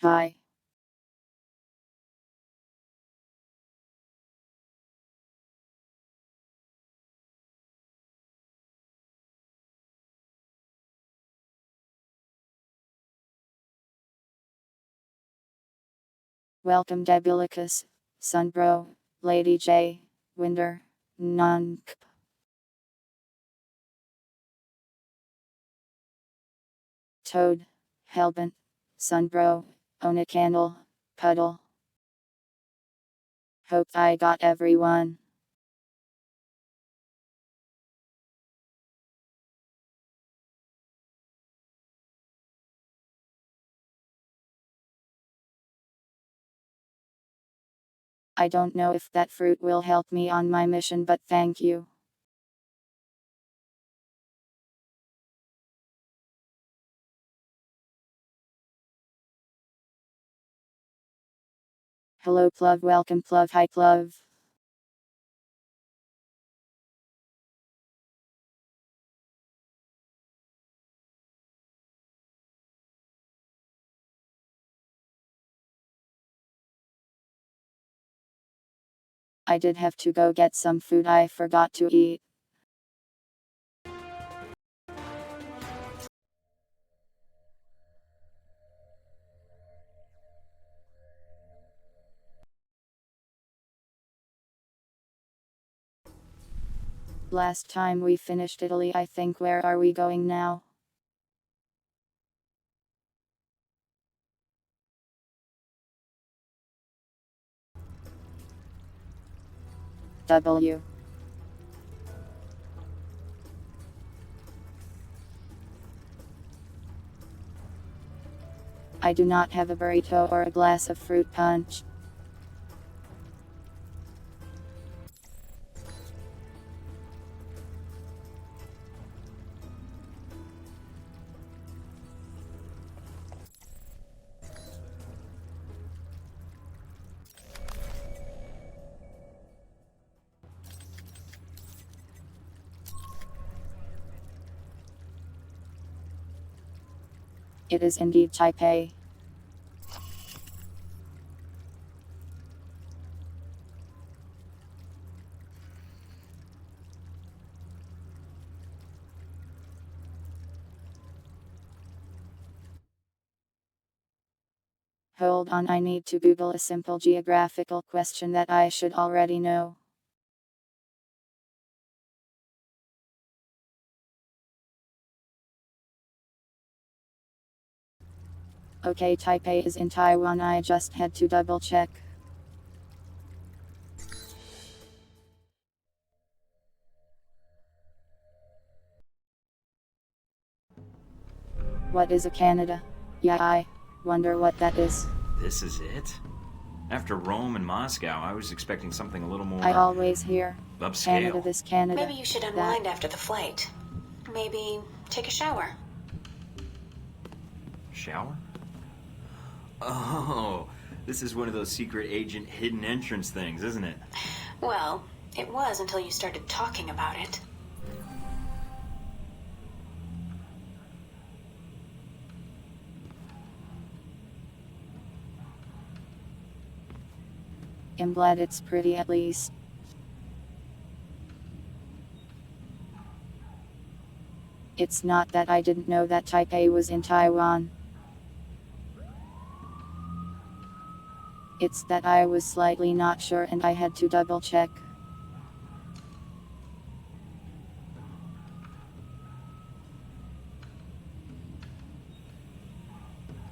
Hi. Welcome Debulicus, Sunbro, Lady J, Winder, Nunc. Toad, Hellbent, Sunbro, Own a Candle, Puddle. Hope I got everyone. I don't know if that fruit will help me on my mission, but thank you. Hello Plov, welcome Plov, hi Plov. I did have to go get some food I forgot to eat. Last time we finished Italy, I think. Where are we going now? W. I do not have a burrito or a glass of fruit punch. It is indeed Taipei. Hold on, I need to Google a simple geographical question that I should already know. Okay, Taipei is in Taiwan, I just had to double check. What is a Canada? Yeah, I wonder what that is. This is it? After Rome and Moscow, I was expecting something a little more I always hear upscale. Canada this, Canada. Maybe you should unwind after the flight. Maybe take a shower. Shower? Oh, this is one of those secret agent hidden entrance things, isn't it? Well, it was until you started talking about it. I'm glad it's pretty at least. It's not that I didn't know that Taipei was in Taiwan. It's that I was slightly not sure and I had to double check.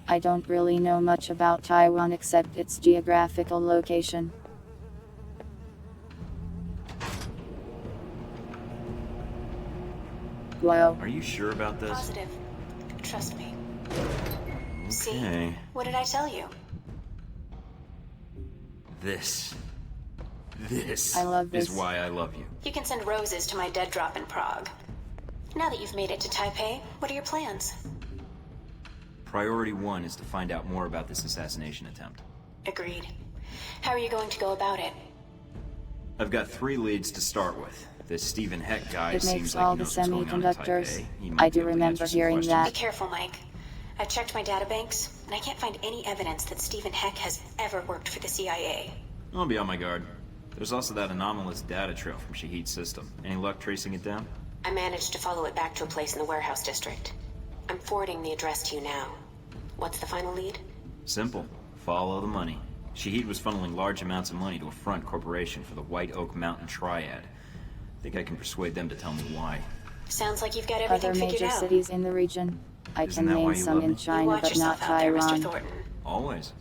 I don't really know much about Taiwan except its geographical location. Wow. Are you sure about this? Positive. Trust me. Okay. See? What did I tell you? This I love this. is why I love you. You can send roses to my dead drop in Prague. Now that you've made it to Taipei, what are your plans? Priority 1 is to find out more about this assassination attempt. Agreed. How are you going to go about it? I've got 3 leads to start with. This Stephen Heck guy It seems makes like all he the knows what's going on in semiconductors. Taipei. He might I be do able to remember answer some hearing questions. that. Be careful, Mike. I checked my databanks, and I can't find any evidence that Stephen Heck has ever worked for the CIA. I'll be on my guard. There's also that anomalous data trail from Shahid's system. Any luck tracing it down? I managed to follow it back to a place in the warehouse district. I'm forwarding the address to you now. What's the final lead? Simple. Follow the money. Shahid was funneling large amounts of money to a front corporation for the White Oak Mountain Triad. Think I can persuade them to tell me why. Sounds like you've got everything Other figured major out. cities in the region. I Isn't can that why name you some love in me? You China, watch but not yourself out there, Mr. Taiwan. Thornton. Always.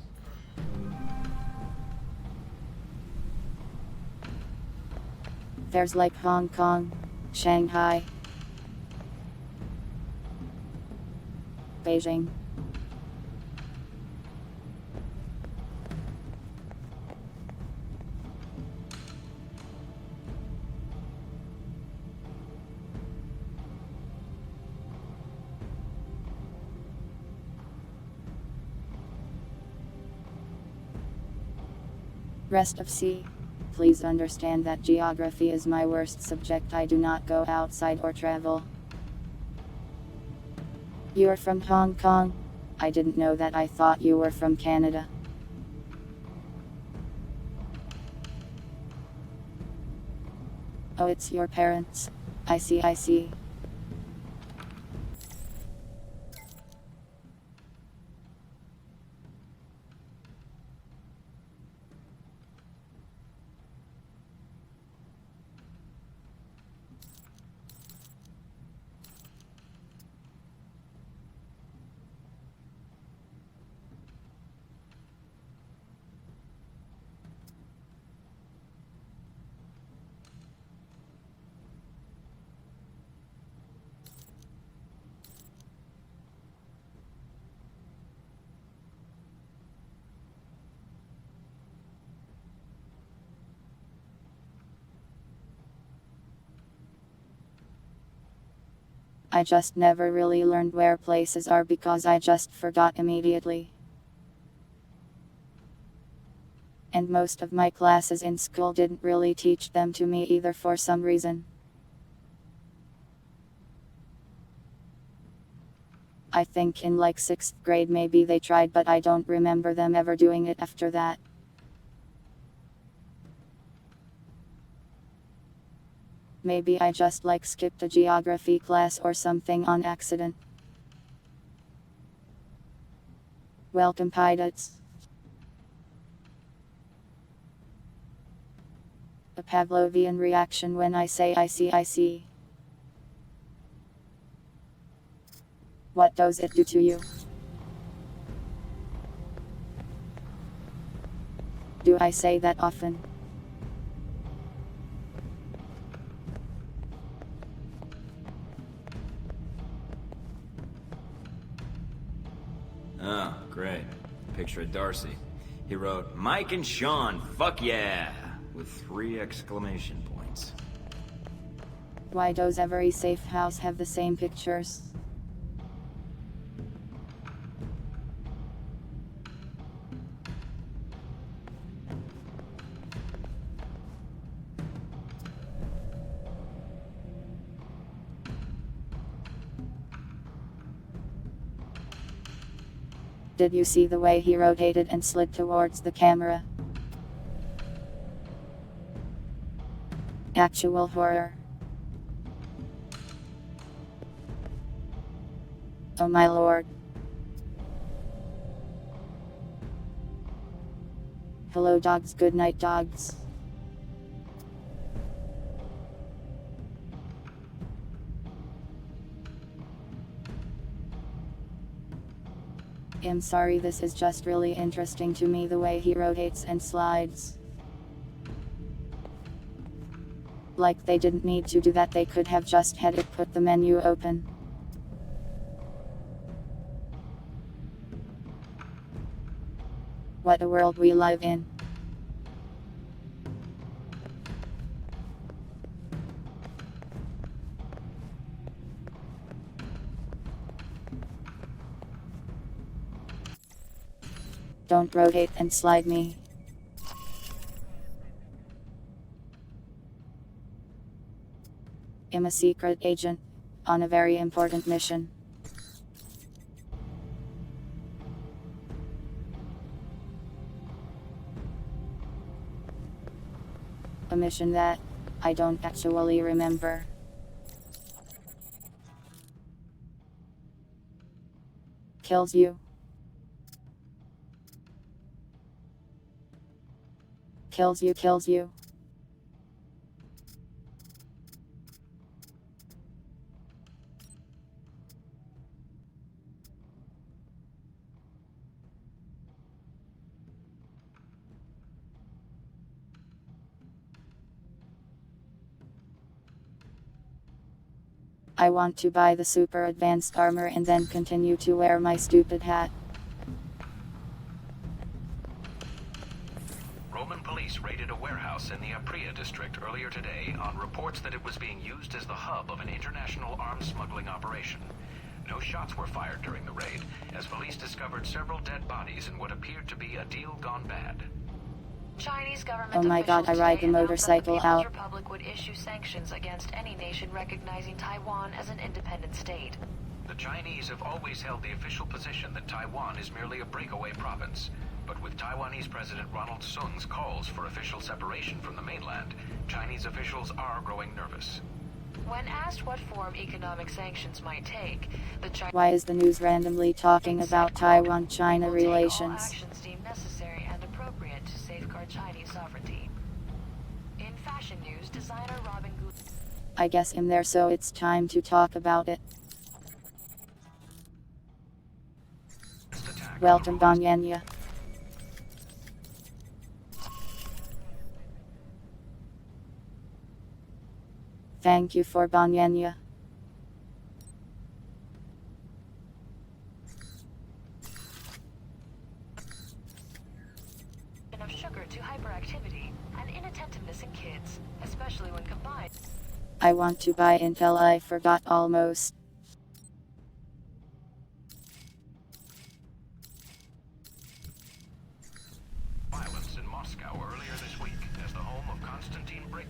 There's like Hong Kong, Shanghai, Beijing. Rest of sea. Please understand that geography is my worst subject. I do not go outside or travel. You're from Hong Kong? I didn't know that. I thought you were from Canada. Oh, it's your parents. I see, I see. I just never really learned where places are because I just forgot immediately. And most of my classes in school didn't really teach them to me either for some reason. I think in like 6th grade maybe they tried, but I don't remember them ever doing it after that. Maybe I just like skipped a geography class or something on accident. Welcome, pilots. A Pavlovian reaction when I say I see, I see. What does it do to you? Do I say that often? Oh, great. Picture of Darcy. He wrote, Mike and Sean, fuck yeah! With 3 exclamation points. Why does every safe house have the same pictures? Did you see the way he rotated and slid towards the camera? Actual horror. Oh my lord. Hello dogs, good night dogs. I'm sorry, this is just really interesting to me the way he rotates and slides. Like they didn't need to do that, they could have just had it put the menu open. What a world we live in. Don't rotate and slide me. I'm a secret agent, on a very important mission. mission that I don't actually remember. Kills you. Kills you, kills you. I want to buy the super advanced armor and then continue to wear my stupid hat. Roman police raided a warehouse in the Apria district earlier today on reports that it was being used as the hub of an international arms smuggling operation. No shots were fired during the raid, as police discovered several dead bodies in what appeared to be a deal gone bad. Chinese government Oh my god, I ride the motorcycle the out. People's Republic would issue sanctions against any nation recognizing Taiwan as an independent state. The Chinese have always held the official position that Taiwan is merely a breakaway province. But with Taiwanese President Ronald Sung's calls for official separation from the mainland, Chinese officials are growing nervous. When asked what form economic sanctions might take, the Chinese Why is the news randomly talking about Taiwan-China relations? all actions deemed necessary and appropriate to safeguard Chinese sovereignty. In fashion news, designer Robin Gu I guess I'm there, so it's time to talk about it. Welcome, Banyanya. Thank you for Banyanya. of sugar to hyperactivity and inattentiveness in kids, especially when combined. I want to buy Intel, I forgot almost. Violence in Moscow earlier this week as the home of Konstantin Break.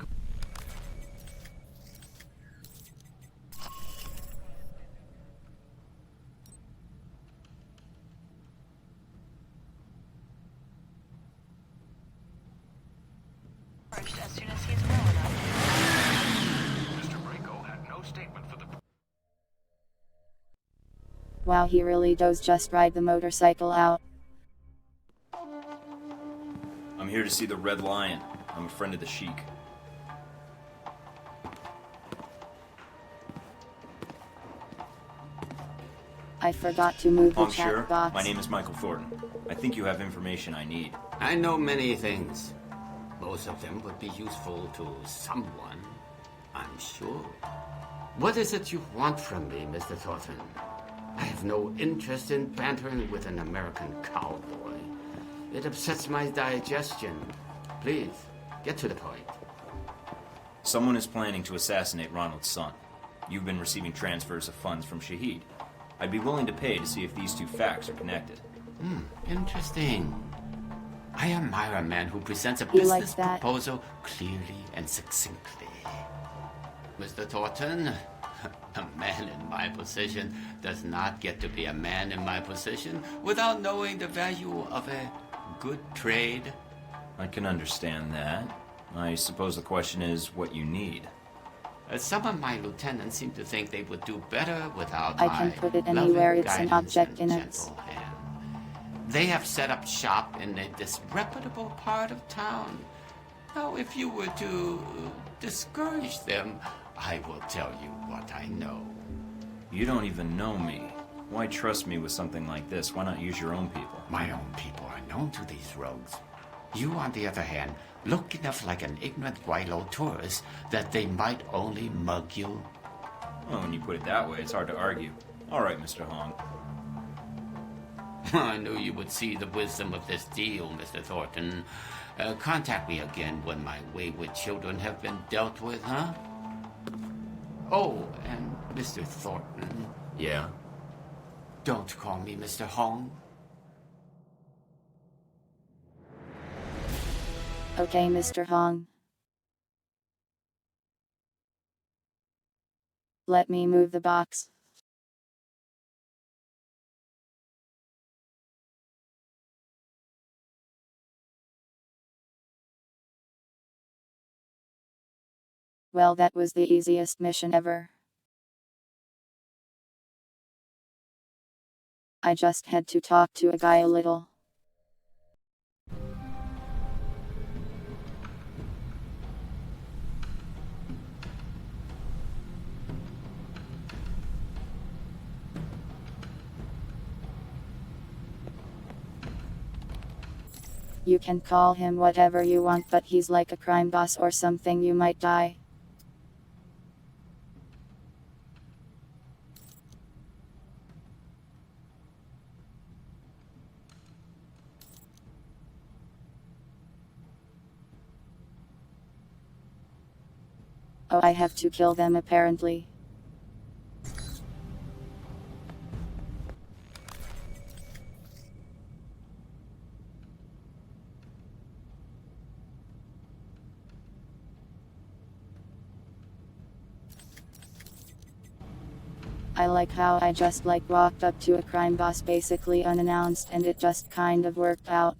As soon as he's well enough. Mr. Brako had no statement for the. Wow, he really does just ride the motorcycle out. I'm here to see the Red Lion. I'm a friend of the Sheik. I forgot to move the I'm chat sure. box. My name is Michael Thornton. I think you have information I need. I know many things. Most of them would be useful to someone, I'm sure. What is it you want from me, Mr. Thornton? I have no interest in bantering with an American cowboy. It upsets my digestion. Please, get to the point. Someone is planning to assassinate Ronald's son. You've been receiving transfers of funds from Shahid. I'd be willing to pay to see if these two facts are connected. Interesting. I admire a man who presents a You like business that? proposal clearly and succinctly. Mr. Thornton, a man in my position does not get to be a man in my position without knowing the value of a good trade. I can understand that. I suppose the question is what you need. Some of my lieutenants seem to think they would do better without I my can put it loving anywhere it's an guidance object and in it. gentle hand. They have set up shop in a disreputable part of town. Now, if you were to discourage them, I will tell you what I know. You don't even know me. Why trust me with something like this? Why not use your own people? My own people are known to these rogues. You, on the other hand, look enough like an ignorant Guaylo tourist that they might only mug you. Well, when you put it that way, it's hard to argue. All right, Mr. Hong. I knew you would see the wisdom of this deal, Mr. Thornton. Contact me again when my wayward children have been dealt with, huh? Oh, and Mr. Thornton, Yeah? don't call me Mr. Hong. Okay, Mr. Hong. Let me move the box. Well, that was the easiest mission ever. I just had to talk to a guy a little. You can call him whatever you want, but he's like a crime boss or something. You might die. Oh, I have to kill them apparently. I like how I just walked up to a crime boss basically unannounced and it just kind of worked out.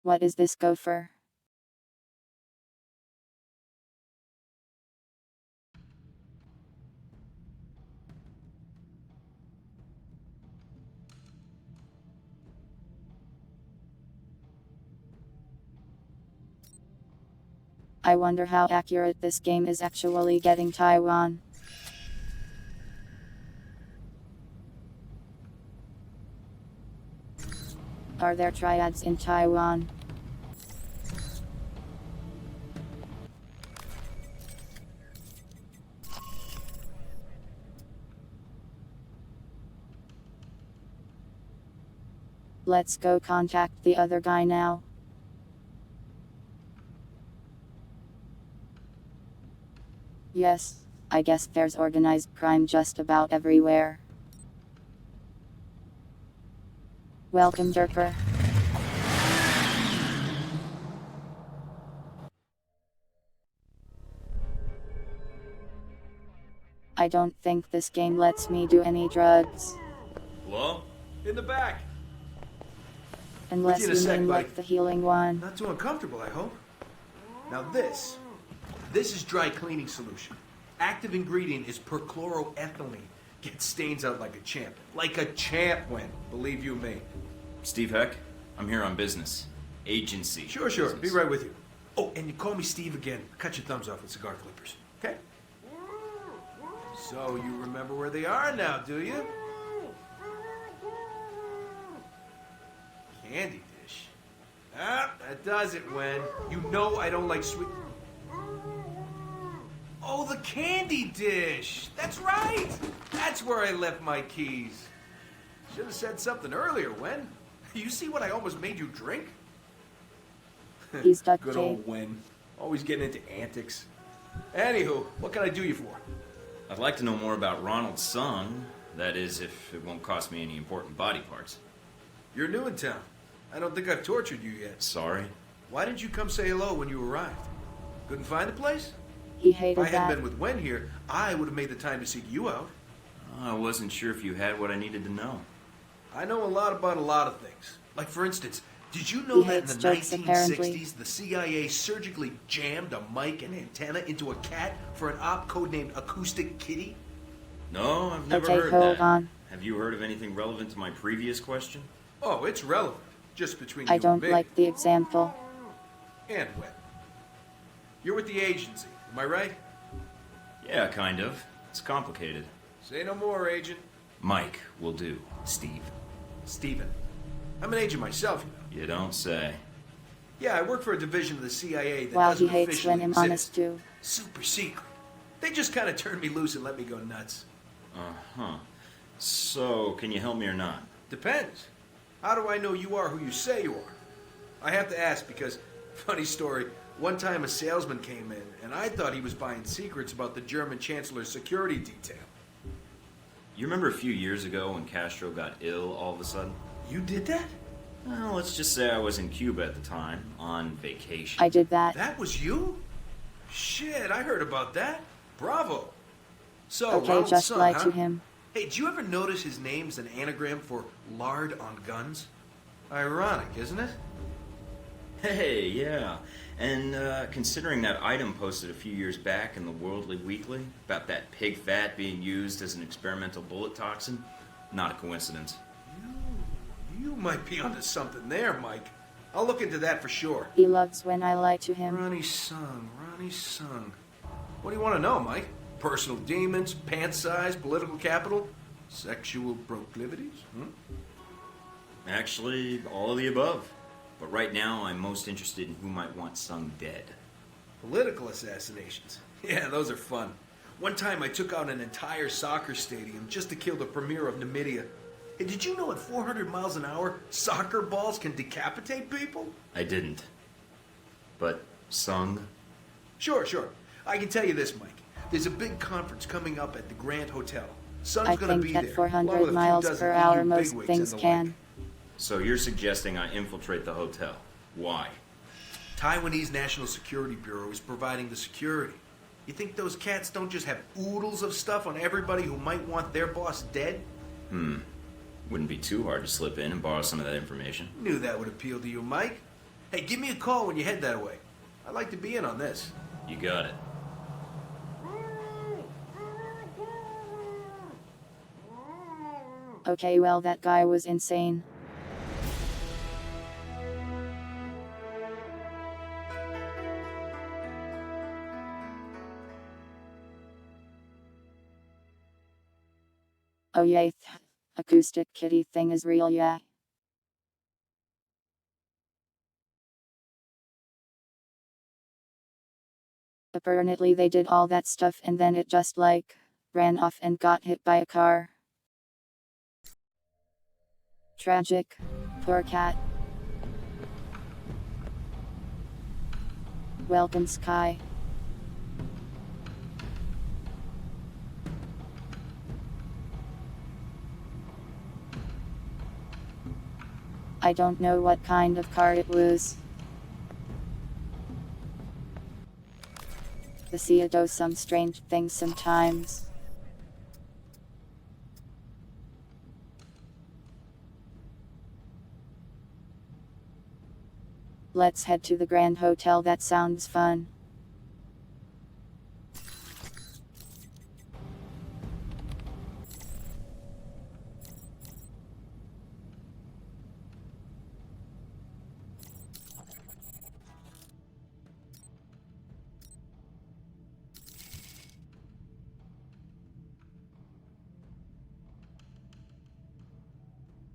What is this gopher? I wonder how accurate this game is actually getting Taiwan. Are there triads in Taiwan? Let's go contact the other guy now. Yes, I guess there's organized crime just about everywhere. Welcome, Derper. I don't think this game lets me do any drugs. Hello? In the back. Unless With you in a you sec, mean buddy. like the healing one. Not too uncomfortable, I hope. Now this is dry cleaning solution. Active ingredient is perchloroethylene. Gets stains out like a champ. Like a champ, Wen. Believe you me. Steve Heck, I'm here on business. Agency. Sure. business. Be right with you. Oh, and you call me Steve again. Cut your thumbs off with cigar clippers. Okay? So you remember where they are now, do you? Candy dish. Ah, that does it, Wen. You know I don't like sweet... Oh, the candy dish! That's right! That's where I left my keys. Should have said something earlier, Wen. You see what I almost made you drink? He's duct Good tape. old Wen. Always getting into antics. Anywho, what can I do you for? I'd like to know more about Ronald's son. That is, if it won't cost me any important body parts. You're new in town. I don't think I've tortured you yet. Sorry. Why didn't you come say hello when you arrived? Couldn't find the place? He If hated I hadn't that. been with Wen here, I would have made the time to seek you out. I wasn't sure if you had what I needed to know. I know a lot about a lot of things. Like, for instance, did you know He that in hates the jokes, 1960s, apparently. the CIA surgically jammed a mic and antenna into a cat for an op codenamed Acoustic Kitty? No, I've never Okay, heard hold that. on. Have you heard of anything relevant to my previous question? Oh, it's relevant. Just between I you don't and me. like the example. And Wen. You're with the agency, am I right? Yeah, kind of. It's complicated. Say no more, Agent. Mike will do, Steve. Steven. I'm an agent myself, you know. You don't say. Yeah, I work for a division of the CIA that Wow, doesn't he hates officially when I'm exist. honest too. Super secret. They just kind of turned me loose and let me go nuts. Uh-huh. So, can you help me or not? Depends. How do I know you are who you say you are? I have to ask because, funny story, one time a salesman came in and I thought he was buying secrets about the German Chancellor's security detail. You remember a few years ago when Castro got ill all of a sudden? You did that? Well, let's just say I was in Cuba at the time, on vacation. I did that. That was you? Shit, I heard about that. Bravo. So, Okay, Ronald's just son, lie huh? to him. Hey, did you ever notice his name's an anagram for lard on guns? Ironic, isn't it? Hey, yeah. And considering that item posted a few years back in the Worldly Weekly about that pig fat being used as an experimental bullet toxin, not a coincidence. You might be onto something there, Mike. I'll look into that for sure. He loves when I lie to him. Ronnie Sung. What do you want to know, Mike? Personal demons, pant size, political capital, sexual proclivities? Actually, all of the above. But right now, I'm most interested in who might want Sung dead. Political assassinations. Yeah, those are fun. One time I took out an entire soccer stadium just to kill the premier of Namibia. Hey, did you know at 400 miles an hour, soccer balls can decapitate people? I didn't. But Sung? Sure. I can tell you this, Mike. There's a big conference coming up at the Grand Hotel. Sun's I gonna think be at there, 400 along with a few miles dozen per hour EU most bigwigs things and the can. like. So you're suggesting I infiltrate the hotel. Why? Taiwanese National Security Bureau is providing the security. You think those cats don't just have oodles of stuff on everybody who might want their boss dead? Wouldn't be too hard to slip in and borrow some of that information. Knew that would appeal to you, Mike. Hey, give me a call when you head that way. I'd like to be in on this. You got it. Okay, well, that guy was insane. Oh yay, acoustic kitty thing is real, yeah. Apparently they did all that stuff and then it just like ran off and got hit by a car. Tragic. Poor cat. Welcome, Sky. I don't know what kind of car it was. The sea does some strange things sometimes. Let's head to the Grand Hotel, that sounds fun.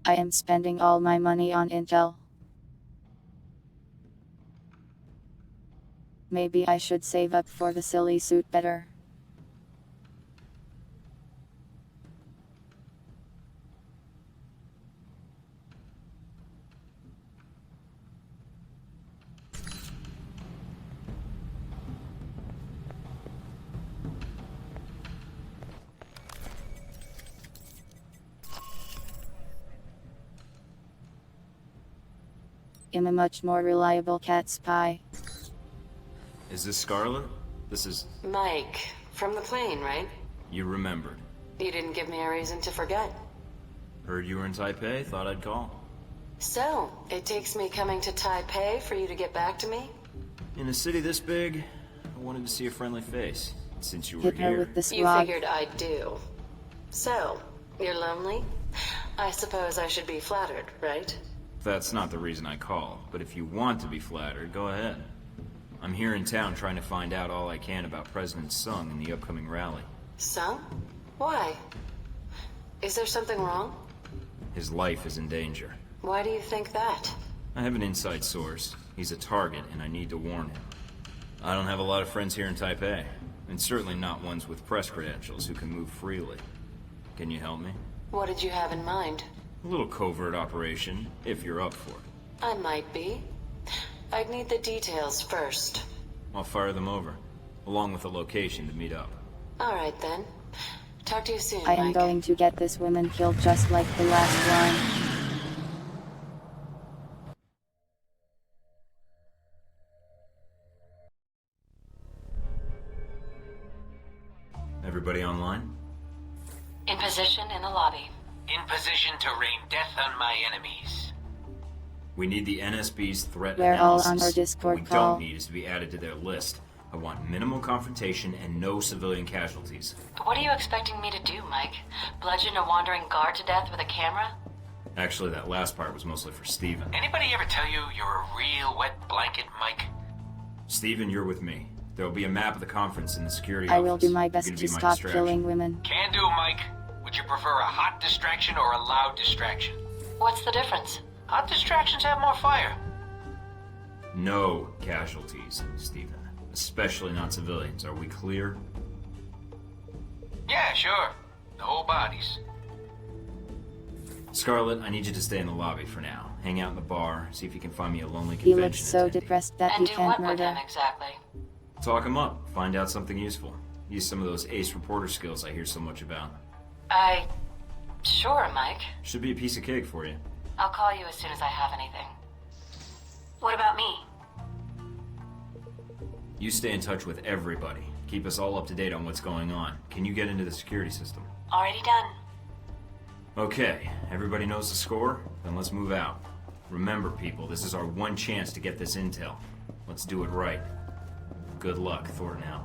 I am spending all my money on intel. Maybe I should save up for the silly suit better. I'm a much more reliable cat spy. Is this Scarlet? This is... Mike, from the plane, right? You remembered. You didn't give me a reason to forget. Heard you were in Taipei, thought I'd call. So, it takes me coming to Taipei for you to get back to me? In a city this big, I wanted to see a friendly face. Since you were Hit her here... with the You swab. figured I'd do. So, you're lonely? I suppose I should be flattered, right? That's not the reason I called, but if you want to be flattered, go ahead. I'm here in town trying to find out all I can about President Sung and the upcoming rally. Sung? Why? Is there something wrong? His life is in danger. Why do you think that? I have an inside source. He's a target, and I need to warn him. I don't have a lot of friends here in Taipei, and certainly not ones with press credentials who can move freely. Can you help me? What did you have in mind? A little covert operation, if you're up for it. I might be. I'd need the details first. I'll fire them over, along with a location to meet up. Alright then. Talk to you soon, I am Mike. going to get this woman killed just like the last one. In position in the lobby. In position to rain death on my enemies. We need the NSB's threat We're all analysis. on our Discord What we call. don't need is to be added to their list. I want minimal confrontation and no civilian casualties. What are you expecting me to do, Mike? Bludgeon a wandering guard to death with a camera? Actually, that last part was mostly for Steven. Anybody ever tell you you're a real wet blanket, Mike? Steven, you're with me. There will be a map of the conference in the security I office. will do my You're best gonna to be my stop distraction. killing women. Can do, Mike. Would you prefer a hot distraction or a loud distraction? What's the difference? Hot distractions have more fire. No casualties, Steven. Especially not civilians. Are we clear? Yeah, sure. No bodies. Scarlett, I need you to stay in the lobby for now. Hang out in the bar, see if you can find me a lonely He convention looks so attendee. depressed that And he do what can't with him murder. exactly? Talk him up. Find out something useful. Use some of those ace reporter skills I hear so much about. Sure, Mike. Should be a piece of cake for you. I'll call you as soon as I have anything. What about me? You stay in touch with everybody. Keep us all up to date on what's going on. Can you get into the security system? Already done. Okay, everybody knows the score? Then let's move out. Remember, people, this is our one chance to get this intel. Let's do it right. Good luck, Thornton out.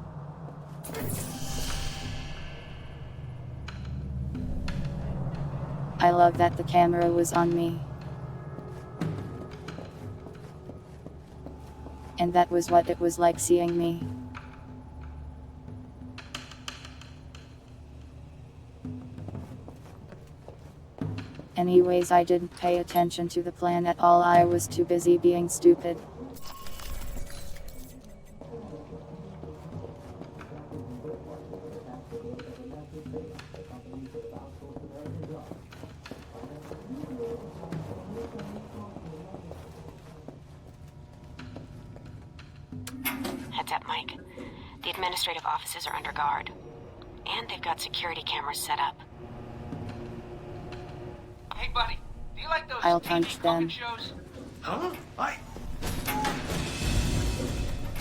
I love that the camera was on me. And that was what it was like seeing me. Anyways, I didn't pay attention to the plan at all. I was too busy being stupid. Heads up, Mike. The administrative offices are under guard. And they've got security cameras set up. Hey, buddy. Do you like those I'll TV punch cooking them. shows? Huh?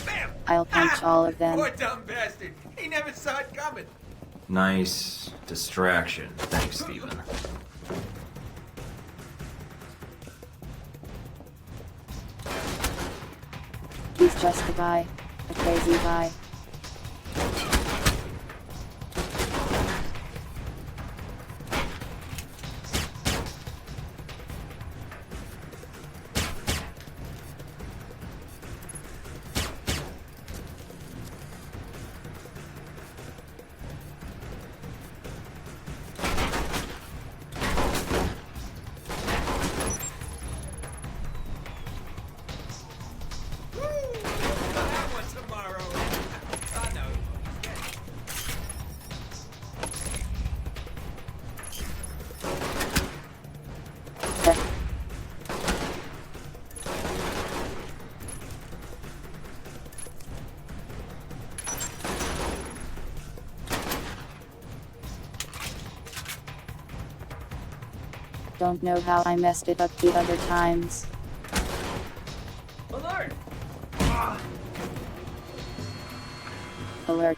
Bam! I'll punch all of them. Poor dumb bastard. He never saw it coming. Nice distraction. Thanks, Steven. He's just a guy. A crazy guy. That one tomorrow. I know. Don't know how I messed it up the other times. Alert! Alert.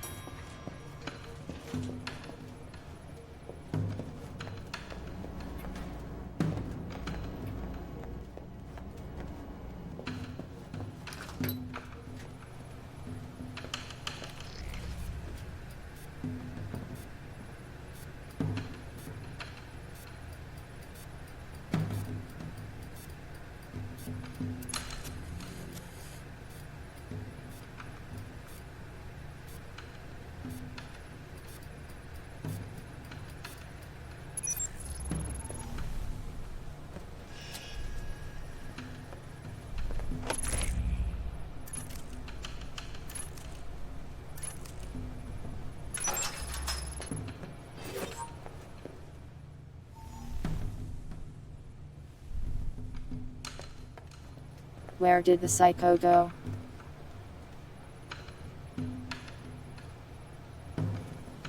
Where did the psycho go?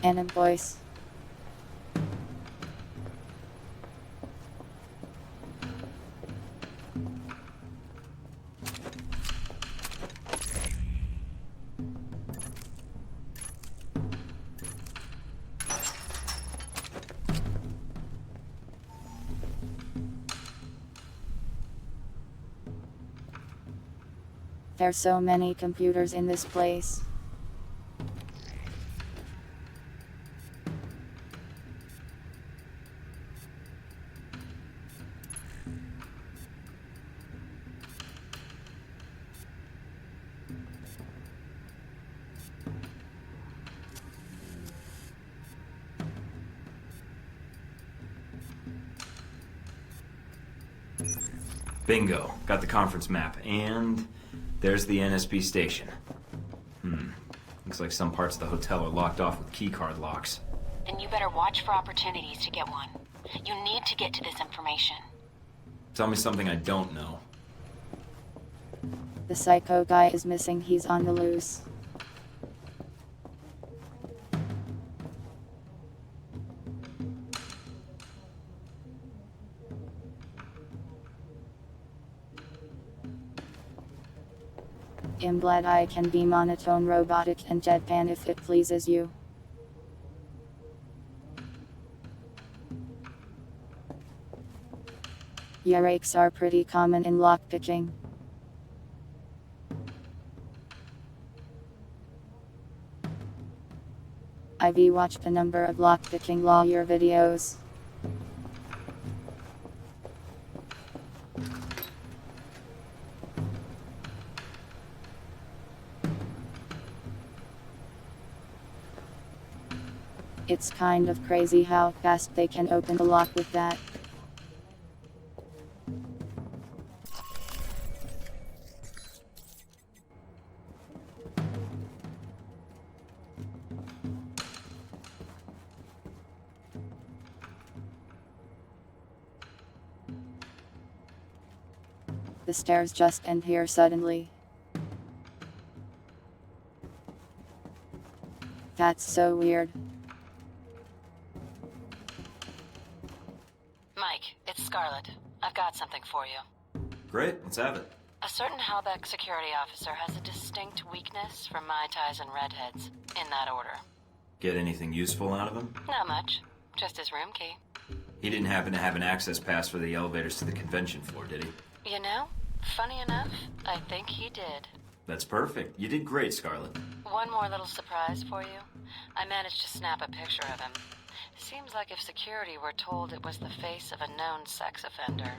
Anim voice. There's so many computers in this place. Bingo. Got the conference map. And there's the NSP station. Looks like some parts of the hotel are locked off with keycard locks. Then you better watch for opportunities to get one. You need to get to this information. Tell me something I don't know. The psycho guy is missing. He's on the loose. I'm glad I can be monotone, robotic, and deadpan if it pleases you. Yikes are pretty common in lockpicking. I've watched a number of lockpicking lawyer videos. It's kind of crazy how fast they can open the lock with that. The stairs just end here suddenly. That's so weird. Mike, it's Scarlett. I've got something for you. Great, let's have it. A certain Halbeck security officer has a distinct weakness for Mai Tais and redheads, in that order. Get anything useful out of him? Not much. Just his room key. He didn't happen to have an access pass for the elevators to the convention floor, did he? You know, funny enough, I think he did. That's perfect. You did great, Scarlett. One more little surprise for you. I managed to snap a picture of him. Seems like if security were told it was the face of a known sex offender.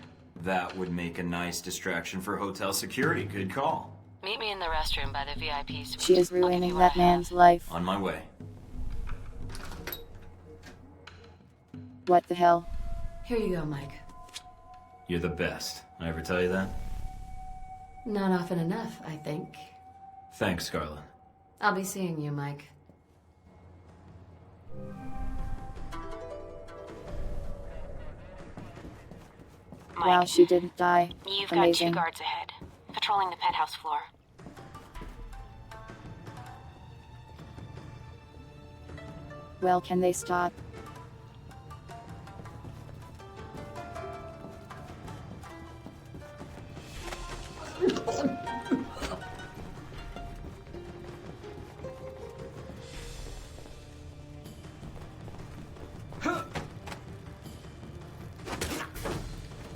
That would make a nice distraction for hotel security. Good call. Meet me in the restroom by the VIP suite. She is I'll give ruining you what I that man's have. life. On my way. What the hell? Here you go, Mike. You're the best. I ever tell you that? Not often enough, I think. Thanks, Scarlett. I'll be seeing you, Mike. Mike, Wow, she didn't die. you've Amazing. got 2 guards ahead, patrolling the penthouse floor. Well, can they stop?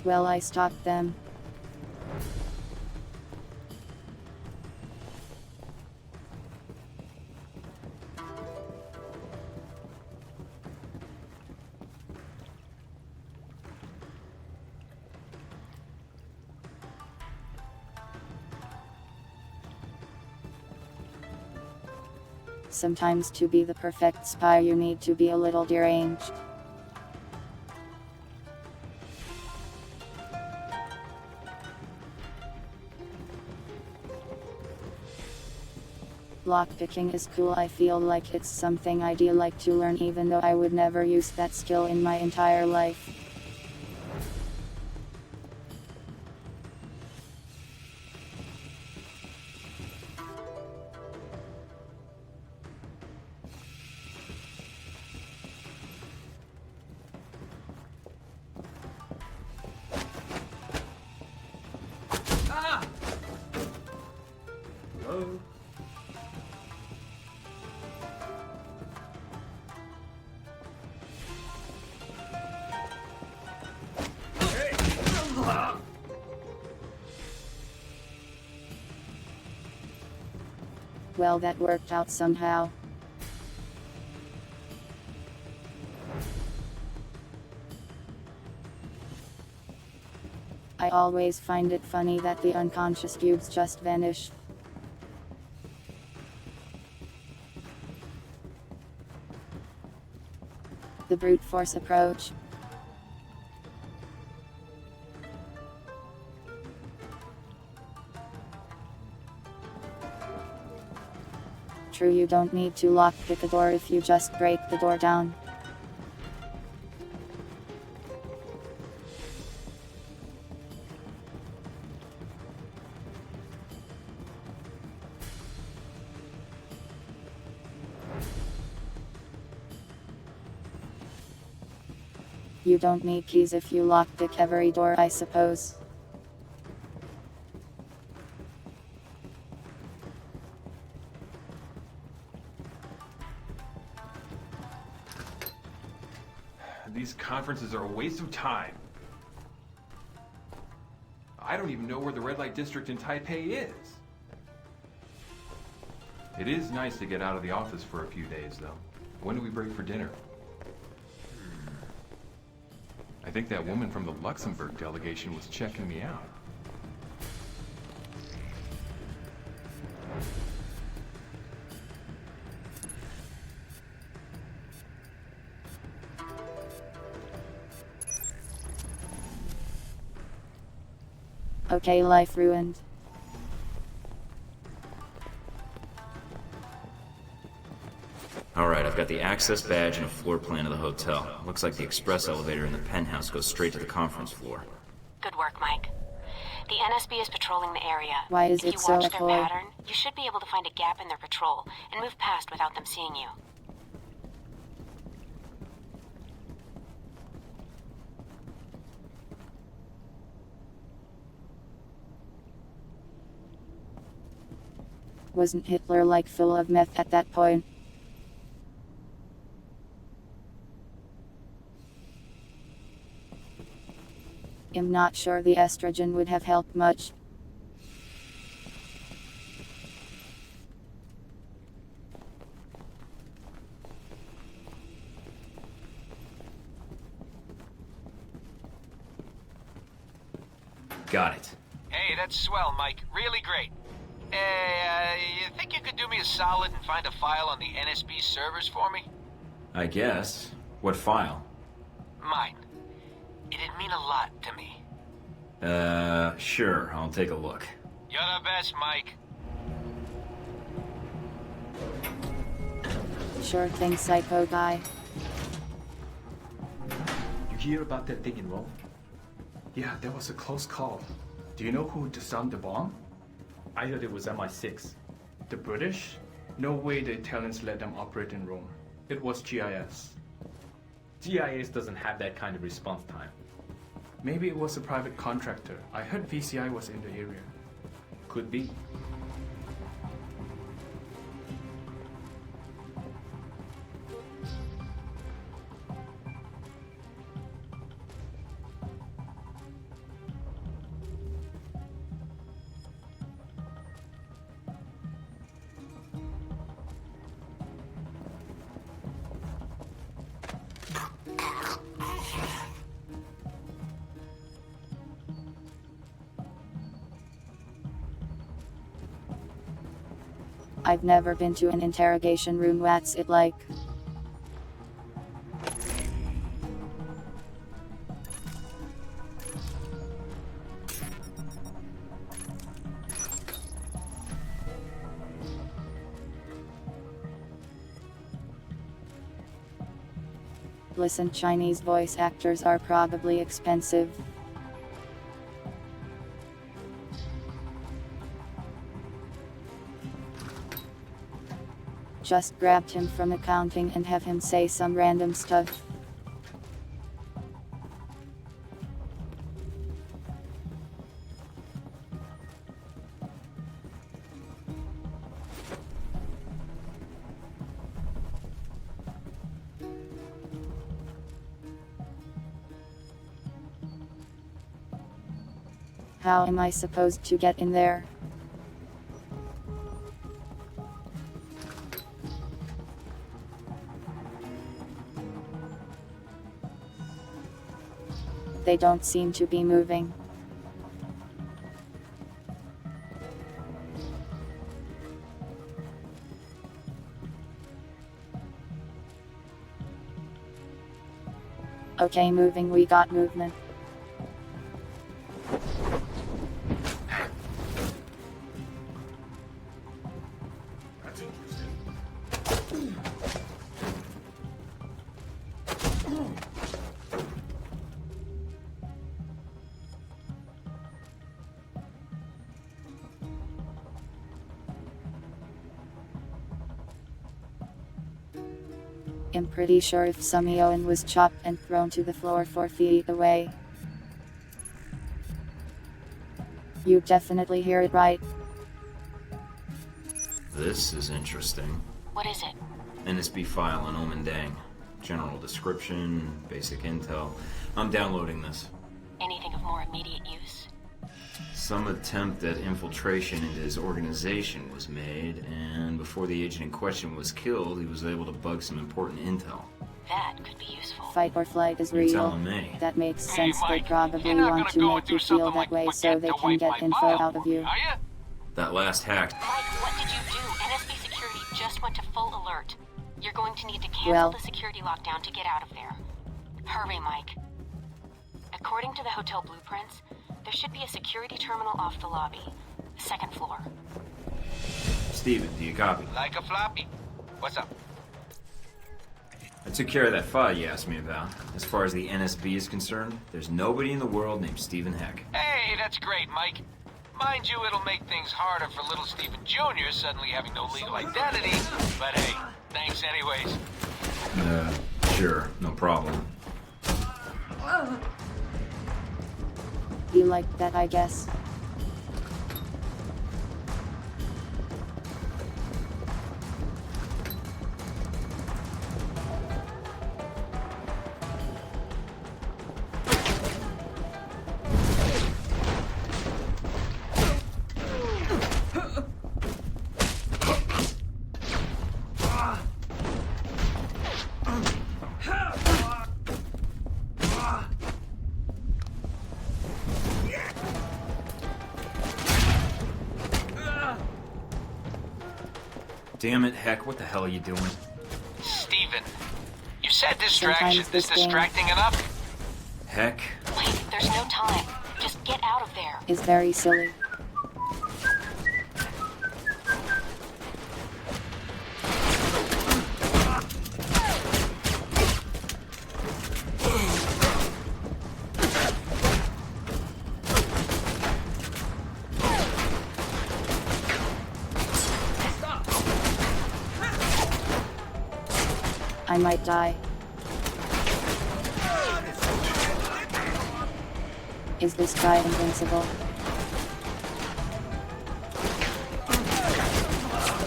Well, I stopped them. Sometimes to be the perfect spy you need to be a little deranged. Lockpicking is cool. I feel like it's something I'd like to learn even though I would never use that skill in my entire life. Well, that worked out somehow. I always find it funny that the unconscious cubes just vanish. The brute force approach. True, you don't need to lockpick a door if you just break the door down. You don't need keys if you lockpick every door, I suppose. These conferences are a waste of time. I don't even know where the red light district in Taipei is. It is nice to get out of the office for a few days, though. When do we break for dinner? I think that woman from the Luxembourg delegation was checking me out. Okay, life ruined. Alright, I've got the access badge and a floor plan of the hotel. Looks like the express elevator in the penthouse goes straight to the conference floor. Good work, Mike. The NSB is patrolling the area. Why is if it you so watch their cold? pattern, you should be able to find a gap in their patrol and move past without them seeing you. Wasn't Hitler like full of meth at that point? I'm not sure the estrogen would have helped much. Got it. Hey, that's swell, Mike. Really great. You think you could do me a solid and find a file on the NSB servers for me? I guess. What file? Mine. It'd mean a lot to me. Sure. I'll take a look. You're the best, Mike. Sure thing, psycho guy. You hear about that thing in Rome? Yeah, that was a close call. Do you know who disarmed the bomb? I heard it was MI6. The British? No way the Italians let them operate in Rome. It was GIS. GIS doesn't have that kind of response time. Maybe it was a private contractor. I heard VCI was in the area. Could be. I've never been to an interrogation room. What's it like? Listen, Chinese voice actors are probably expensive. Just grabbed him from accounting and have him say some random stuff. How am I supposed to get in there? They don't seem to be moving. Okay, moving, we got movement. That's interesting. I'm pretty sure if Sumioan was chopped and thrown to the floor 4 feet away. You definitely hear it right. This is interesting. What is it? NSB file on Omendang. General description, basic intel. I'm downloading this. Anything of more immediate use? Some attempt at infiltration into his organization was made, and before the agent in question was killed, he was able to bug some important intel. That could be useful. Fight or flight is You're real. telling me. That makes Hey, sense. They Mike, probably you're not want gonna to go make and you do feel something that like way so forget they to can wipe get my info file out of for me, you. are ya? That last hack. Mike, what did you do? NSB security just went to full alert. You're going to need to cancel Well- the security lockdown to get out of there. Hurry, Mike. According to the hotel blueprints, there should be a security terminal off the lobby. Second floor. Steven, do you copy? Like a floppy. What's up? I took care of that file you asked me about. As far as the NSB is concerned, there's nobody in the world named Stephen Heck. Hey, that's great, Mike. Mind you, it'll make things harder for little Stephen Jr. suddenly having no legal identity. But hey, thanks anyways. Sure, no problem. You like that, I guess. Damn it, Heck, what the hell are you doing? Steven, you said distraction. Sometimes Is this game- distracting enough? Heck? Wait, there's no time. Just get out of there. Is very silly. I might die. Is this guy invincible?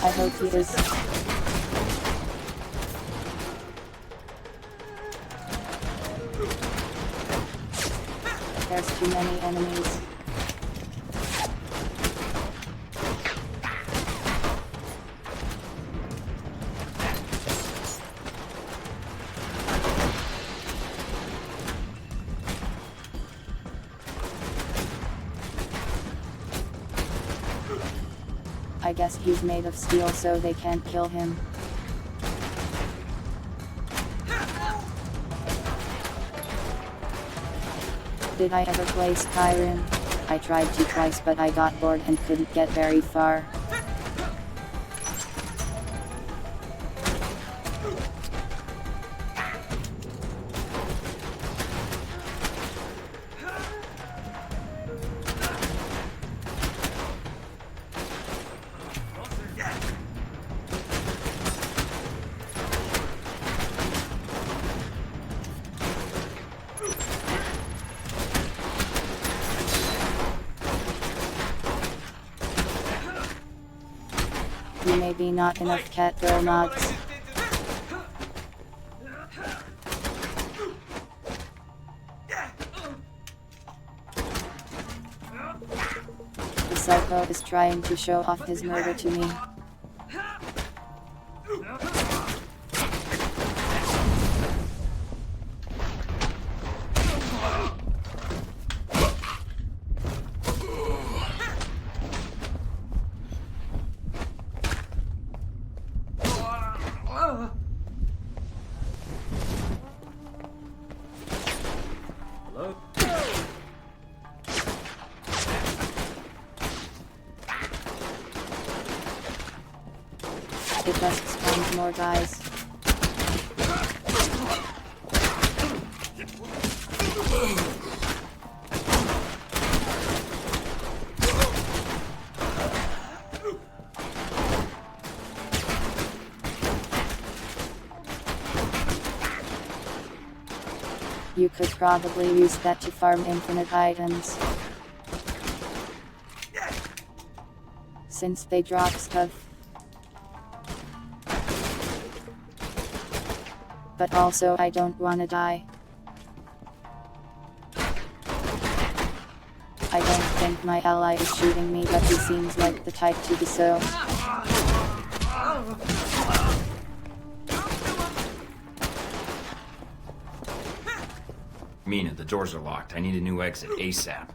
I hope he is. There's too many enemies. I guess he's made of steel so they can't kill him. Did I ever play Skyrim? I tried to twice but I got bored and couldn't get very far. You may be not enough cat girl mods. The psycho is trying to show off his murder to me. Hello? It just spawns more guys. You could probably use that to farm infinite items. Since they drop stuff. But also I don't wanna die. I don't think my ally is shooting me, but he seems like the type to be so. Mina, the doors are locked. I need a new exit ASAP.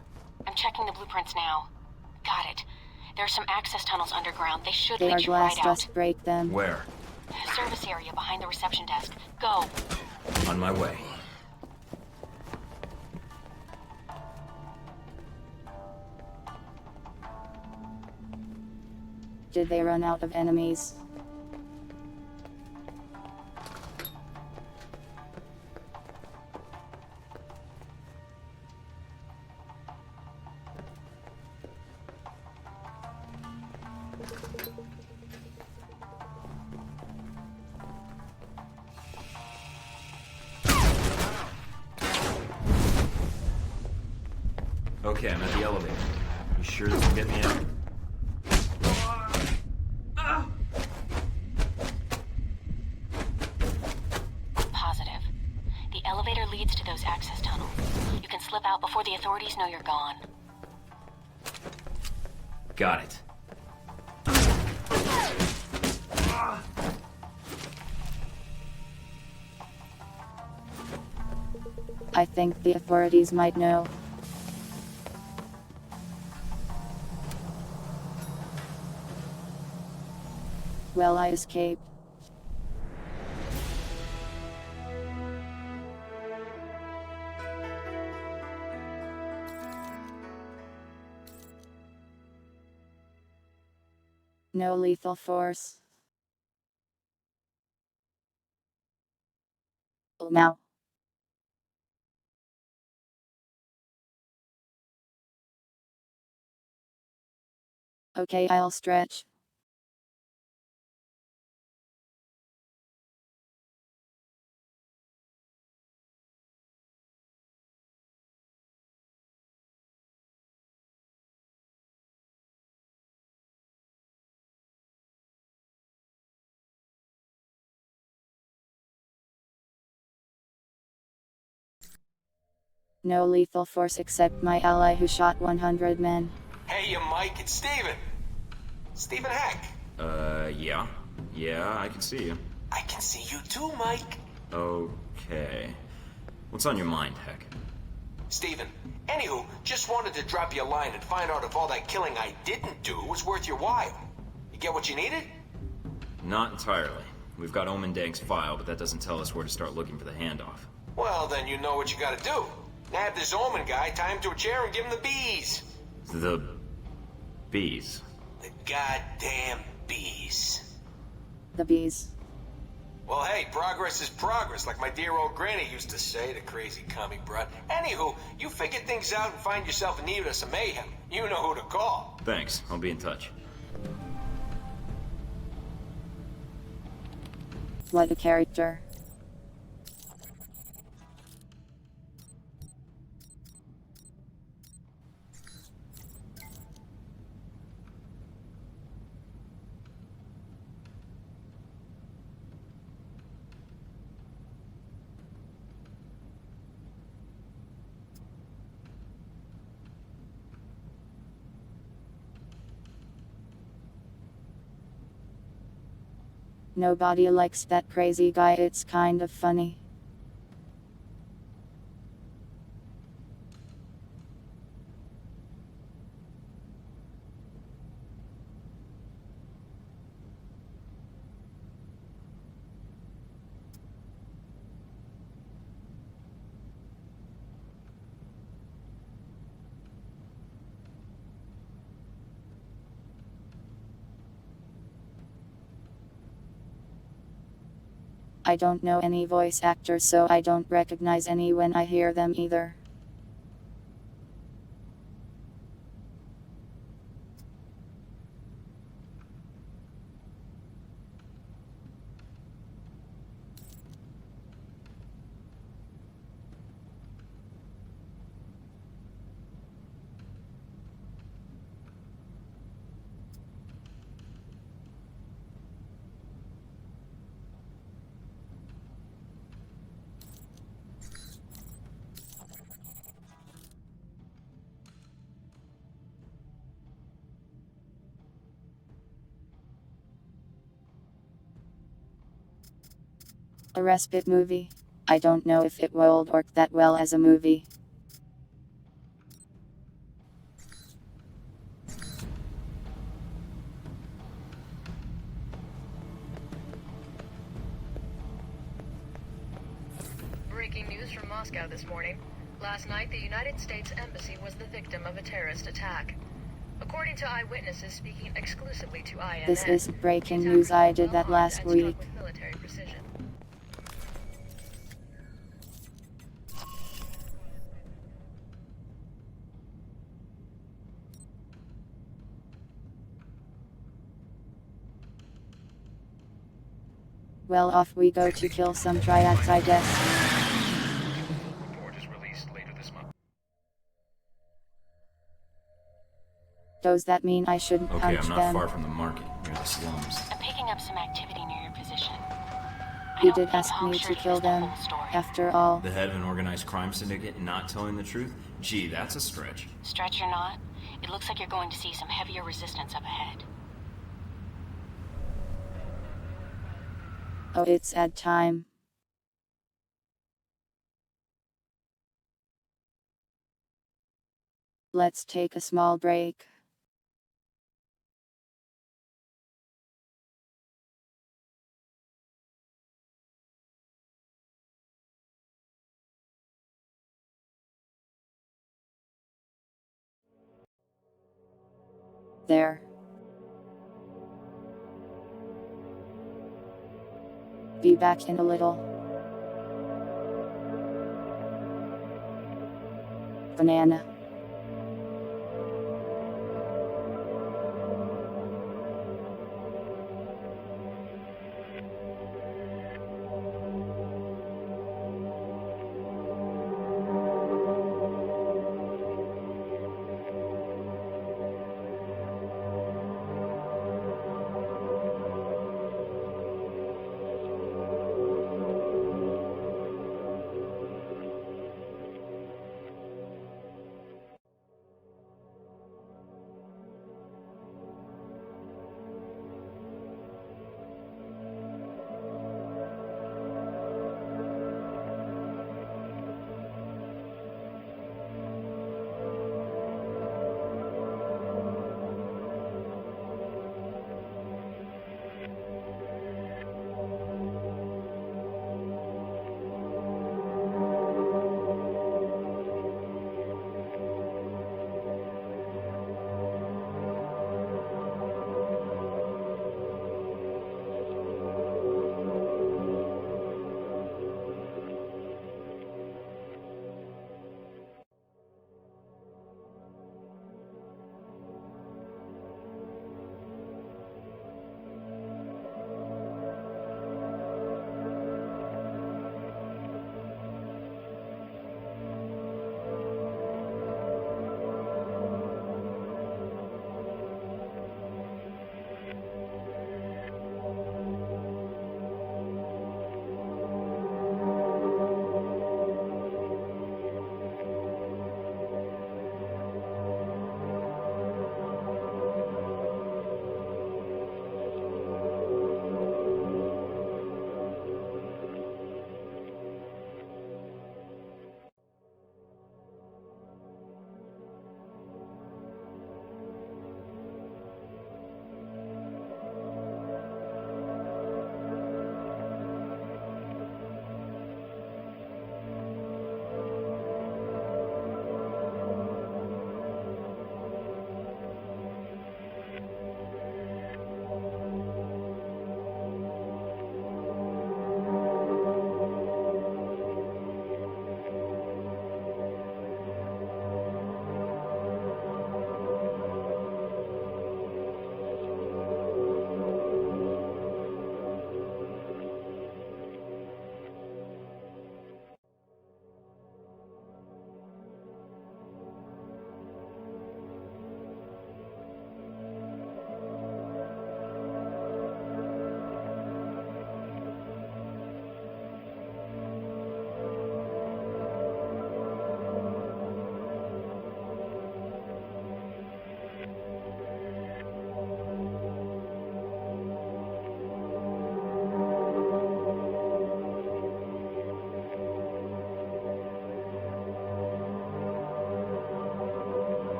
I'm checking the blueprints now. Got it. There are some access tunnels underground. They should They are lead you right glass, out. just break them. Where? Service area behind the reception desk. Go. On my way. Did they run out of enemies? Okay, I'm at the elevator. You sure this will get me out? Positive. The elevator leads to those access tunnels. You can slip out before the authorities know you're gone. Got it. I think the authorities might know. Well, I escaped. No lethal force. Now. Okay, I'll stretch. No lethal force except my ally who shot 100 men. Hey, Mike, it's Steven. Steven Heck. Yeah. Yeah, I can see you. I can see you too, Mike. Okay. What's on your mind, Heck? Steven, anywho, just wanted to drop you a line and find out if all that killing I didn't do was worth your while. You get what you needed? Not entirely. We've got Omen Dank's file, but that doesn't tell us where to start looking for the handoff. Well, then you know what you gotta do. Nab this Omen guy, tie him to a chair, and give him the bees. The bees. The goddamn bees. The bees. Well, hey, progress is progress, like my dear old granny used to say, the crazy commie broad. Anywho, you figure things out and find yourself in need of some mayhem. You know who to call. Thanks. I'll be in touch. What a character. Nobody likes that crazy guy, it's kind of funny. I don't know any voice actors, so I don't recognize any when I hear them either. A respite movie. I don't know if it will work that well as a movie. Breaking news from Moscow this morning. Last night, the United States Embassy was the victim of a terrorist attack. According to eyewitnesses speaking exclusively to INN, This isn't breaking the news, I attacker did that was well last armed and week. struck with military precision. Well, off we go to kill some triads, I guess. Report is released later this month. Does that mean I shouldn't Okay, punch I'm not them? far from the market, near the slums. I'm picking up some activity near your position. I He don't did think ask me to Hawkshirt kill hears the them. whole story. After all, The head of an organized crime syndicate not telling the truth? Gee, that's a stretch. Stretch or not, it looks like you're going to see some heavier resistance up ahead. oh, it's ad time. Let's take a small break. There. Be back in a little. Banana.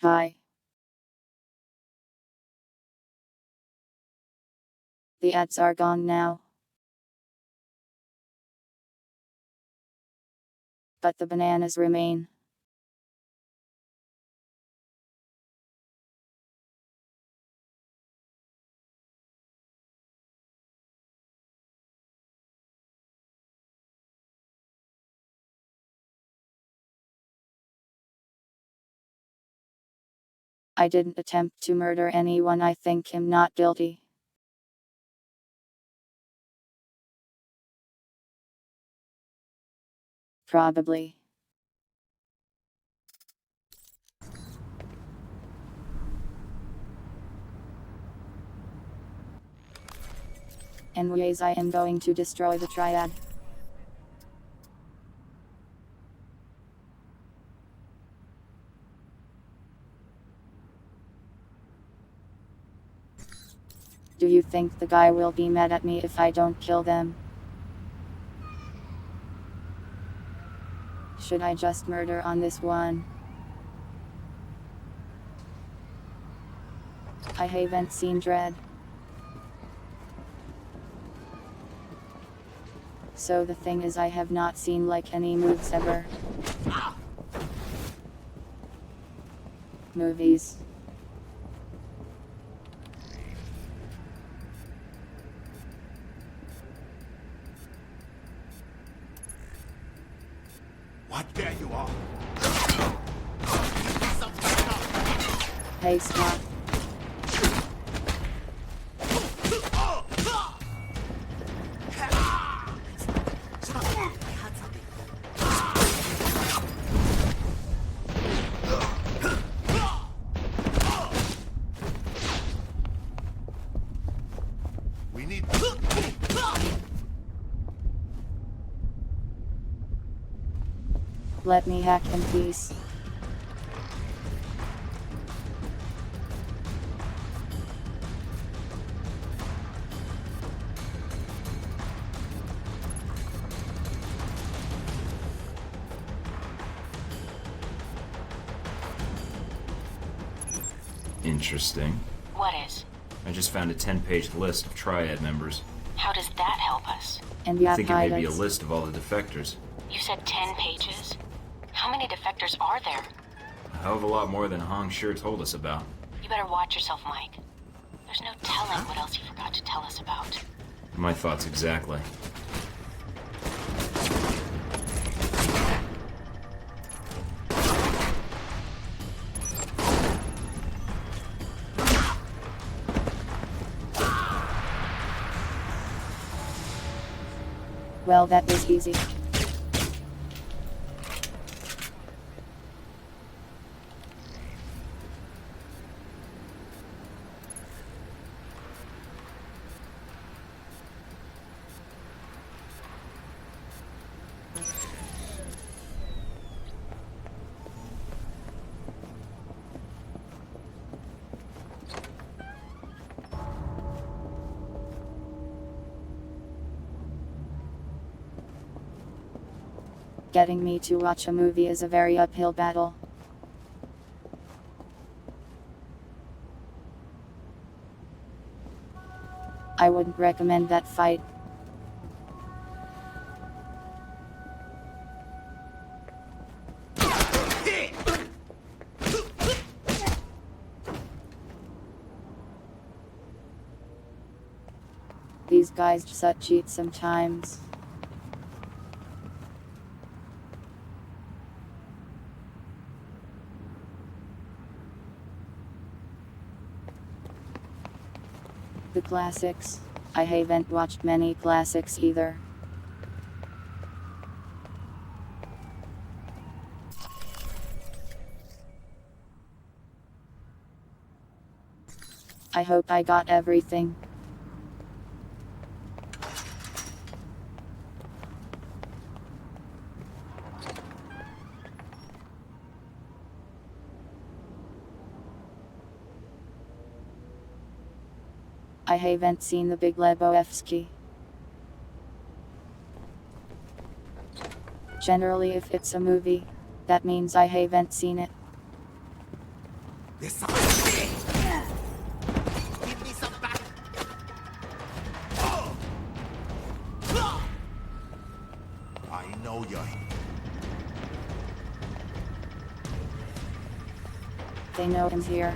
Hi. The ads are gone now. But the bananas remain. I didn't attempt to murder anyone. I think him not guilty. Probably. Anyways, I am going to destroy the triad. Do you think the guy will be mad at me if I don't kill them? Should I just murder on this one? I haven't seen Dread. So the thing is, I have not seen like any moves ever. Movies. What? There you are. Hey, stop. We need. Let me hack in peace. Interesting. What is? I just found a 10-page list of Triad members. How does that help us? And I yet think it may be a guidance. list of all the defectors. You said 10 pages? How many defectors are there? A hell of a lot more than Hong sure told us about. You better watch yourself, Mike. There's no telling what else you forgot to tell us about. My thoughts exactly. Well, that was easy. Getting me to watch a movie is a very uphill battle. I wouldn't recommend that fight. These guys just cheat sometimes. The classics. I haven't watched many classics either. I hope I got everything. I haven't seen the Big Lebowski. Generally, if it's a movie, that means I haven't seen it. There's something. Give me some back. I know you. They know him here.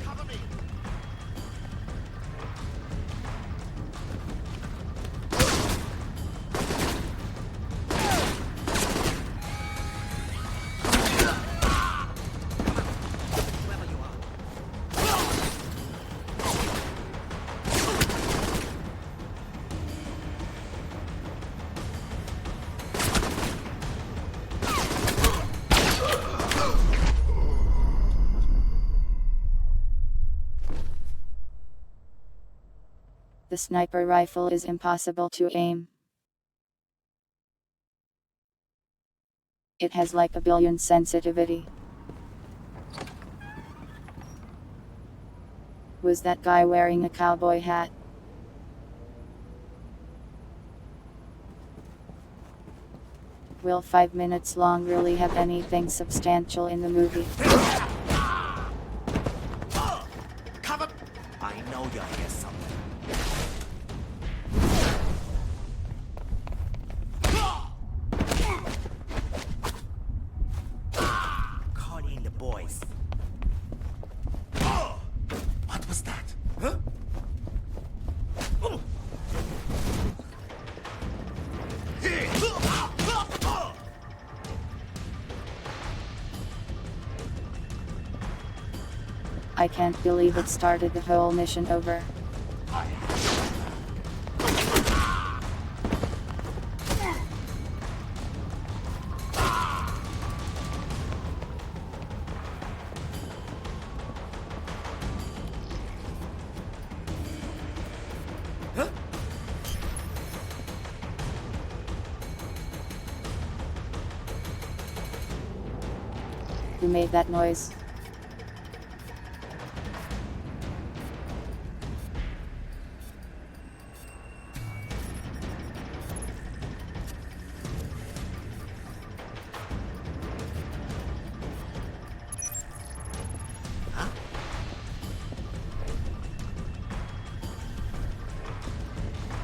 Cover me. Wherever you are. The sniper rifle is impossible to aim. It has like a billion sensitivity. Was that guy wearing a cowboy hat? Will 5 minutes long really have anything substantial in the movie? Cover. I know you're here somewhere. Call in the boys. What was that? Huh? I can't believe it started the whole mission over. Who made that noise?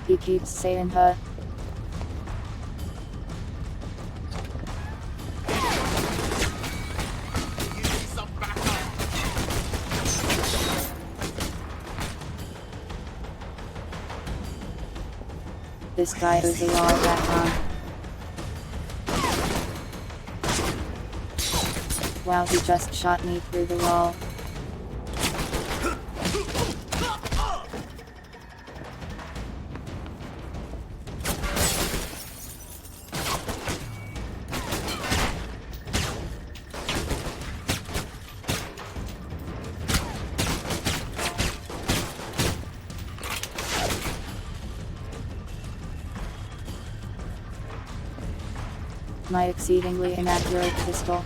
He keeps saying huh. Give me some backup. This guy is a law back on. Wow, he just shot me through the wall. My exceedingly inaccurate pistol.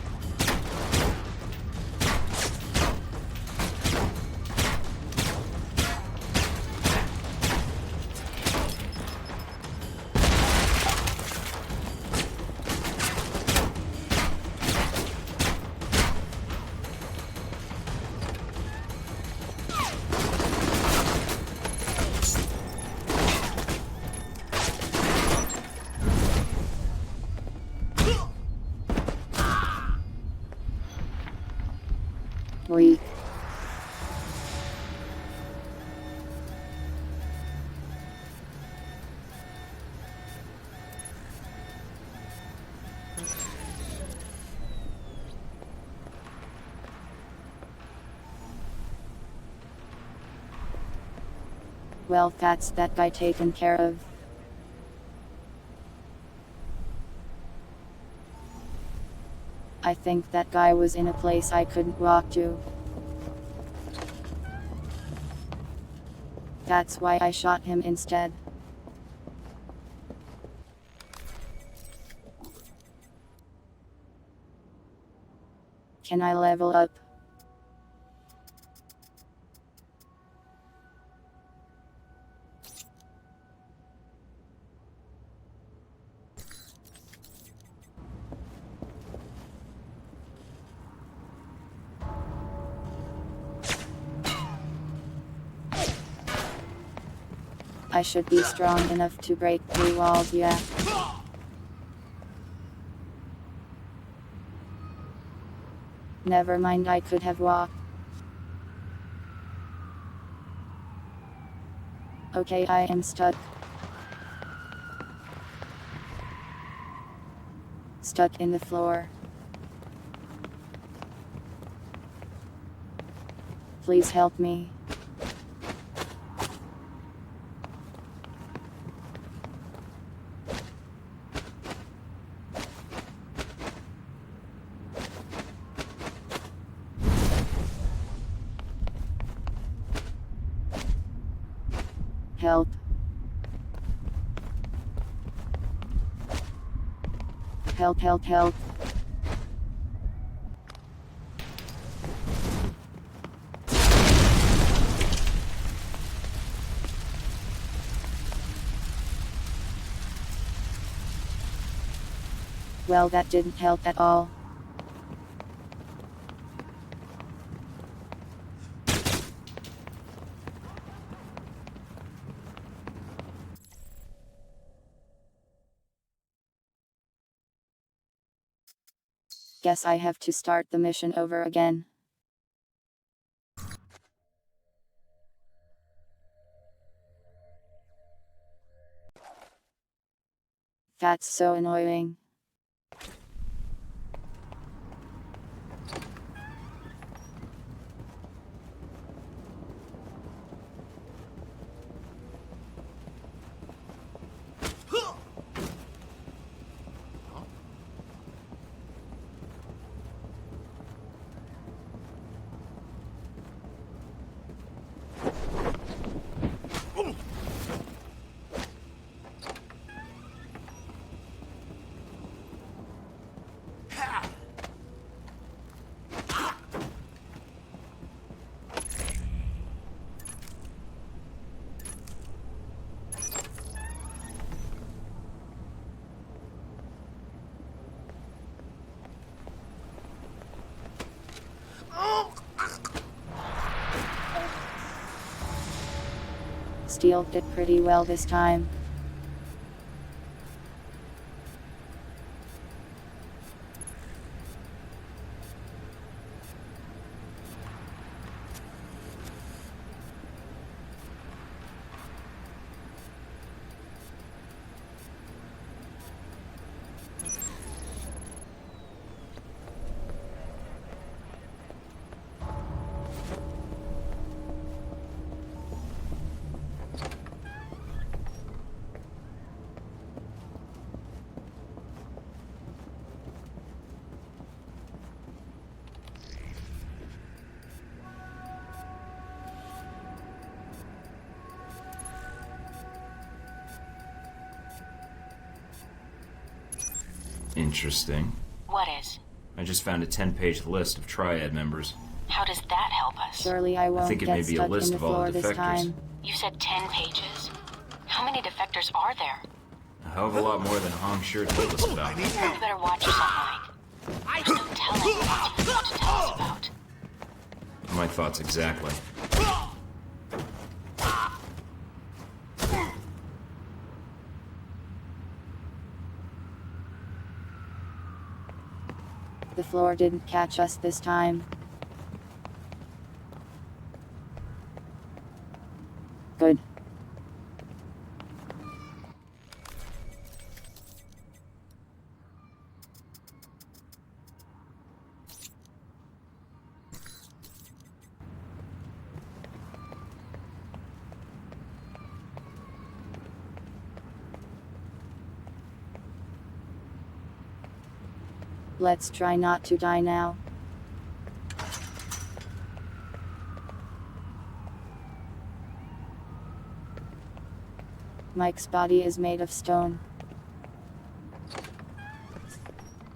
Weak. Well, that's that guy taken care of. I think that guy was in a place I couldn't walk to. That's why I shot him instead. Can I level up? I should be strong enough to break through walls, yeah. Never mind, I could have walked. Okay, I am stuck. Stuck in the floor. Please help me. Help. Help, help, help. Well, that didn't help at all. Guess I have to start the mission over again. That's so annoying. Steel did pretty well this time. Interesting. What is? I just found a 10-page list of Triad members. How does that help us? Surely I won't think it get may be a stuck list in the of all floor the this defectors. time. You said 10 pages? How many defectors are there? A hell of a lot more than Hong Sure told us about. You better watch yourself, Mike. Don't tell anyone what you want to tell us about. My thoughts exactly. The floor didn't catch us this time. Good. Let's try not to die now. Mike's body is made of stone.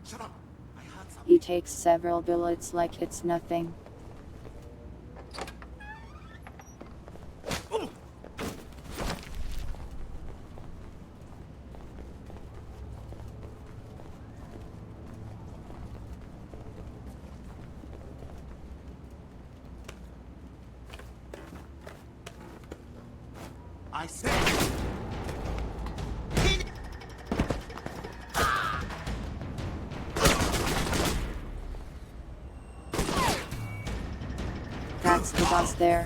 Shut up. I heard something. He takes several bullets like it's nothing. I said boss there.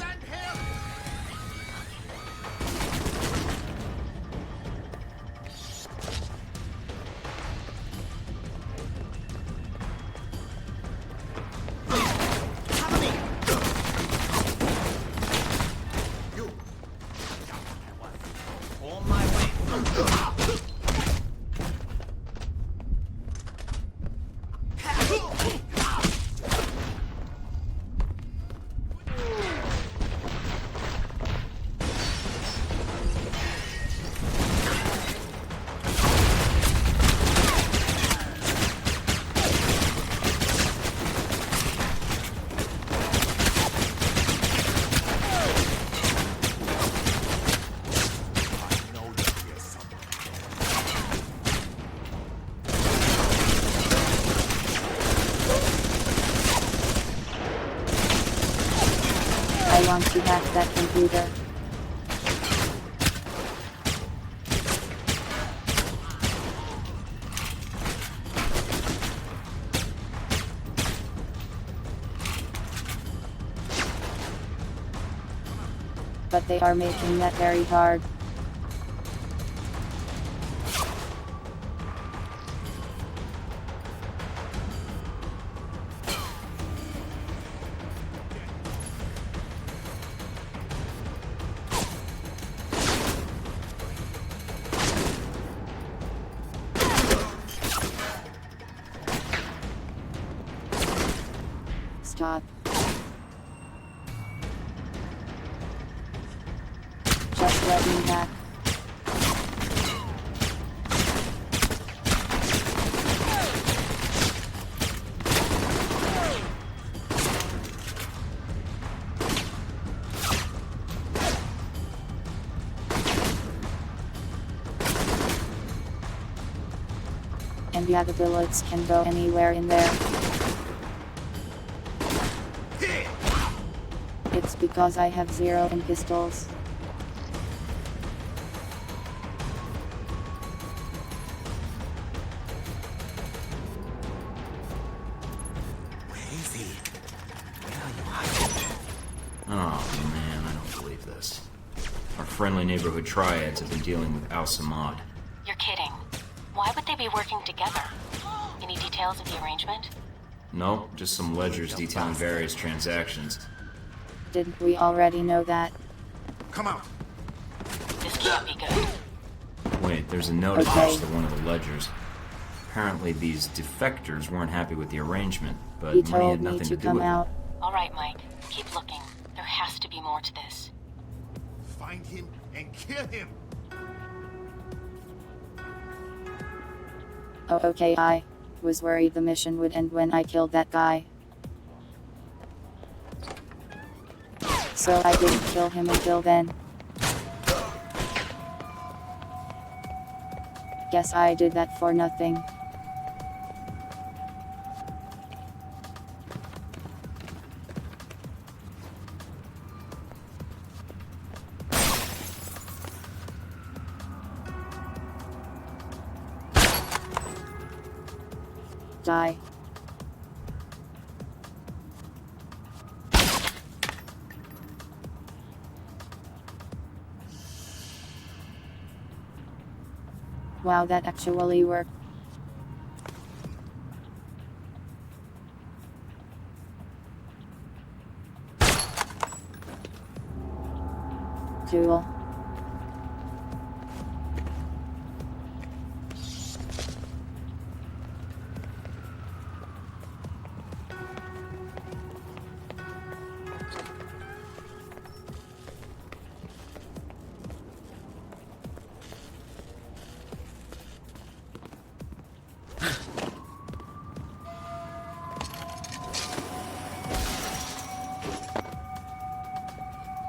I want to hack that computer. But they are making that very hard. Stop. Just let me hack. And yeah, the bullets can go anywhere in there. It's because I have 0 in pistols. Oh man, I don't believe this. Our friendly neighborhood triads have been dealing with Al-Samad. You're kidding. Why would they be working together? Any details of the arrangement? No, just some ledgers detailing various transactions. Didn't we already know that? Come out. This can't be good. Wait, there's a note attached to one of the ledgers. Apparently these defectors weren't happy with the arrangement, but He money told had me nothing to do come with out. All right, Mike. Keep looking. There has to be more to this. Find him and kill him. Oh, okay, I was worried the mission would end when I killed that guy. So I didn't kill him until then. Guess I did that for nothing. Die. Wow, that actually worked. Cool.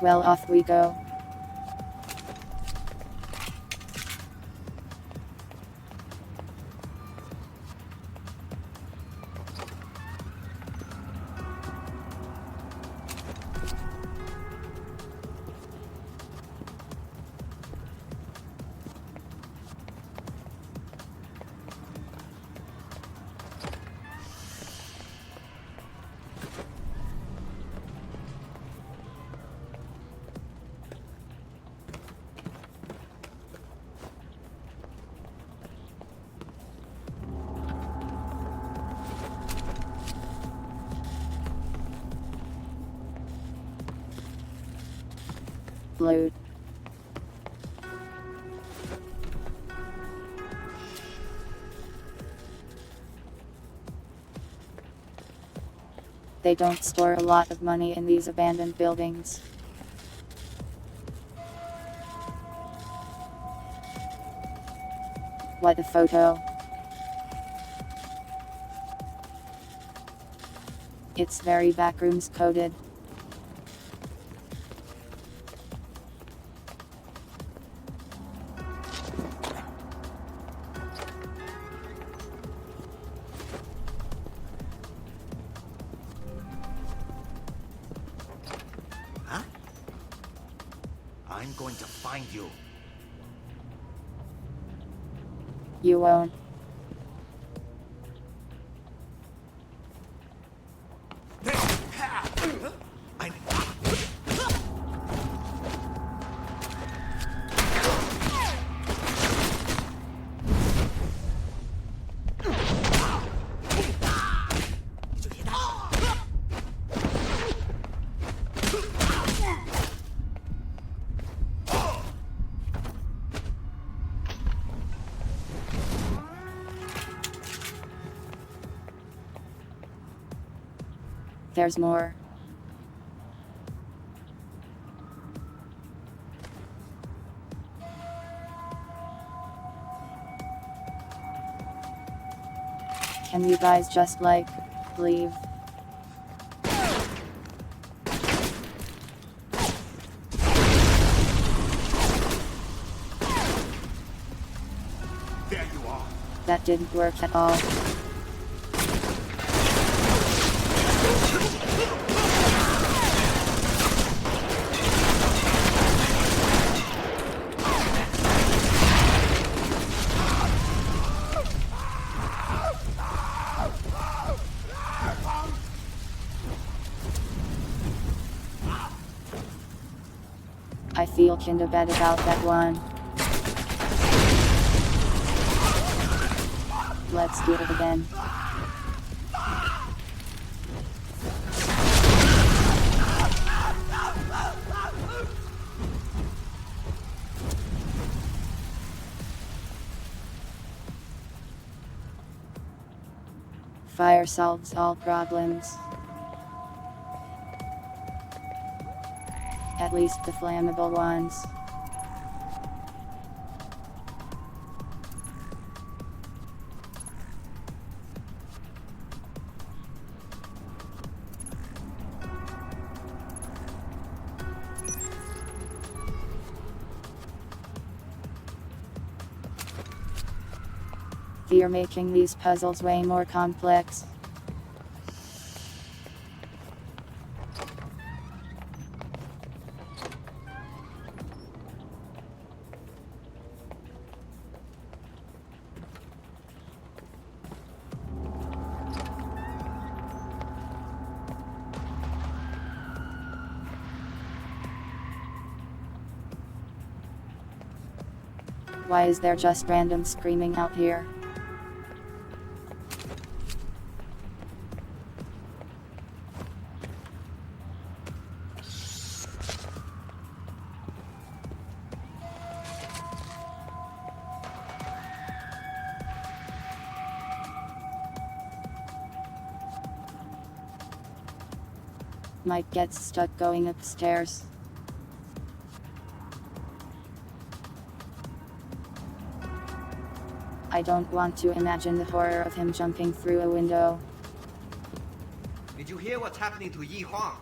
Well, off we go. explode. They don't store a lot of money in these abandoned buildings. What a photo. It's very backrooms coded. Huh? I'm going to find you. You won't. There's more. Can you guys just leave? There you are. That didn't work at all. I feel kinda bad about that one. Let's do it again. Fire solves all problems. At least the flammable ones. You're making these puzzles way more complex. Why is there just random screaming out here? Mike gets stuck going upstairs. I don't want to imagine the horror of him jumping through a window. Did you hear what's happening to Yi Huang?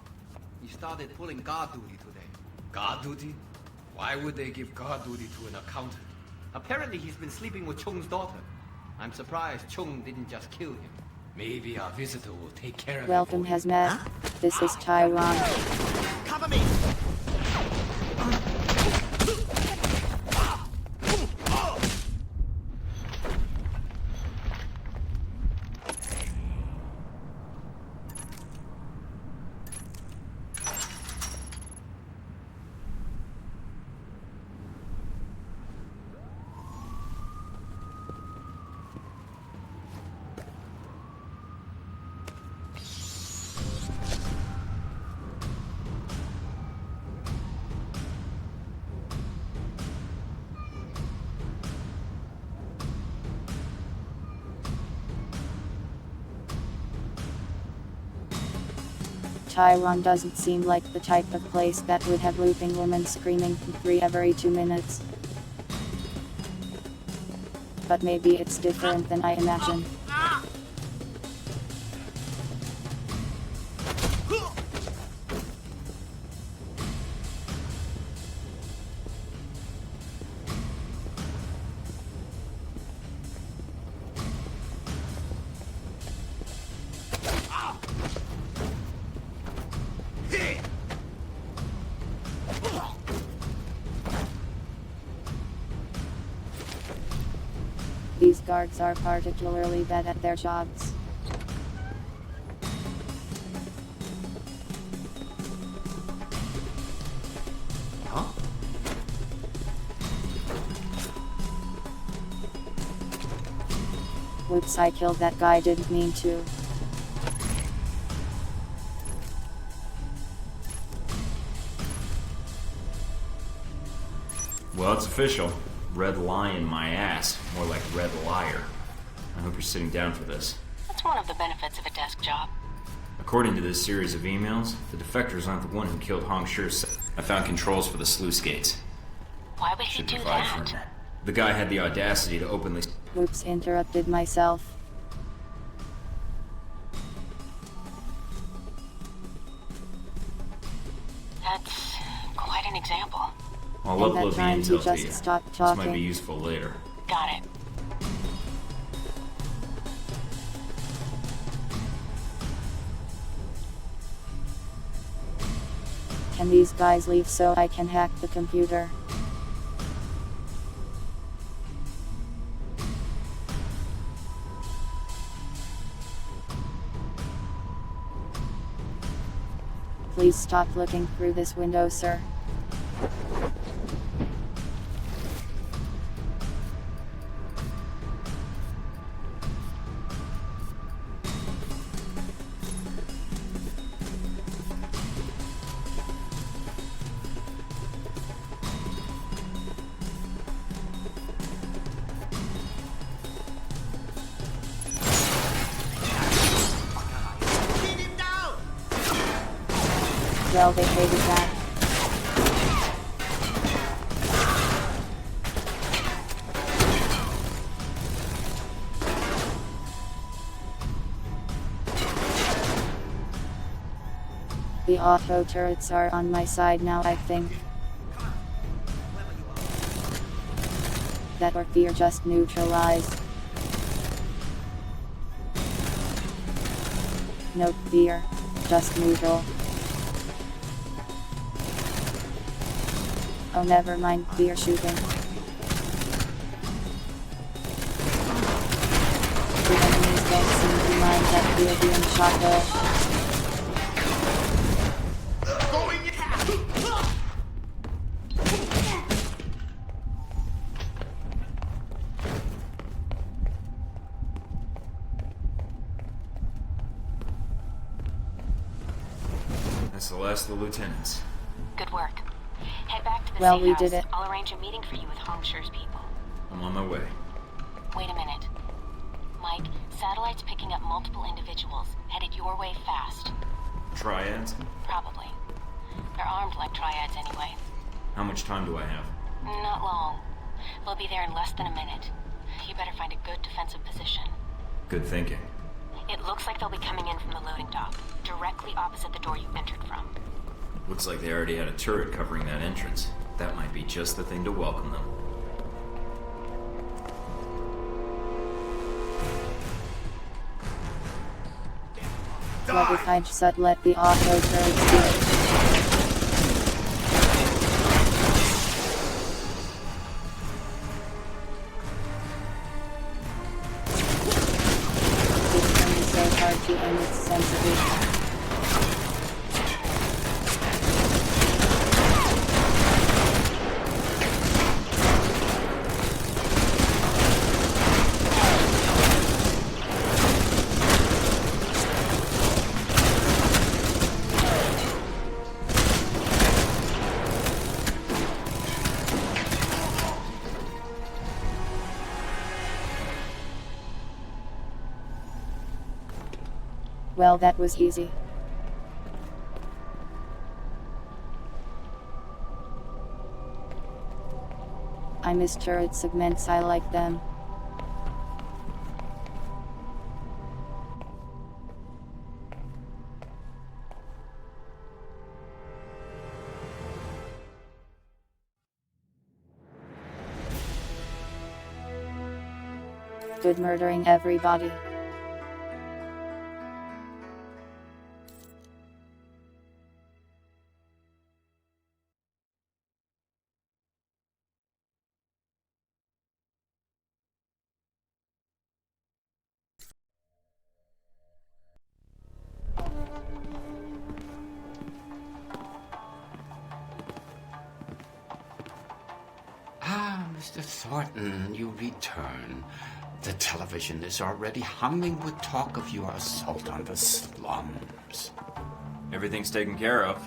He started pulling guard duty today. Guard duty? Why would they give guard duty to an accountant? Apparently he's been sleeping with Chung's daughter. I'm surprised Chung didn't just kill him. Maybe our visitor will take care of it. Welcome, Hazmat. This is Taiwan. Cover me! Taiwan doesn't seem like the type of place that would have looping women screaming "free" every 2 minutes. But maybe it's different than I imagine. These guards are particularly bad at their jobs. Huh? Whoops, I killed that guy, didn't mean to. Well, it's official. Red lion my ass. More like red liar. I hope you're sitting down for this. That's one of the benefits of a desk job. According to this series of emails, the defectors aren't the one who killed Hong Shi's. I found controls for the sluice gates. Why would he do that? The guy had the audacity to openly... Oops, interrupted myself. That's quite an example. I'll And that upload the time he intel to just you. stopped This might talking. be useful later. Got it. Can these guys leave so I can hack the computer? Please stop looking through this window, sir. Well, they hated that. The auto turrets are on my side now, I think. That or fear just neutralized. Nope, fear. Just neutral. Oh, never mind, fear shooting. The enemies don't seem to mind that we're being shot though. That's the last of the lieutenants. Good work. Head back to the Well, safe we house. did it. I'll arrange a meeting for you with Hong Shi's people. I'm on my way. Wait a minute. Mike, satellite's picking up multiple individuals, headed your way fast. Triads? Probably. They're armed like triads anyway. How much time do I have? Not long. They'll be there in less than a minute. You better find a good defensive position. Good thinking. It looks like they'll be coming in from the loading dock, directly opposite the door you entered from. Looks like they already had a turret covering that entrance. That might be just the thing to welcome them. What if I just let the auto turrets do it? This can be so hard to aim, it's sensitive. Well, that was easy. I miss turret segments, I like them. Good murdering everybody. Ah, Mr. Thornton, you return. The television is already humming with talk of your assault on the slums. Everything's taken care of.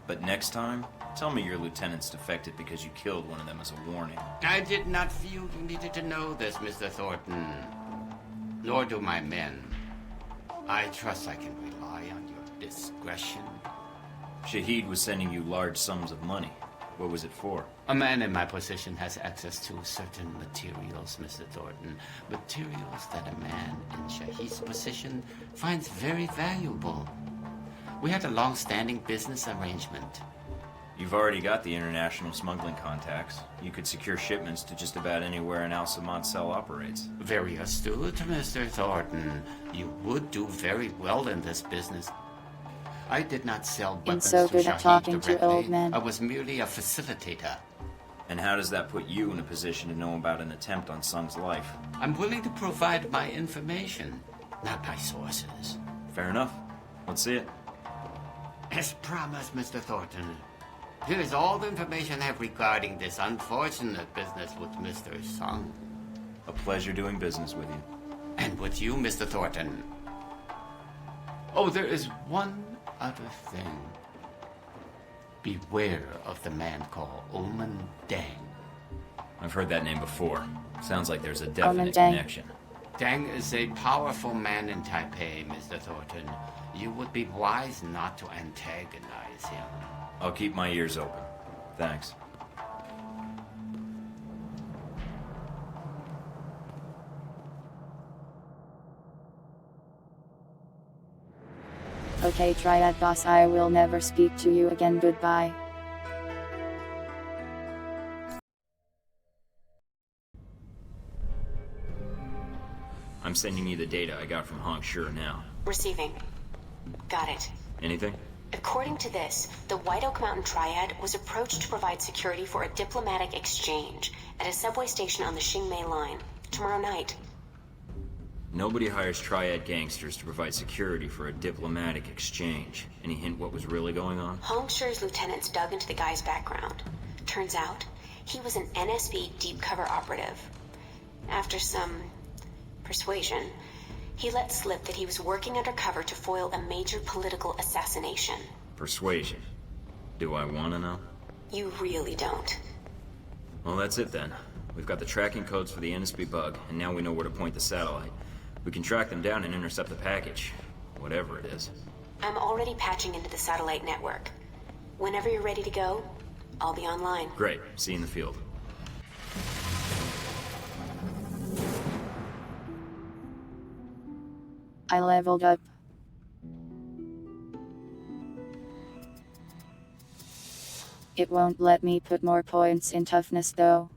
But next time, tell me your lieutenant's defected because you killed one of them as a warning. I did not feel you needed to know this, Mr. Thornton. Nor do my men. I trust I can rely on your discretion. Shahid was sending you large sums of money. What was it for? A man in my position has access to certain materials, Mr. Thornton. Materials that a man in Shahid's position finds very valuable. We had a long-standing business arrangement. You've already got the international smuggling contacts. You could secure shipments to just about anywhere an Al-Samad cell operates. Very astute, Mr. Thornton. You would do very well in this business. I did not sell weapons so to good at Shahid talking directly. to old men. I was merely a facilitator. And how does that put you in a position to know about an attempt on Sung's life? I'm willing to provide my information, not my sources. Fair enough. Let's see it. As promised, Mr. Thornton. Here is all the information I have regarding this unfortunate business with Mr. Sung. A pleasure doing business with you. And with you, Mr. Thornton. Oh, there is one other thing. Beware of the man called Oman Dang. I've heard that name before. Sounds like there's a definite Dang. connection. Dang is a powerful man in Taipei, Mr. Thornton. You would be wise not to antagonize him. I'll keep my ears open. Thanks. Okay, Triad Boss, I will never speak to you again. Goodbye. I'm sending you the data I got from Hong Sure now. Receiving. Got it. Anything? According to this, the White Oak Mountain Triad was approached to provide security for a diplomatic exchange at a subway station on the Xingmei line tomorrow night. Nobody hires Triad gangsters to provide security for a diplomatic exchange. Any hint what was really going on? Hong Shure's lieutenants dug into the guy's background. Turns out, he was an NSB deep cover operative. After some persuasion, he let slip that he was working undercover to foil a major political assassination. Persuasion. Do I want to know? You really don't. Well, that's it then. We've got the tracking codes for the NSB bug, and now we know where to point the satellite. We can track them down and intercept the package. Whatever it is. I'm already patching into the satellite network. Whenever you're ready to go, I'll be online. Great. See you in the field. I leveled up. It won't let me put more points in toughness though.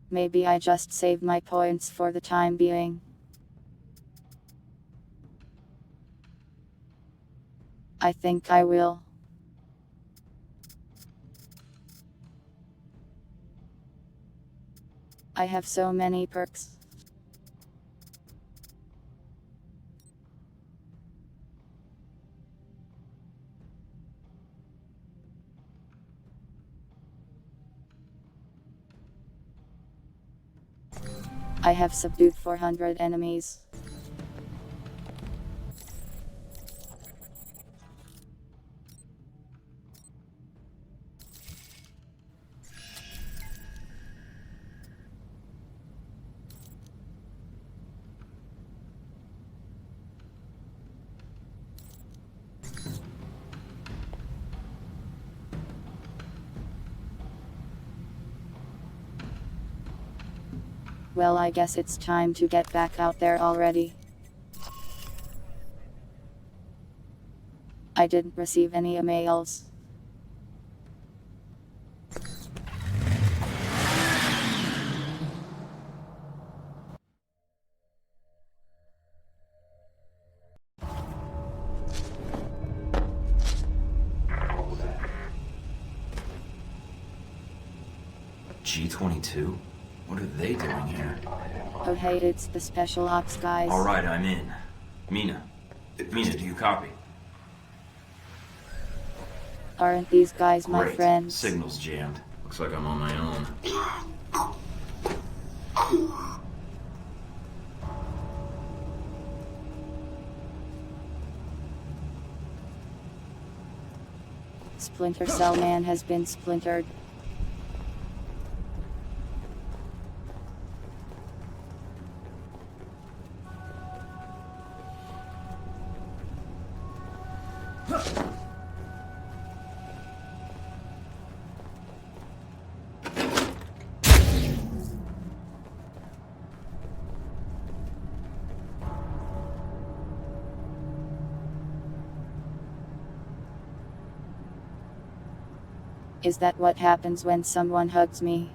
Maybe I just save my points for the time being. I think I will. I have so many perks. I have subdued 400 enemies. Well, I guess it's time to get back out there already. I didn't receive any emails. G-22? What are they doing here? Oh hey, it's the special ops guys. Alright, I'm in. Mina, do you copy? Aren't these guys my Great. friends? Signal's jammed. Looks like I'm on my own. Splinter Cell Man has been splintered. Is that what happens when someone hugs me?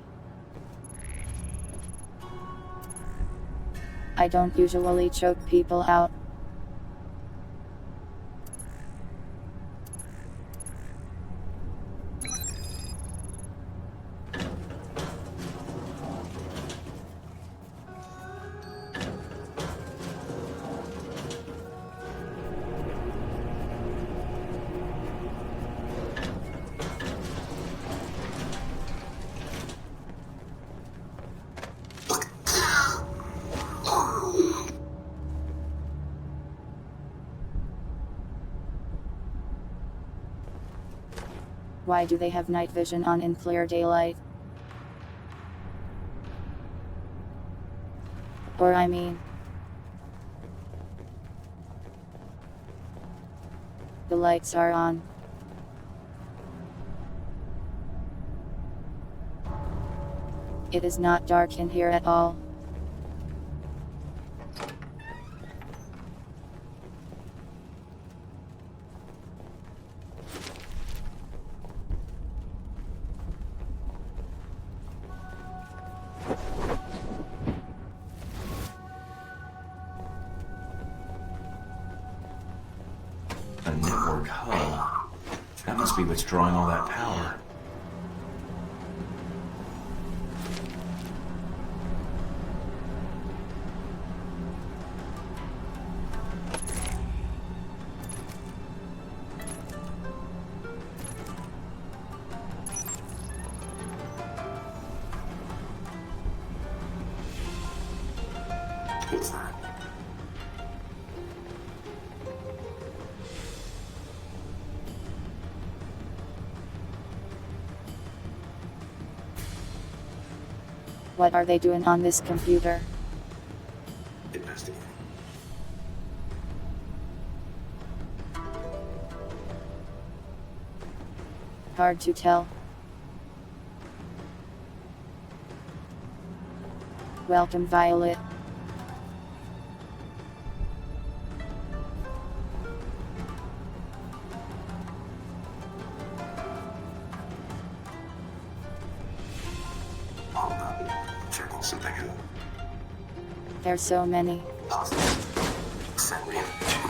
I don't usually choke people out. Why do they have night vision on in clear daylight? Or I mean... the lights are on. It is not dark in here at all. A network hub. That must be what's drawing all that power. What are they doing on this computer? Investigating. Hard to tell. Welcome, Violet. Checking something out. There's so many. Send reinforcement.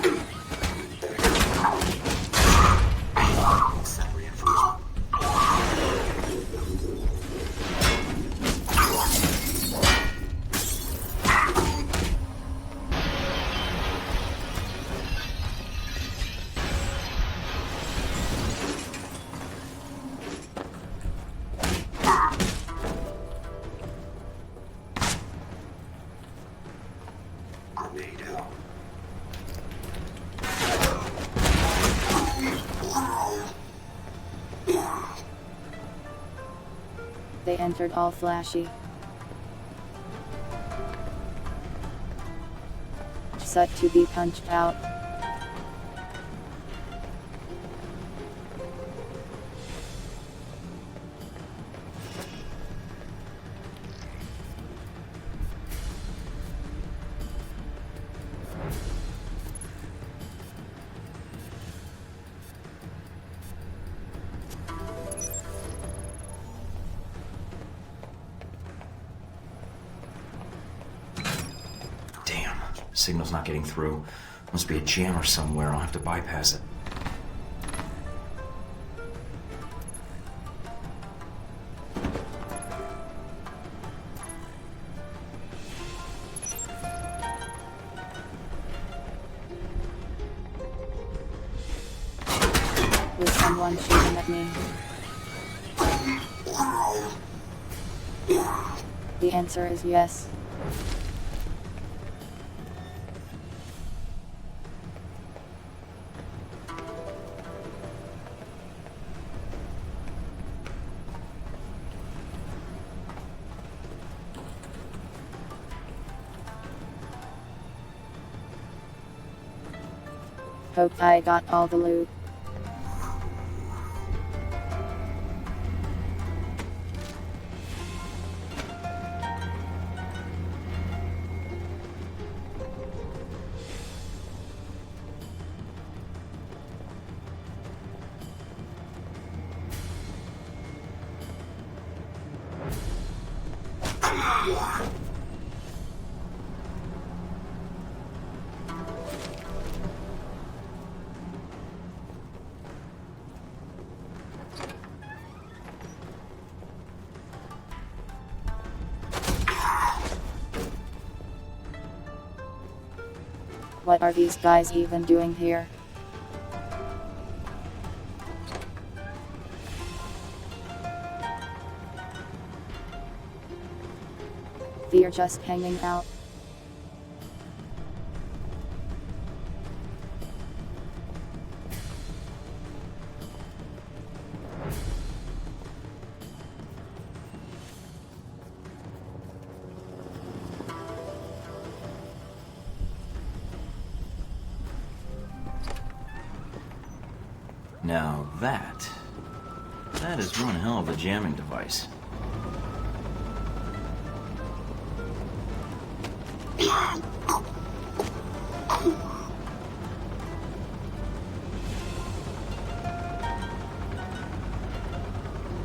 They entered all flashy. Set to be punched out. Signal's not getting through. Must be a jammer somewhere. I'll have to bypass it. Was someone shooting at me? The answer is yes. Hope I got all the loot. What are these guys even doing here? They're just hanging out. Now that is one hell of a jamming device.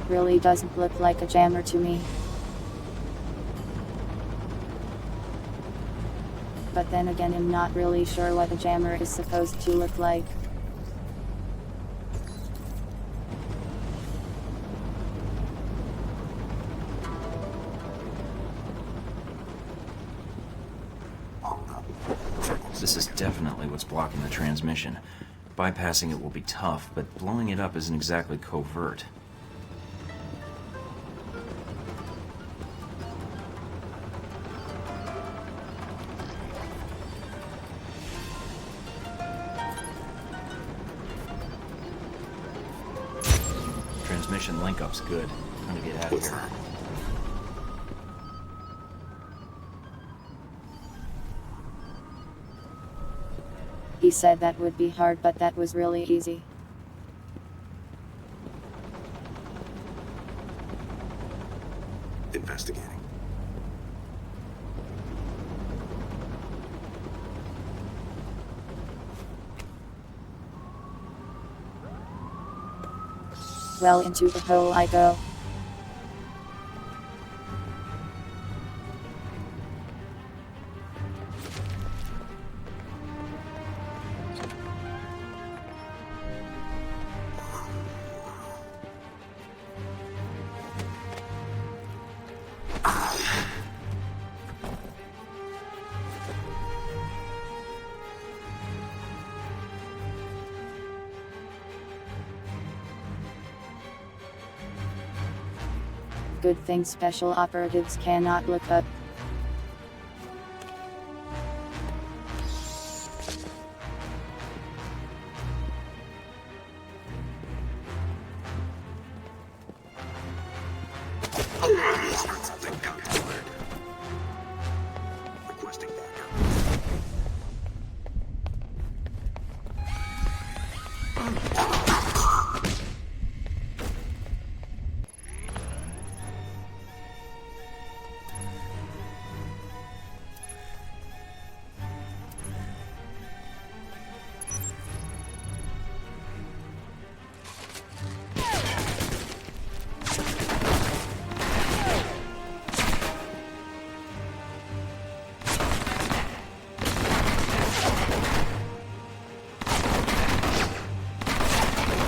Really doesn't look like a jammer to me. But then again, I'm not really sure what a jammer is supposed to look like. This is definitely what's blocking the transmission. Bypassing it will be tough, but blowing it up isn't exactly covert. Transmission link-up's good. Time to get out of here. He said that would be hard, but that was really easy. Investigating. Well, into the hole I go. Good thing special operatives cannot look up. Requesting backup.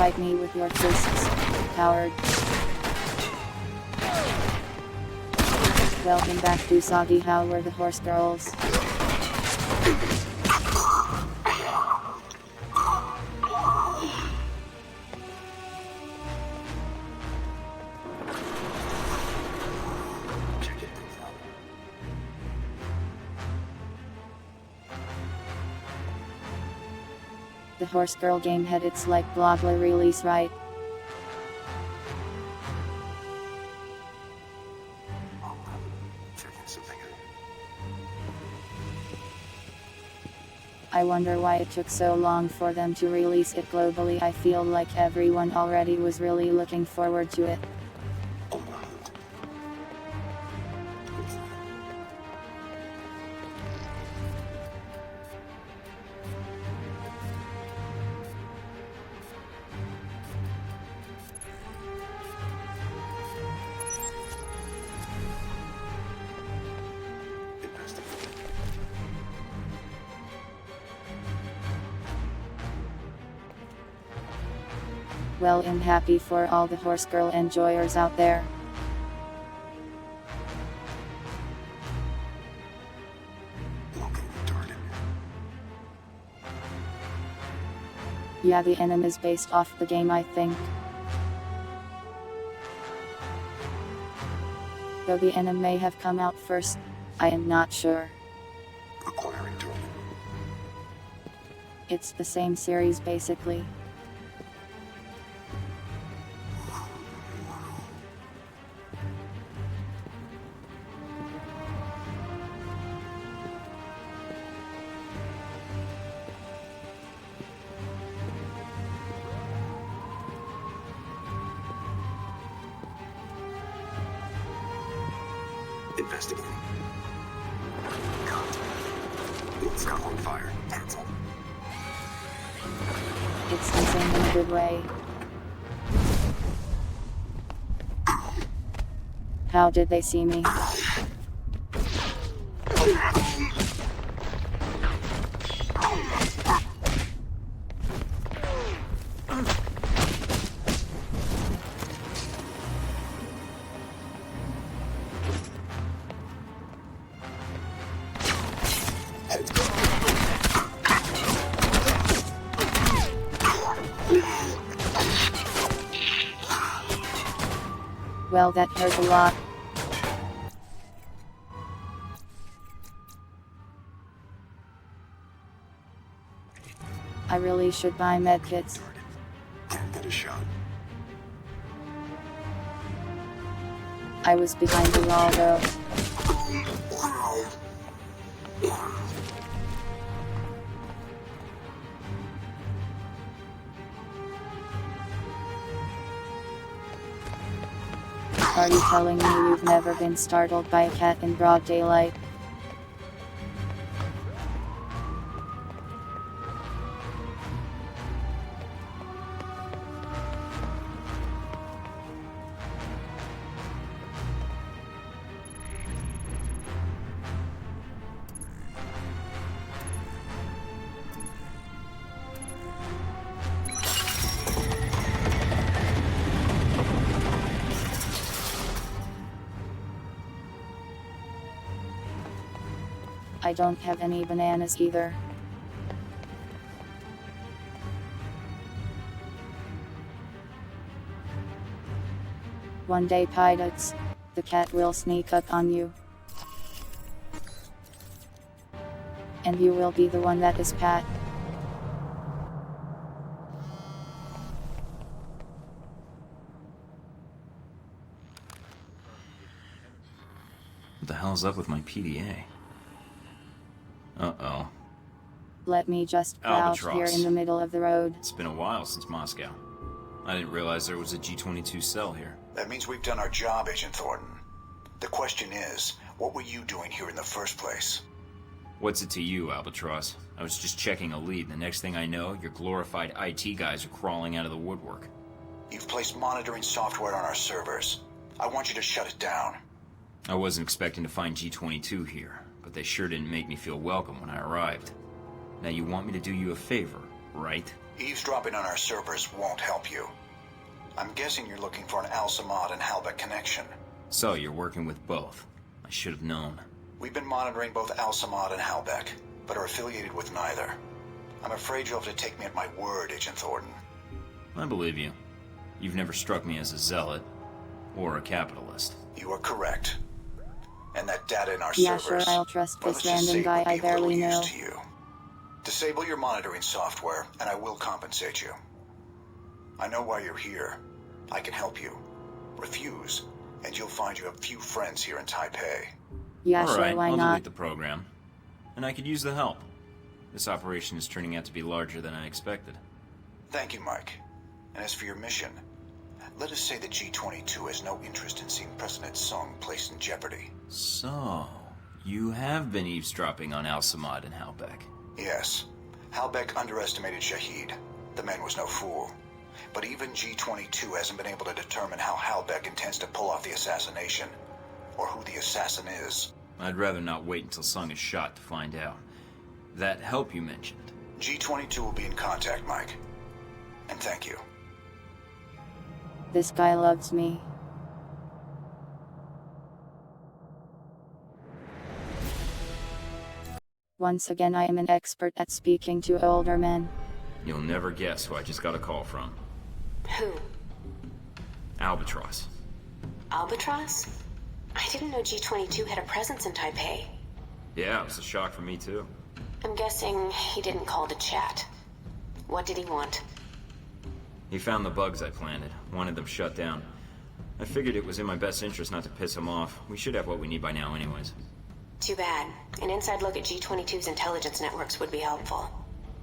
fight me with your fists, coward. Welcome back to Soggy. How were the horse girls? The Horse Girl game had its like Blogler release, right? I wonder why it took so long for them to release it globally. I feel like everyone already was really looking forward to it. Well, I'm happy for all the Horse Girl enjoyers out there. Yeah, the anime is based off the game, I think. Though the anime may have come out first, I am not sure. It's the same series basically. Investigating. It's got on fire. Cancel. It's insane in a good way. How did they see me? Well, that hurt a lot. I really should buy medkits. Can't get a shot. I was behind the wall though. Are you telling me you've never been startled by a cat in broad daylight? I don't have any bananas either. One day, pilots, the cat will sneak up on you. And you will be the one that is Pat. What the hell's up with my PDA? Uh-oh. Let me just crouch here in the middle of the road. It's been a while since Moscow. I didn't realize there was a G-22 cell here. That means we've done our job, Agent Thornton. The question is, what were you doing here in the first place? What's it to you, Albatross? I was just checking a lead. The next thing I know, your glorified IT guys are crawling out of the woodwork. You've placed monitoring software on our servers. I want you to shut it down. I wasn't expecting to find G-22 here, but they sure didn't make me feel welcome when I arrived. Now you want me to do you a favor, right? Eavesdropping on our servers won't help you. I'm guessing you're looking for an Al-Samad and Halbech connection. So, you're working with both. I should have known. We've been monitoring both Al-Samad and Halbech, but are affiliated with neither. I'm afraid you'll have to take me at my word, Agent Thornton. I believe you. You've never struck me as a zealot or a capitalist. You are correct. And that data in our Yeah, servers... sure, I'll trust well, this let's just random say guy would be I of little barely use know. to you. Disable your monitoring software, and I will compensate you. I know why you're here. I can help you. Refuse, and you'll find you have few friends here in Taipei. Yeah, All sure, right, why I'll not? delete the program. And I could use the help. This operation is turning out to be larger than I expected. Thank you, Mike. And as for your mission, let us say that G-22 has no interest in seeing President Sung placed in jeopardy. So, you have been eavesdropping on Al-Samad and Halbech. Yes. Halbech underestimated Shahid. The man was no fool. But even G-22 hasn't been able to determine how Halbech intends to pull off the assassination, or who the assassin is. I'd rather not wait until Sung is shot to find out. That help you mentioned. G-22 will be in contact, Mike. And thank you. This guy loves me. Once again, I am an expert at speaking to older men. You'll never guess who I just got a call from. Who? Albatross. Albatross? I didn't know G-22 had a presence in Taipei. Yeah, it was a shock for me too. I'm guessing he didn't call to chat. What did he want? He found the bugs I planted, wanted them shut down. I figured it was in my best interest not to piss him off. We should have what we need by now anyways. Too bad. An inside look at G-22's intelligence networks would be helpful.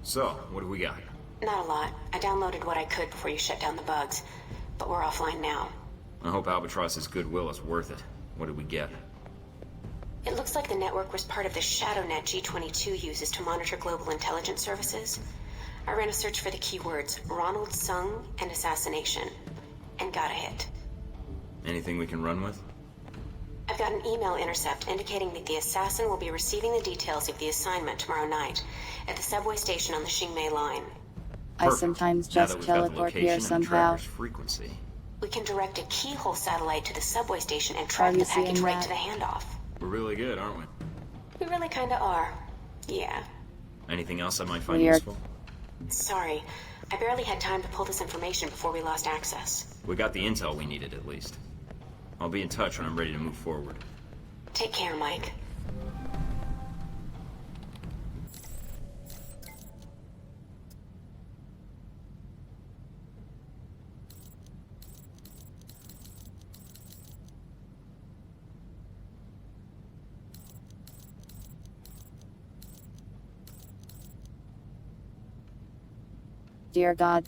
So, what do we got? Not a lot. I downloaded what I could before you shut down the bugs. But we're offline now. I hope Albatross's goodwill is worth it. What did we get? It looks like the network was part of the shadow net G-22 uses to monitor global intelligence services. I ran a search for the keywords Ronald Sung and assassination, and got a hit. Anything we can run with? I've got an email intercept indicating that the assassin will be receiving the details of the assignment tomorrow night at the subway station on the Xingmei line. I sometimes Now that just we've got the teleport location here and the somehow. tracker's frequency. We can direct a keyhole satellite to the subway station and track you the package seeing right that? to the handoff. We're really good, aren't we? We really kinda are. Yeah. Anything else I might find Weird. useful? Sorry. I barely had time to pull this information before we lost access. We got the intel we needed, at least. I'll be in touch when I'm ready to move forward. Take care, Mike. Dear God.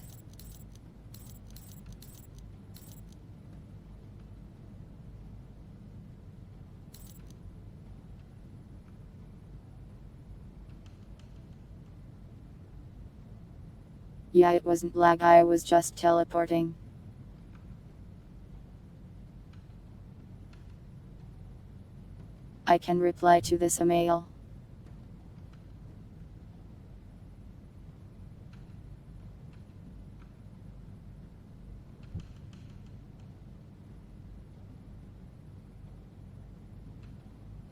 Yeah, it wasn't lag, I was just teleporting. I can reply to this email.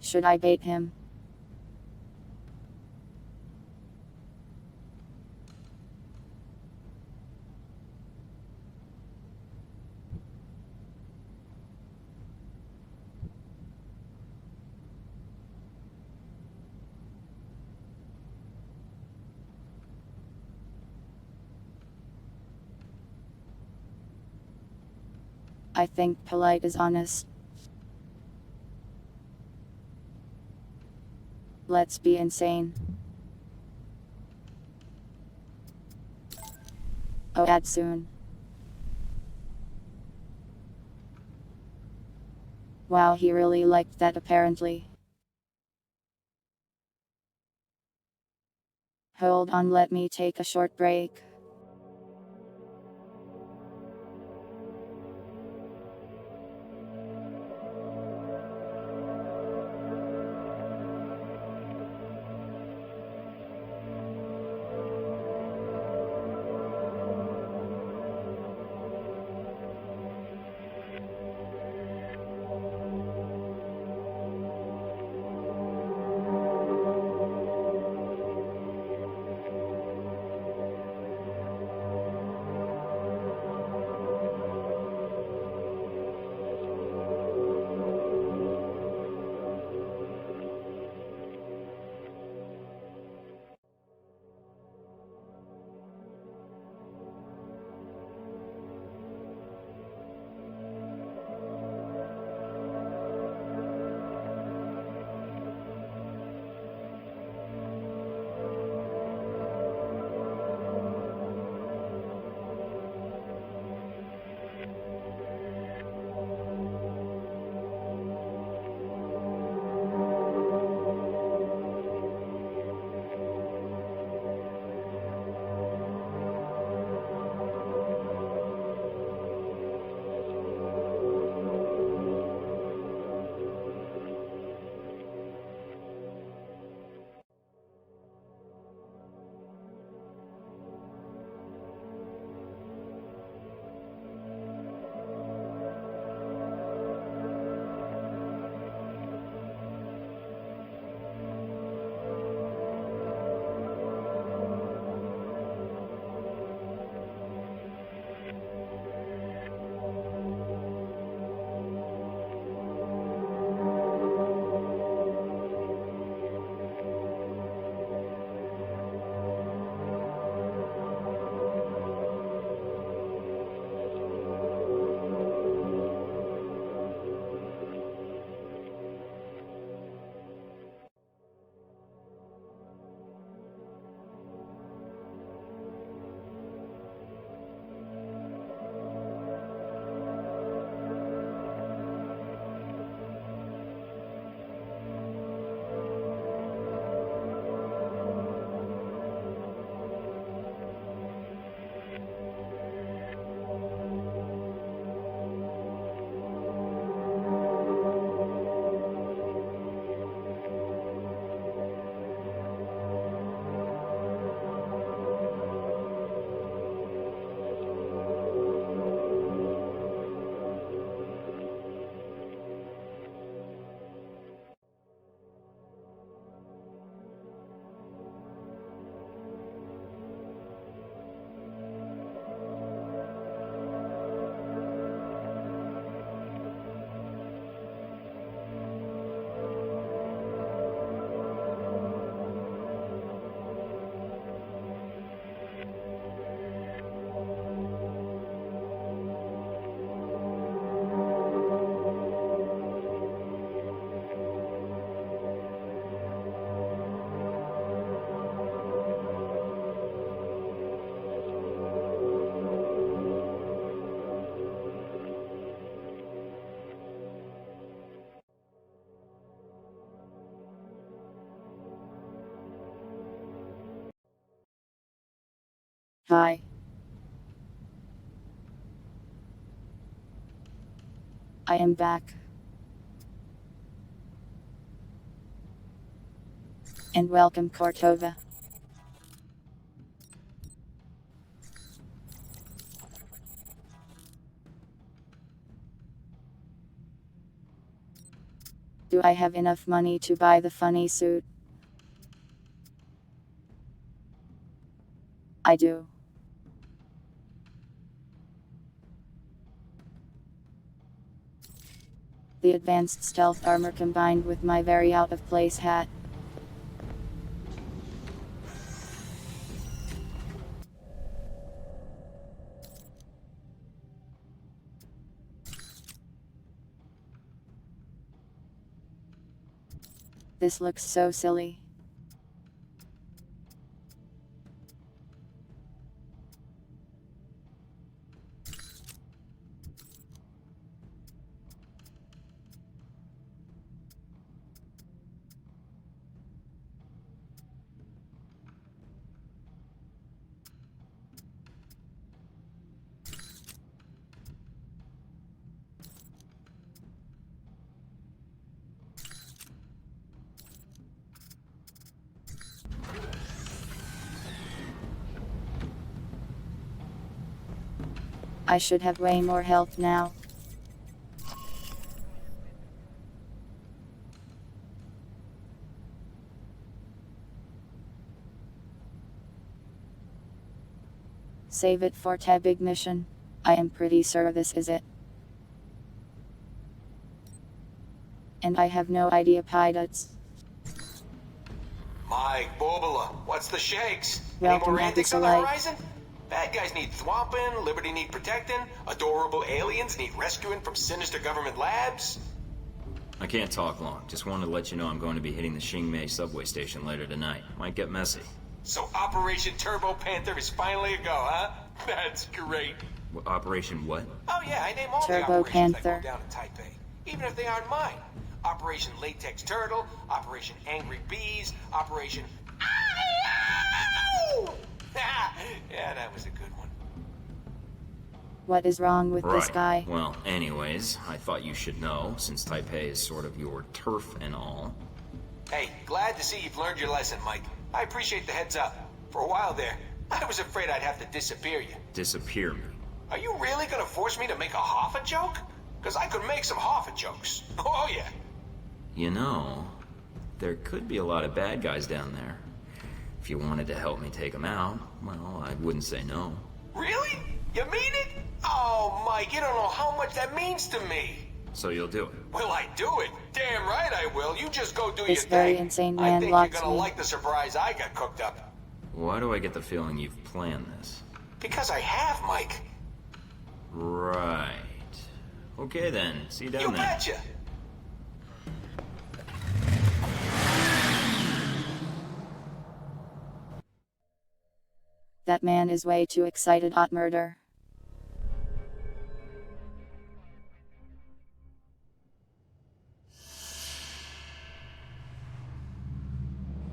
Should I bait him? I think polite is honest. Let's be insane. Oh, add soon. Wow, he really liked that apparently. Hold on, let me take a short break. Hi. I am back. And welcome, Cortova. Do I have enough money to buy the funny suit? I do. The advanced stealth armor combined with my very out-of-place hat. This looks so silly. I should have way more health now. Save it for the big mission. I am pretty sure this is it. And I have no idea pilots. Mike, Bobula, what's the shakes? Any Welcome, more antics on the Episolite. horizon? Bad guys need thwomping, Liberty need protecting, adorable aliens need rescuing from sinister government labs. I can't talk long. Just wanted to let you know I'm going to be hitting the Xingmei subway station later tonight. Might get messy. So Operation Turbo Panther is finally a go, huh? That's great. Operation what? Oh yeah, I name all the Turbo operations that Panther. go down in Taipei, even if they aren't mine. Operation Latex Turtle, Operation Angry Bees, Operation... Ow! Yeah, that was a good one. What is wrong with this Right. guy? Well, anyways, I thought you should know, since Taipei is sort of your turf and all. Hey, glad to see you've learned your lesson, Mike. I appreciate the heads up. For a while there, I was afraid I'd have to disappear you. Disappear me. Are you really gonna force me to make a Hoffa joke? Because I could make some Hoffa jokes. Oh yeah. You know, there could be a lot of bad guys down there. If you wanted to help me take them out, well, I wouldn't say no. Really? You mean it? Oh, Mike, you don't know how much that means to me. So you'll do it. Will I do it? Damn right I will. You just go do This your very thing. insane I man think locks you're gonna me. like the surprise I got cooked up. Why do I get the feeling you've planned this? Because I have, Mike. Right. Okay then, see you down You there. betcha. That man is way too excited at murder.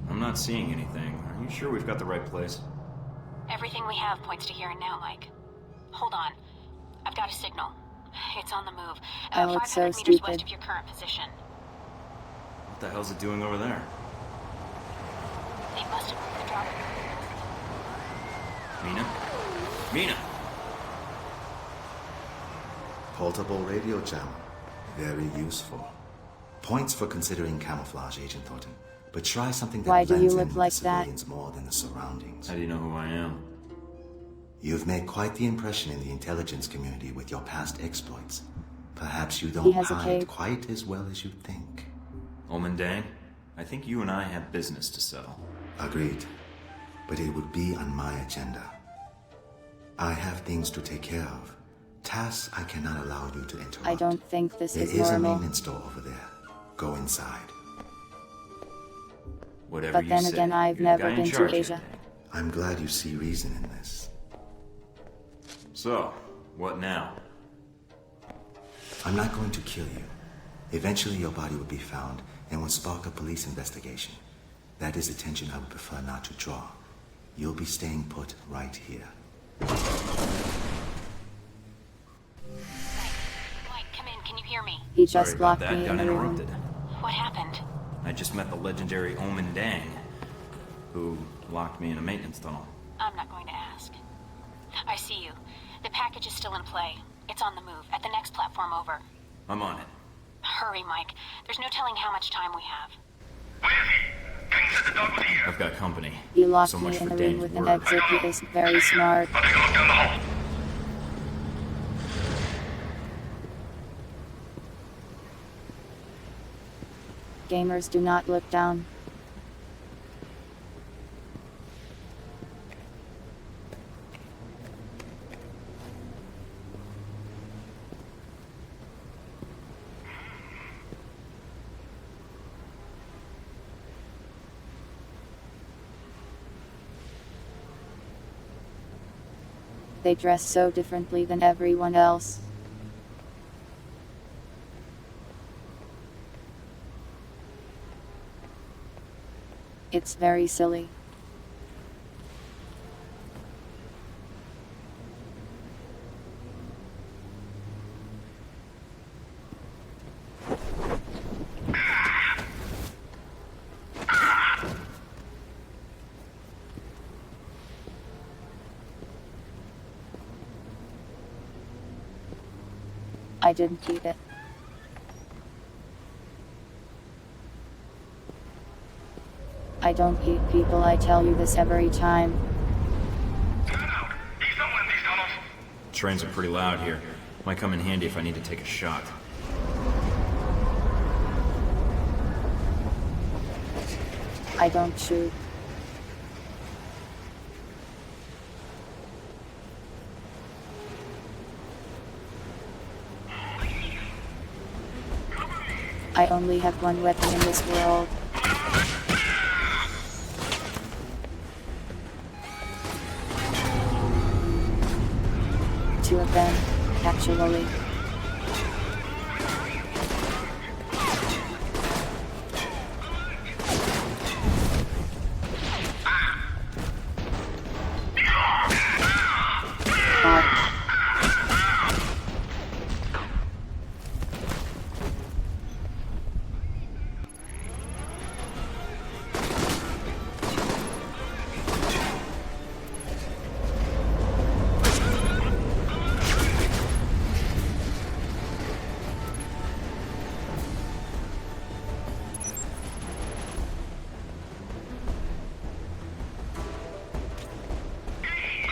I'm not seeing anything. Are you sure we've got the right place? Everything we have points to here and now, Mike. Hold on. I've got a signal. It's on the move. I look 500 so meters stupid. west of your current position. What the hell's it doing over there? They must have moved the dropper. Mina? Mina! Portable radio jammer. Very useful. Points for considering camouflage, Agent Thornton. But try something that Why do you blends in look with like the that? civilians more than the surroundings. How do you know who I am? You've made quite the impression in the intelligence community with your past exploits. Perhaps you He don't has a hide cape. quite as well as you think. Omen Dang? I think you and I have business to settle. Agreed. But it would be on my agenda. I have things to take care of. Tasks I cannot allow you to interrupt. I don't think this There is is a normal. maintenance door over there. Go inside. Whatever But you then say. again, I've You're the never guy in been to charge here, Asia. Dang. I'm glad you see reason in this. So, what now? I'm not going to kill you. Eventually your body will be found and will spark a police investigation. That is attention I would prefer not to draw. You'll be staying put right here. Mike, come in. Can you hear me? He just Sorry about blocked that, me got in the room. interrupted. What happened? I just met the legendary Omen Dang, who locked me in a maintenance tunnel. I'm not going to ask. I see you. The package is still in play. It's on the move, at the next platform over. I'm on it. Hurry, Mike. There's no telling how much time we have. I've got company. He locked So me much in for the room Dang's with an word. exit. He is very smart. Gamers do not look down. They dress so differently than everyone else. It's very silly. I didn't keep it. I don't eat people, I tell you this every time. Trains are pretty loud here. Might come in handy if I need to take a shot. I don't shoot. I only have one weapon in this world. Two of them, actually.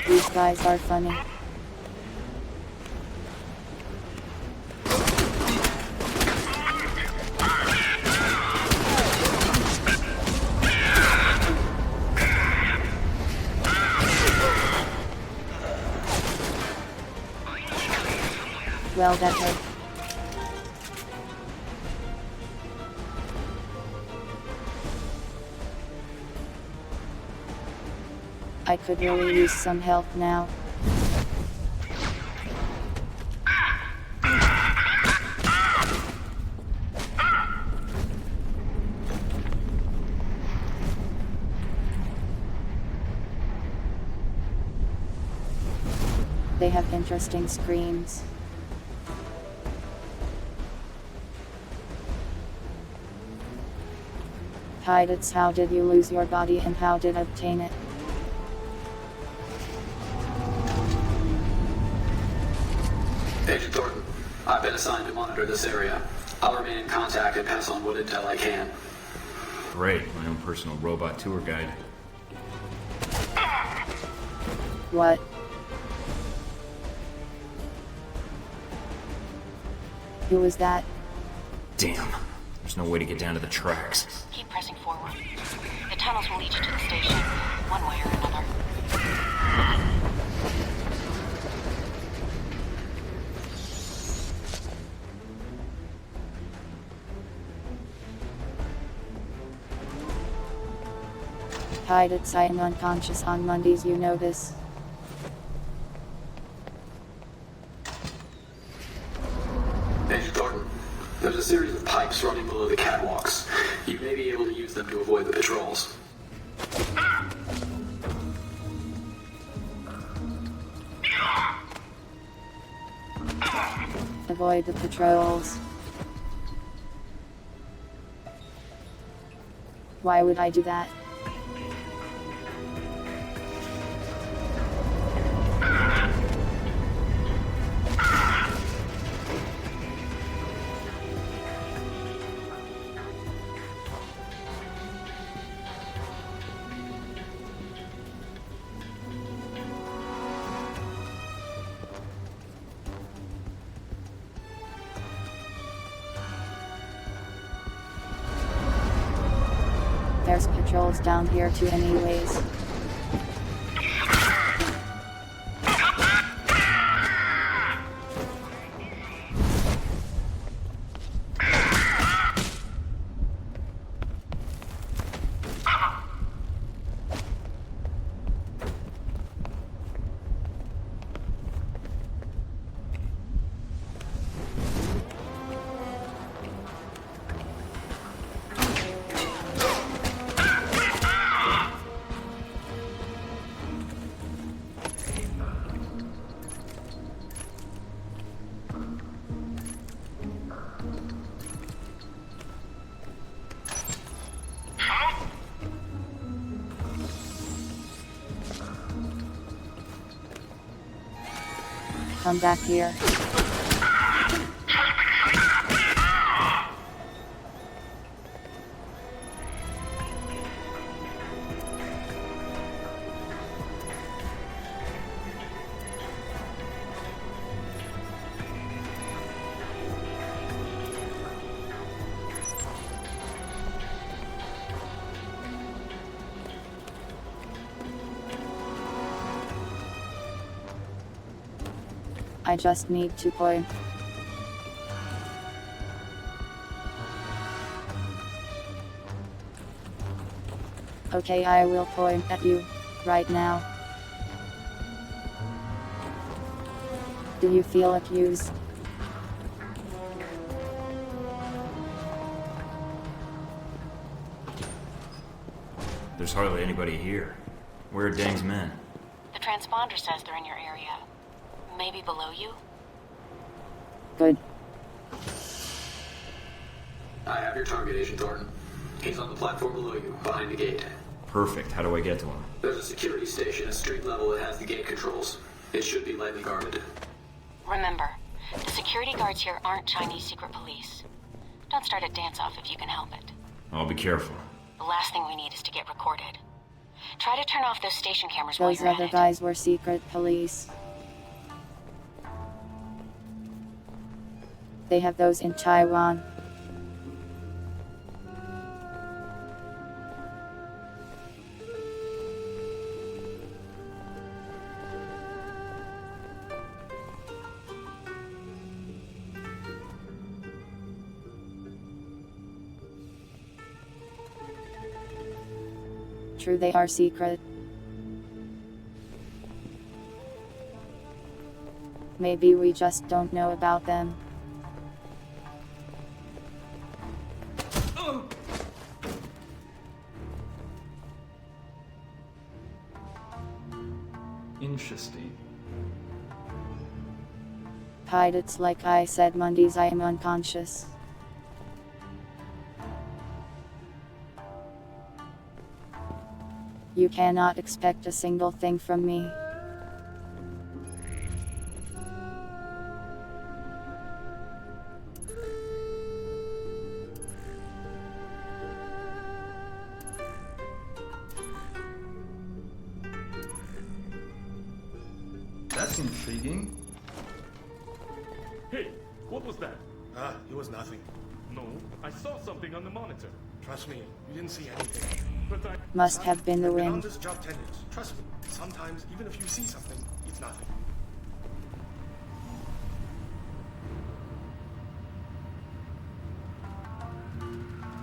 These guys are funny. Well, that hurt. I could really use some help now. They have interesting screams. It's how did you lose your body and how did obtain it? Agent Thornton, I've been assigned to monitor this area. I'll remain in contact and pass on what intel I can. Great, my own personal robot tour guide. What? Who was that? Damn, there's no way to get down to the tracks. Keep pressing forward. The tunnels will lead you to the station, one way or another. It's I am unconscious on Mondays, you know this. Agent Thornton, there's a series of pipes running below the catwalks. You may be able to use them to avoid the patrols. avoid the patrols. Why would I do that? There's patrols down here too anyways. Come back here. I just need to point. Okay, I will point at you right now. Do you feel accused? There's hardly anybody here. Where are Deng's men? The transponder says they're in your area. Maybe below you? Good. I have your target, Agent Thornton. He's on the platform below you, behind the gate. Perfect. How do I get to him? There's a security station at street level that has the gate controls. It should be lightly guarded. Remember, the security guards here aren't Chinese secret police. Don't start a dance-off if you can help it. I'll be careful. The last thing we need is to get recorded. Try to turn off those station cameras while Those you're at other it. guys were secret police. They have those in Taiwan. True, they are secret. Maybe we just don't know about them. Interesting. Hide, it's like I said Mondays, I am unconscious. You cannot expect a single thing from me. That's intriguing. Hey, what was that? It was nothing. No, I saw something on the monitor. Trust me, you didn't see anything. But I... Must have been the I've been on wind. this job 10 years. Trust me, sometimes, even if you see something, it's nothing.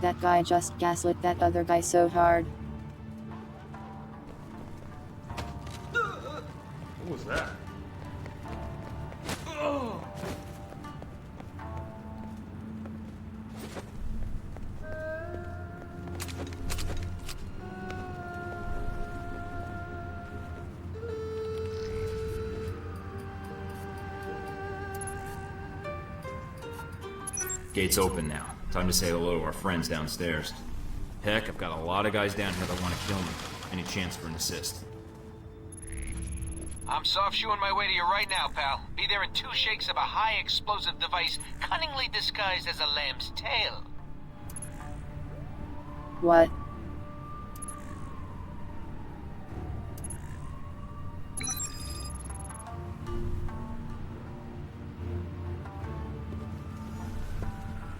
That guy just gaslit that other guy so hard. What was that? Gate's open now. Time to say hello to our friends downstairs. Heck, I've got a lot of guys down here that want to kill me. Any chance for an assist? I'm soft shoeing my way to you right now, pal. Be there in 2 shakes of a high explosive device cunningly disguised as a lamb's tail. What?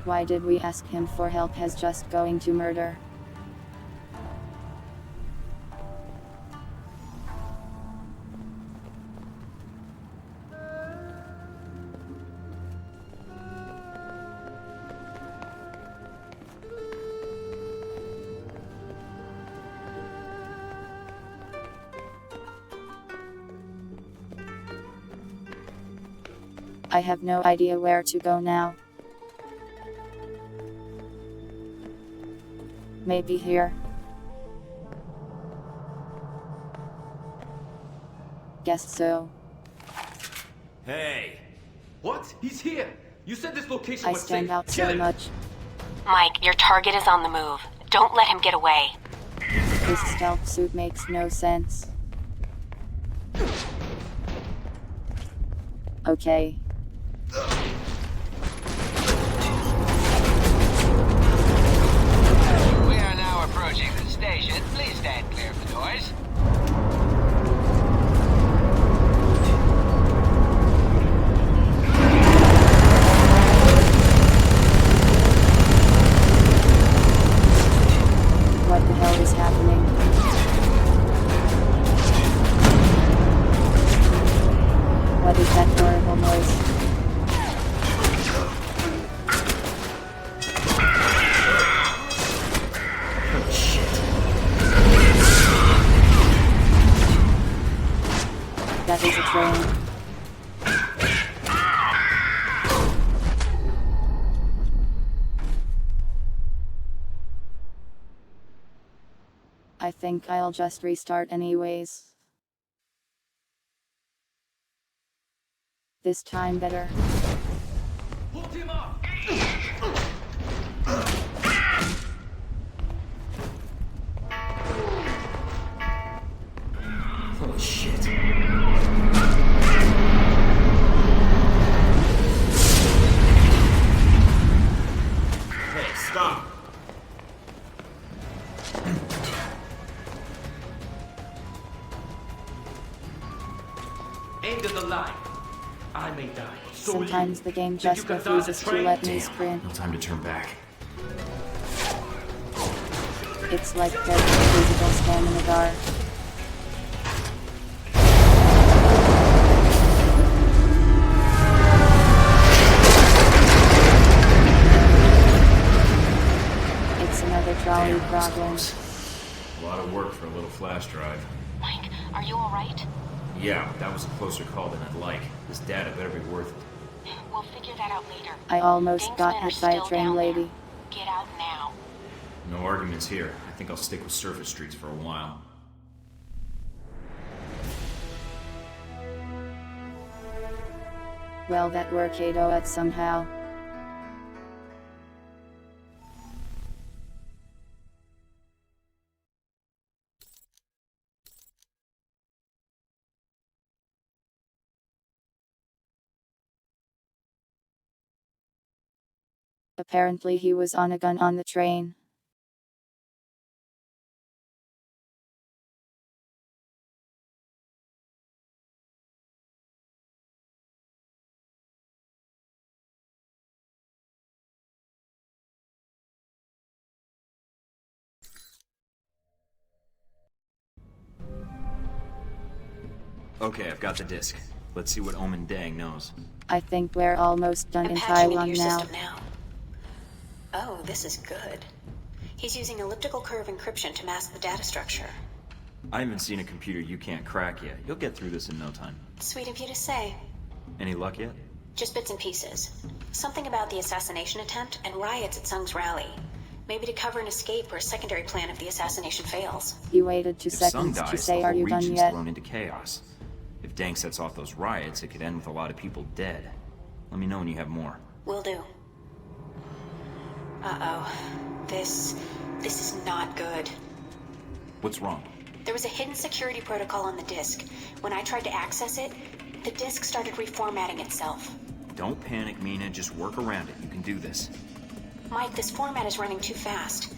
Why did we ask him for help as just going to murder? I have no idea where to go now. Maybe here. Guess so. Hey! What? He's here! You said this location I was stand safe. out Kill so him. much. Mike, your target is on the move. Don't let him get away. This stealth suit makes no sense. Okay. We are now approaching the station. Please stand clear of the doors. What the hell is happening? What is that horrible noise? Oh, shit. That is a train. I think I'll just restart anyways. This time better. Hold him up! Holy shit. Hey, stop! End of the line. I may die. So Sometimes you. the game Then just you can die on the refuses to train? let me Damn, sprint. no time to turn back. It's like there's a physical stamina bar. It's another trolley Damn, that was problem. close. A lot of work for a little flash drive. Mike, are you alright? Yeah, that was a closer call than I'd like. This data better be worth it. We'll figure that out later. I almost Ding's got men are hit by a still train down there. lady. Get out now. No arguments here. I think I'll stick with surface streets for a while. Well, that worked out somehow. Apparently he was on a gun on the train. Okay, I've got the disc. Let's see what Omen Dang knows. I think we're almost done I'm in patching into Taiwan your now. system now. Oh, this is good. He's using elliptical curve encryption to mask the data structure. I haven't seen a computer you can't crack yet. You'll get through this in no time. Sweet of you to say. Any luck yet? Just bits and pieces. Something about the assassination attempt and riots at Sung's rally. Maybe to cover an escape or a secondary plan if the assassination fails. He waited 2 If Sung seconds dies, to say, the "Are whole you done region's yet?" thrown into chaos. If Dang sets off those riots, it could end with a lot of people dead. Let me know when you have more. Will do. Uh-oh. This is not good. What's wrong? There was a hidden security protocol on the disk. When I tried to access it, the disk started reformatting itself. Don't panic, Mina. Just work around it. You can do this. Mike, this format is running too fast.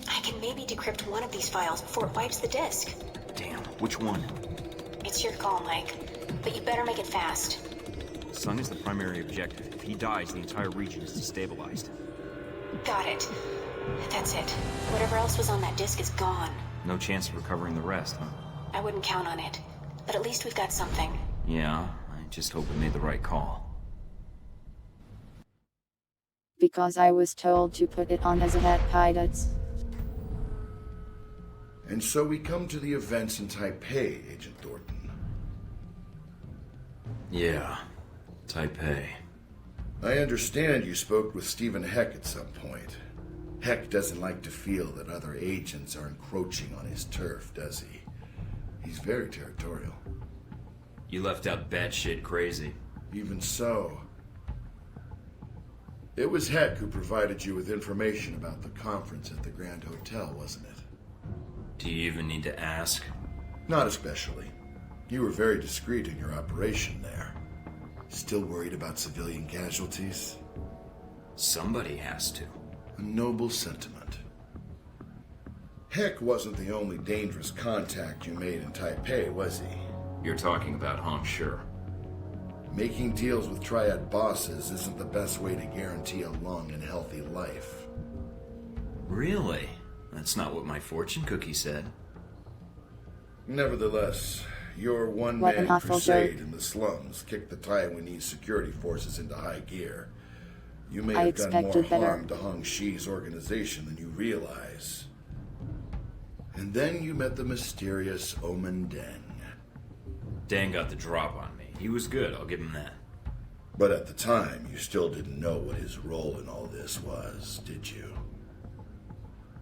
I can maybe decrypt one of these files before it wipes the disk. Damn, which one? It's your call, Mike. But you better make it fast. Sung is the primary objective. If he dies, the entire region is destabilized. Got it. That's it. Whatever else was on that disk is gone. No chance of recovering the rest, huh? I wouldn't count on it. But at least we've got something. Yeah, I just hope we made the right call. Because I was told to put it on as a hat pilots. And so we come to the events in Taipei, Agent Thornton. Yeah, Taipei. I understand you spoke with Stephen Heck at some point. Heck doesn't like to feel that other agents are encroaching on his turf, does he? He's very territorial. You left out batshit crazy. Even so. It was Heck who provided you with information about the conference at the Grand Hotel, wasn't it? Do you even need to ask? Not especially. You were very discreet in your operation there. Still worried about civilian casualties? Somebody has to. A noble sentiment. Heck wasn't the only dangerous contact you made in Taipei, was he? You're talking about Hong Shi. Making deals with triad bosses isn't the best way to guarantee a long and healthy life. Really? That's not what my fortune cookie said. Nevertheless, your one-man crusade in the slums kicked the Taiwanese security forces into high gear. You may have done more harm to Hong Shi's organization than you realize. And then you met the mysterious Omen Deng. Deng got the drop on me. He was good, I'll give him that. But at the time, you still didn't know what his role in all this was, did you?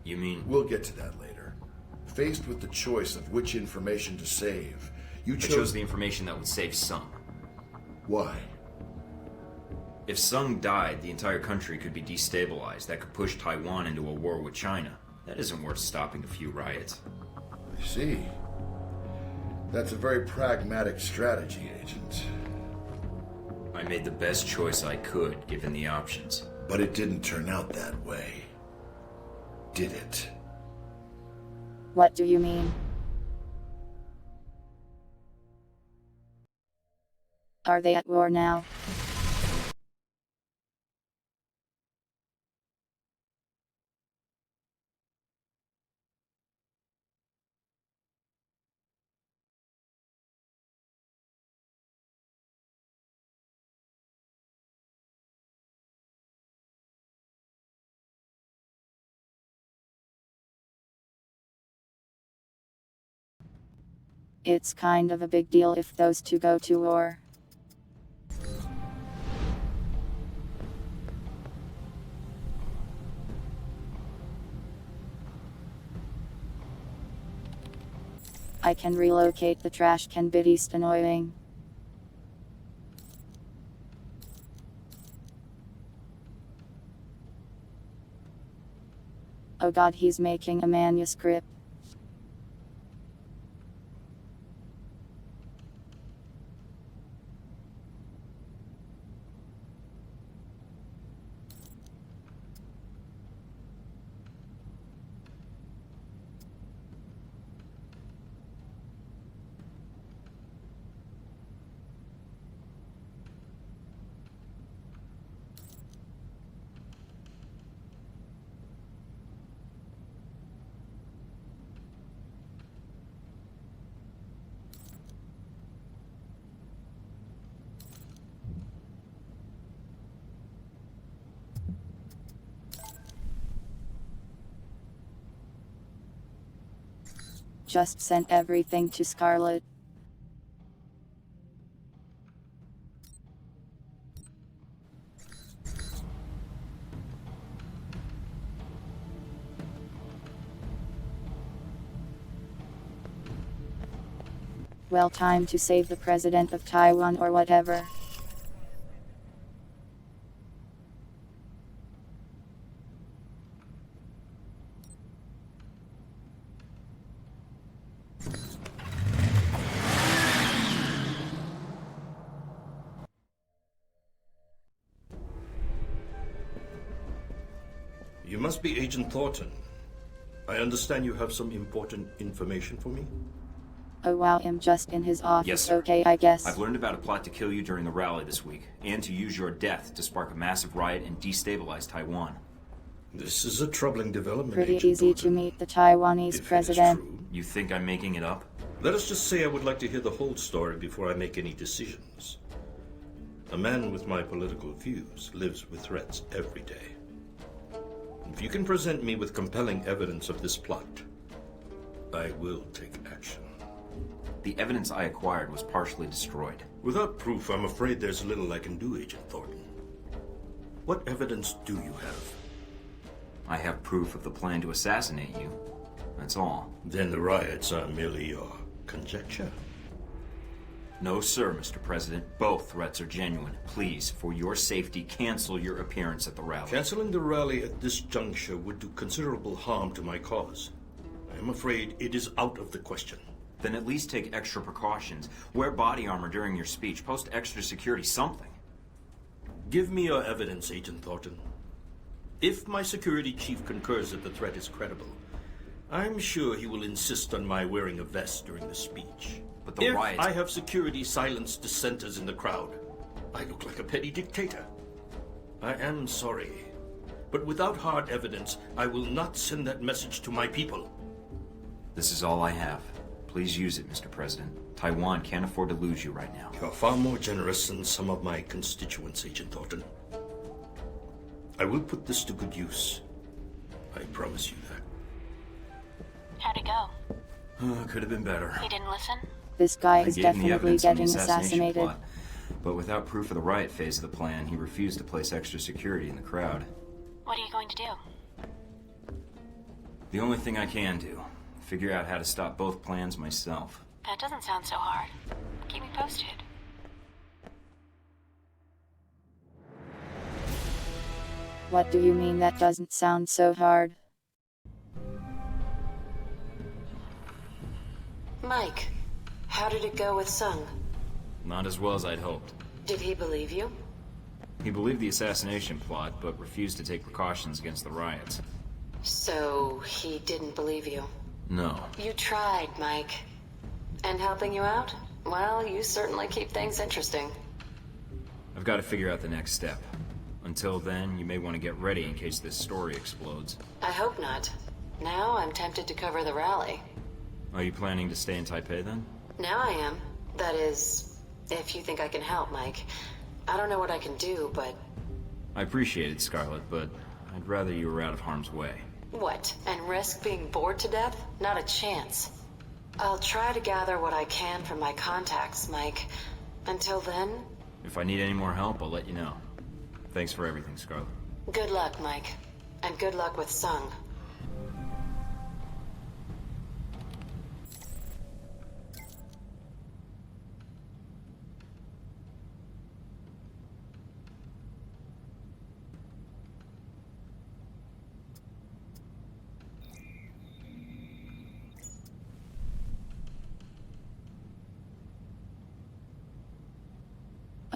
You mean... We'll get to that later. Faced with the choice of which information to save, you chose the information that would save Sung. Why? If Sung died, the entire country could be destabilized. That could push Taiwan into a war with China. That isn't worth stopping a few riots. I see. That's a very pragmatic strategy, Agent. I made the best choice I could, given the options. But it didn't turn out that way. Did it? What do you mean? Are they at war now? It's kind of a big deal if those two go to war. I can relocate the trash can, but it's annoying. Oh god, he's making a manuscript. Just sent everything to Scarlet. Well, time to save the president of Taiwan or You must be Agent Thornton. I understand you have some important information for me? Oh wow, I'm just in his office. Yes, sir. Okay, I guess. I've learned about a plot to kill you during the rally this week, and to use your death to spark a massive riot and destabilize Taiwan. This is a troubling development, Pretty Agent easy to meet the Taiwanese president. You think I'm making it up? Let us just say I would like to hear the whole story before I make any decisions. A man with my political views lives with threats every day. If you can present me with compelling evidence of this plot, I will take action. The evidence I acquired was partially destroyed. Without proof, I'm afraid there's little I can do, Agent Thornton. What evidence do you have? I have proof of the plan to assassinate you. That's all. Then the riots are merely your conjecture? No, sir, Mr. President. Both threats are genuine. Please, for your safety, cancel your appearance at the rally. Canceling the rally at this juncture would do considerable harm to my cause. I am afraid it is out of the question. Then at least take extra precautions. Wear body armor during your speech. Post extra security, something. Give me your evidence, Agent Thornton. If my security chief concurs that the threat is credible, I'm sure he will insist on my wearing a vest during the speech. But the if riots... I have security silence dissenters in the crowd, I look like a petty dictator. I am sorry, but without hard evidence, I will not send that message to my people. This is all I have. Please use it, Mr. President. Taiwan can't afford to lose you right now. You're far more generous than some of my constituents, Agent Thornton. I will put this to good use. I promise you that. How'd it go? Could have been better. He didn't listen? This guy I is gave him the definitely evidence on the getting assassination assassinated. plot, but without proof of the riot phase of the plan, he refused to place extra security in the crowd. What are you going to do? The only thing I can do, figure out how to stop both plans myself. That doesn't sound so hard. Keep me posted. What do you mean that doesn't sound so hard? Mike, how did it go with Sung? Not as well as I'd hoped. Did he believe you? He believed the assassination plot, but refused to take precautions against the riots. So, he didn't believe you? No. You tried, Mike. And helping you out? Well, you certainly keep things interesting. I've got to figure out the next step. Until then, you may want to get ready in case this story explodes. I hope not. Now I'm tempted to cover the rally. Are you planning to stay in Taipei then? Now I am. That is, if you think I can help, Mike. I don't know what I can do, but... I appreciate it, Scarlet, but I'd rather you were out of harm's way. What? And risk being bored to death? Not a chance. I'll try to gather what I can from my contacts, Mike. Until then... If I need any more help, I'll let you know. Thanks for everything, Scarlet. Good luck, Mike. And good luck with Sung.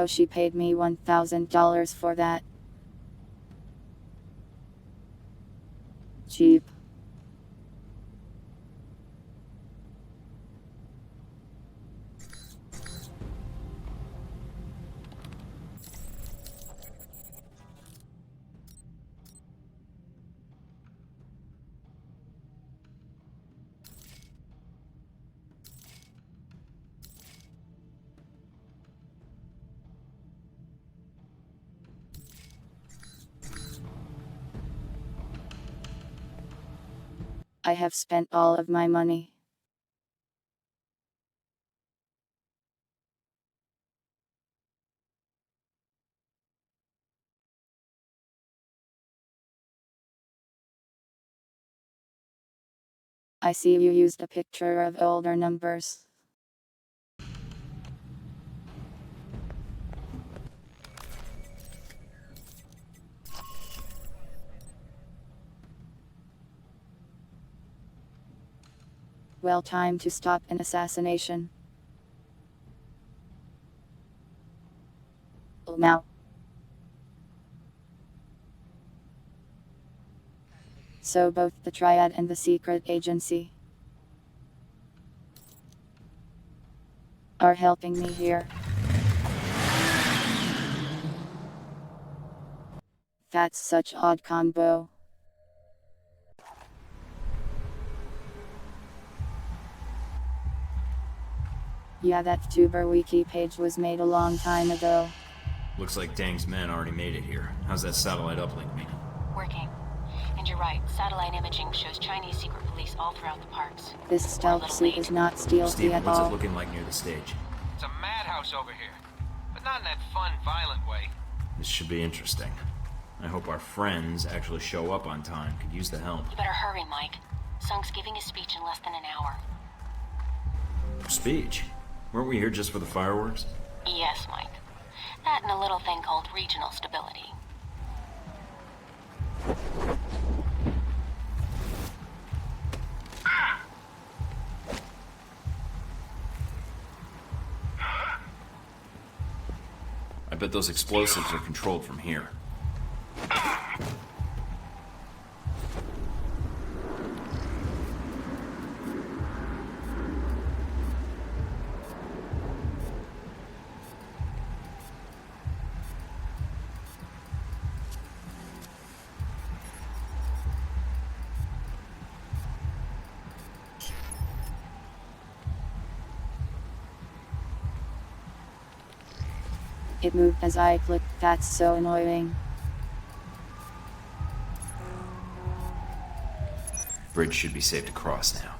Oh, she paid me $1,000 for that. Cheap. I have spent all of my money. I see you used a picture of older numbers. Well, time to stop an assassination. Now. So both the Triad and the secret agency are helping me here. That's such odd combo. Yeah, that Tuber wiki page was made a long time ago. Looks like Dang's men already made it here. How's that satellite uplink, Mina? Working. And you're right, satellite imaging shows Chinese secret police all throughout the parks. This stealth suit is not stealthy Steve, at what's all. it looking like near the stage? It's a madhouse over here. But not in that fun, violent way. This should be interesting. I hope our friends actually show up on time. Could use the help. You better hurry, Mike. Sung's giving a speech in less than an hour. Speech? Weren't we here just for the fireworks? Yes, Mike. That and a little thing called regional stability. I bet those explosives are controlled from here. It moved as I clicked. That's so annoying. Bridge should be safe to cross now.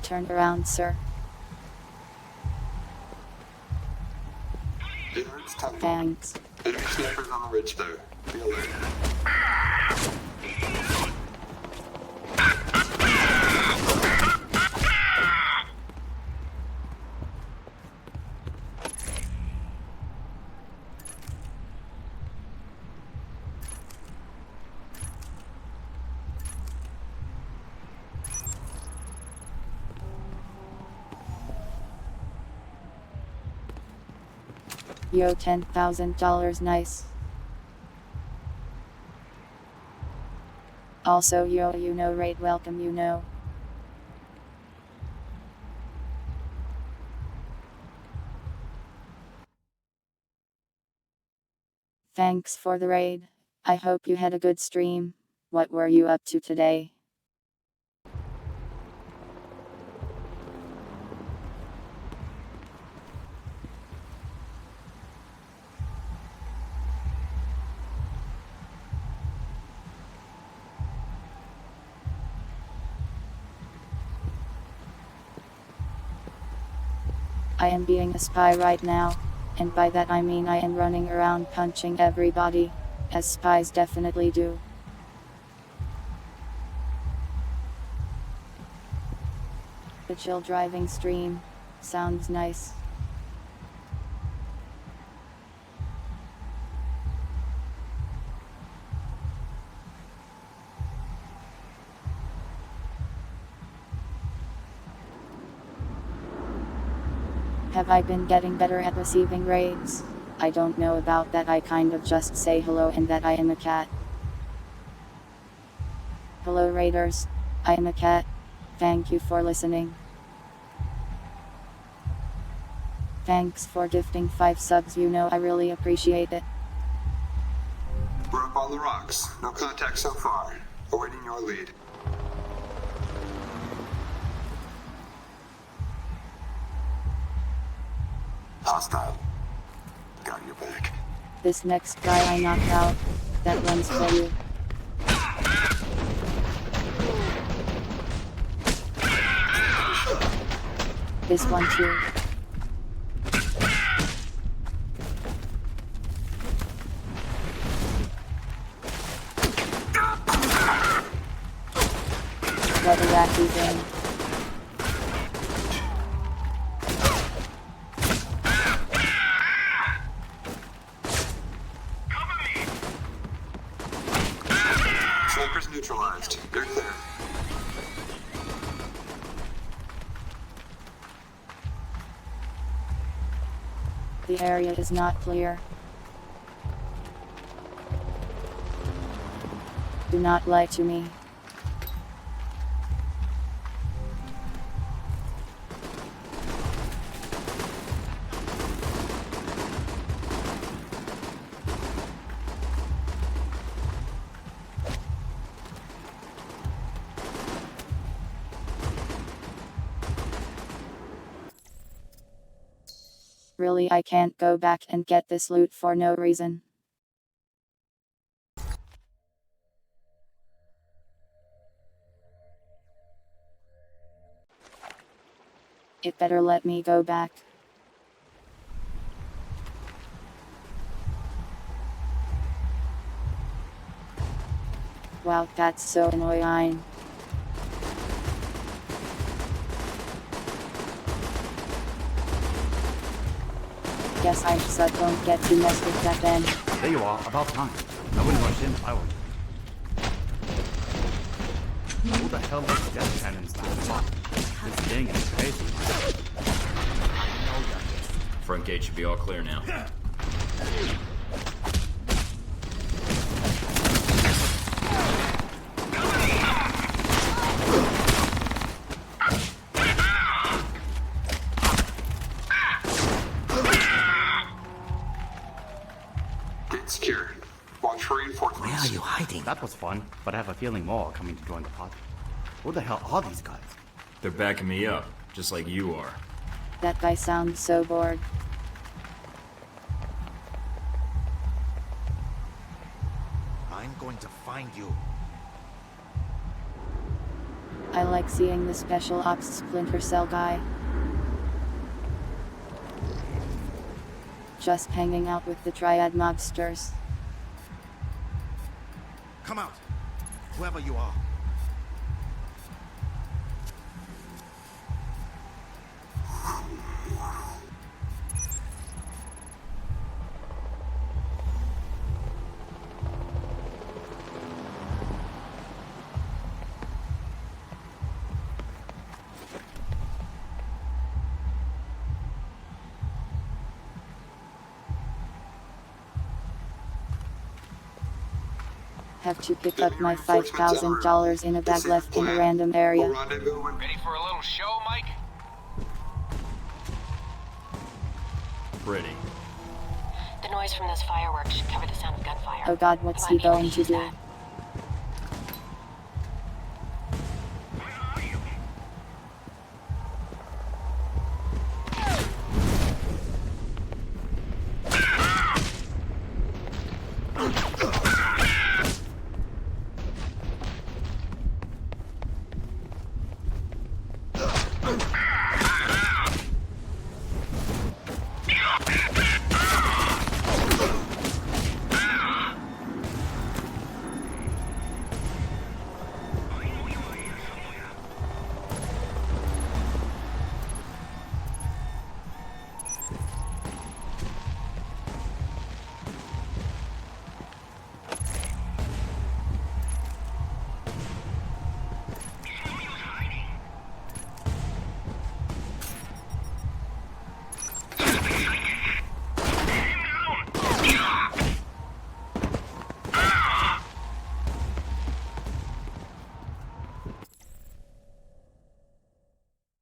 Turn around, sir. Thanks. Enemy snipers on the ridge there. Be alert. Yo, $10,000, nice. Also, yo, you know, raid welcome, you know. Thanks for the raid. I hope you had a good stream. What were you up to today? I am being a spy right now, and by that I mean I am running around punching everybody, as spies definitely do. A chill driving stream. Sounds nice. Have I been getting better at receiving raids? I don't know about that, I kind of just say hello and that I am a cat. Hello raiders, I am a cat. Thank you for listening. Thanks for gifting 5 subs, you know I really appreciate it. We're up on the rocks. No contact so far. Awaiting your lead. Hostile. Got your back. This next guy I knocked out, that one's for you. This one too. What a wacky thing. Snipers neutralized. You're clear. The area is not clear. Do not lie to me. Really, I can't go back and get this loot for no reason. It better let me go back. Wow, that's so annoying. Guess I just don't get to mess with that then. There you are, about time. I wouldn't rush in if I were you. Who the hell makes death cannons to the spot? This thing is crazy. Front gate should be all clear now. Gate secured. Watch for reinforcements. Where are you hiding? That was fun, but I have a feeling more are coming to join the party. Who the hell are these guys? They're backing me up, just like you are. That guy sounds so bored. I'm going to find you. I like seeing the special ops Splinter Cell guy. Just hanging out with the Triad mobsters. Come out, whoever you are. Have to pick up my $5,000 in a bag left in a random area. Ready for a little show, Mike? Pretty. The noise from those fireworks should cover the sound of gunfire. Oh god, what's he going to do?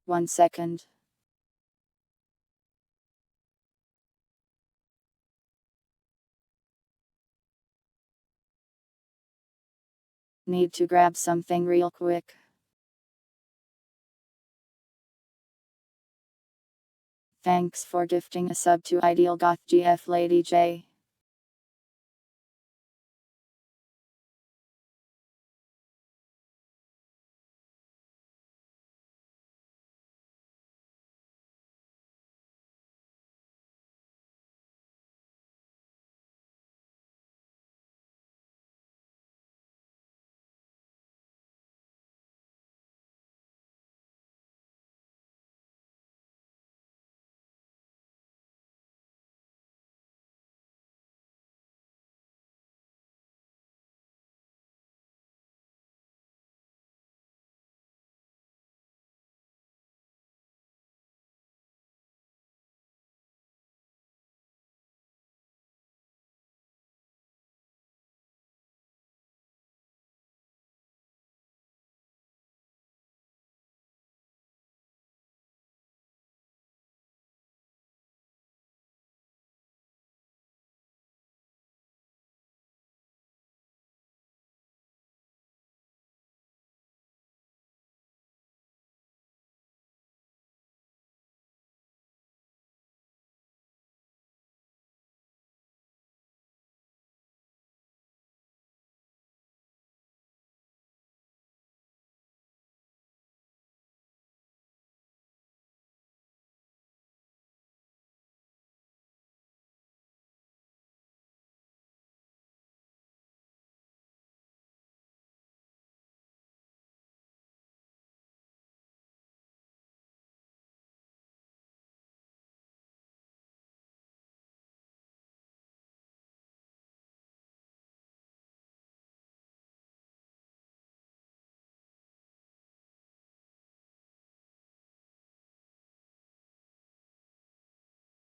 One second. Need to grab something real quick. Thanks for gifting a sub to Ideal Goth GF Lady J.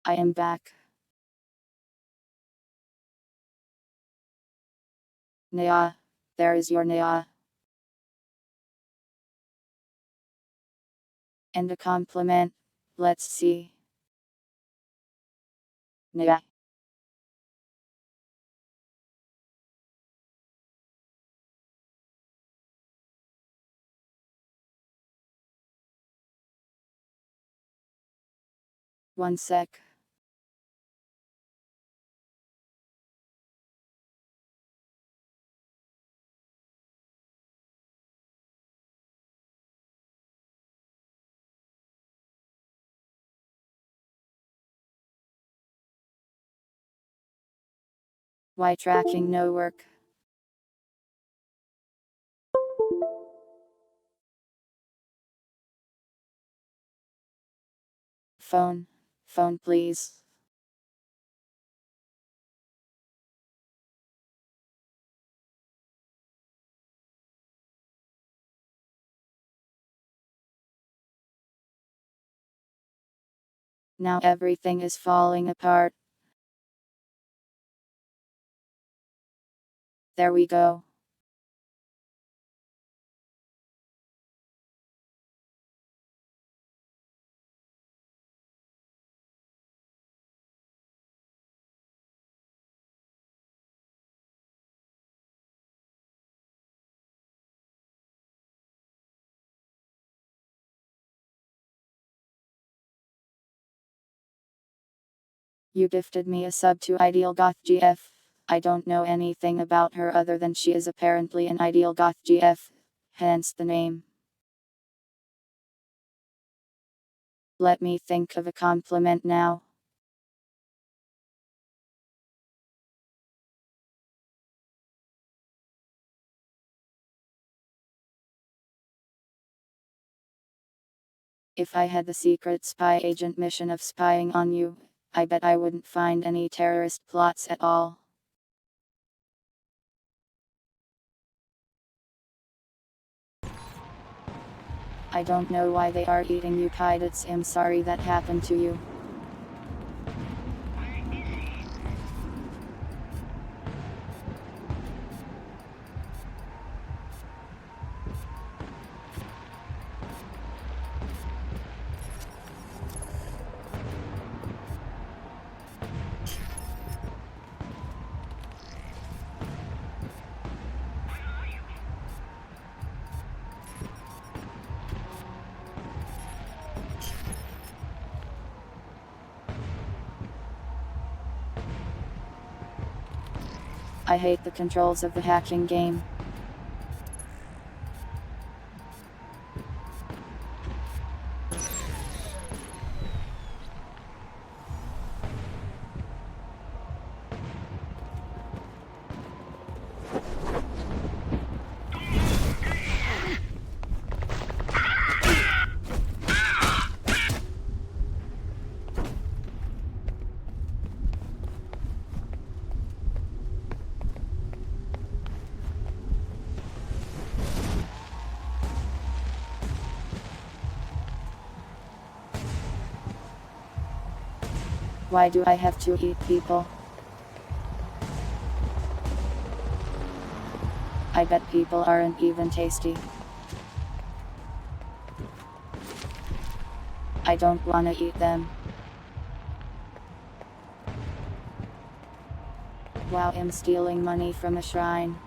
I am back. Naya, there is your Naya. And a compliment. Let's see. Naya. One sec. Why tracking no work? Phone. Phone please. Now everything is falling apart. There we go. You gifted me a sub to Ideal Goth GF. I don't know anything about her other than she is apparently an Ideal Goth GF. Hence the name. Let me think of a compliment now. If I had the secret spy agent mission of spying on you, I bet I wouldn't find any terrorist plots at all. I don't know why they are eating you pilots. I'm sorry that happened to you. I hate the controls of the hacking game. Why do I have to eat people? I bet people aren't even tasty. I don't wanna eat them. Wow, I'm stealing money from a shrine.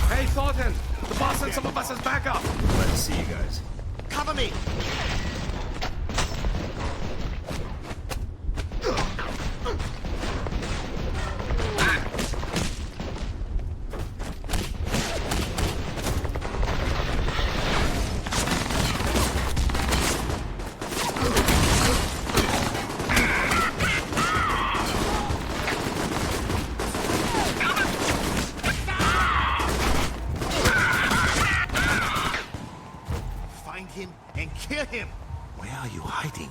Hey, Thornton! The boss sent some of us as backup! Glad to see you guys. Cover me! Where are you hiding?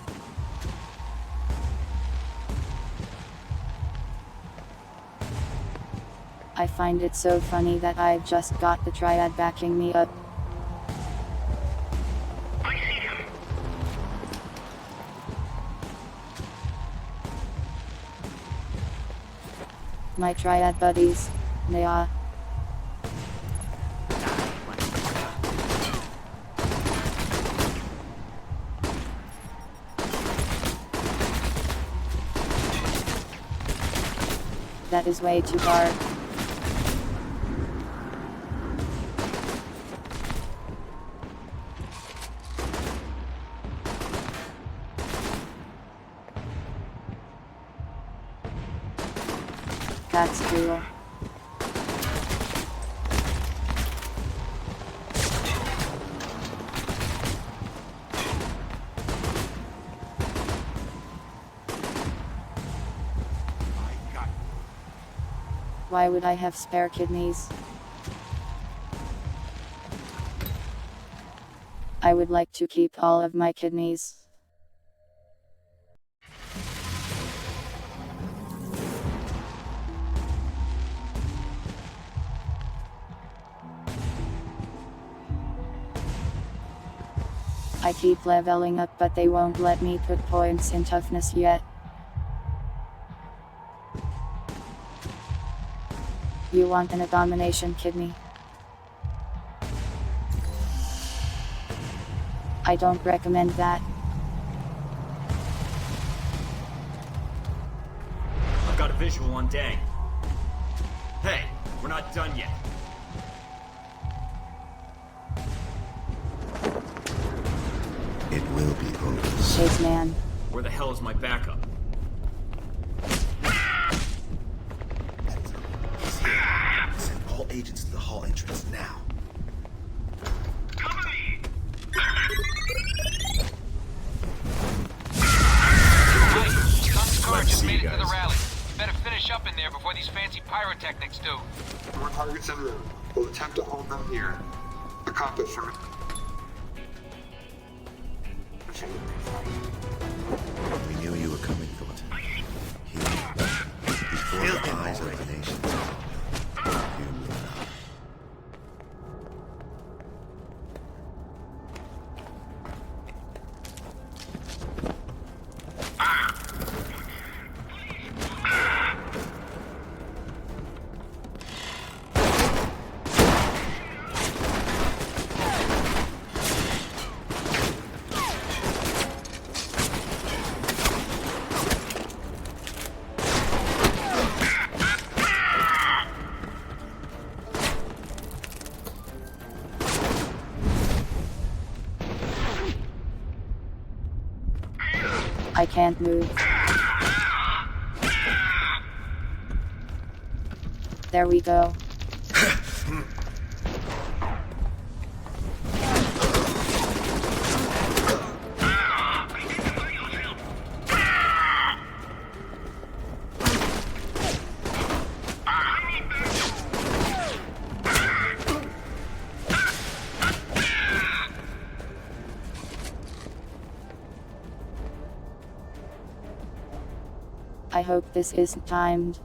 I find it so funny that I've just got the Triad backing me up. My Triad buddies, they are. That is way too hard. That's cool. Why would I have spare kidneys? I would like to keep all of my kidneys. I keep leveling up, but they won't let me put points in toughness yet. You want an abomination kidney? I don't recommend that. I've got a visual on Dang. Hey, we're not done yet. It will be over. Chase man. Where the hell is my backup? He's here. Send all agents to the hall entrance now. Sun's car just made it to the rally. Better finish up in there before these fancy pyrotechnics do. More targets en route. We'll attempt to hold them here. Accomplished, sir. We knew you were coming, Thornton. Here, before the eyes of the nation. You will not. I can't move. There we go. I hope this isn't timed.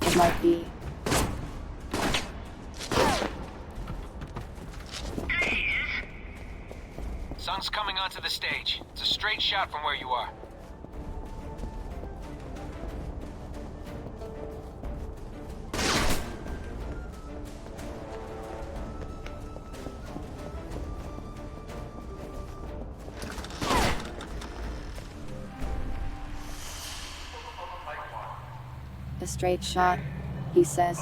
It might be. Sun's coming onto the stage. It's a straight shot from where you are. A straight shot, he says.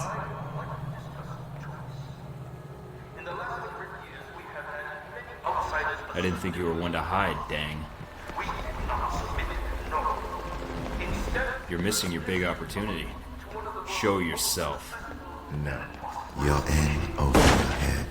I didn't think you were one to hide, Dang. You're missing your big opportunity. Show yourself. No. You're in over your head.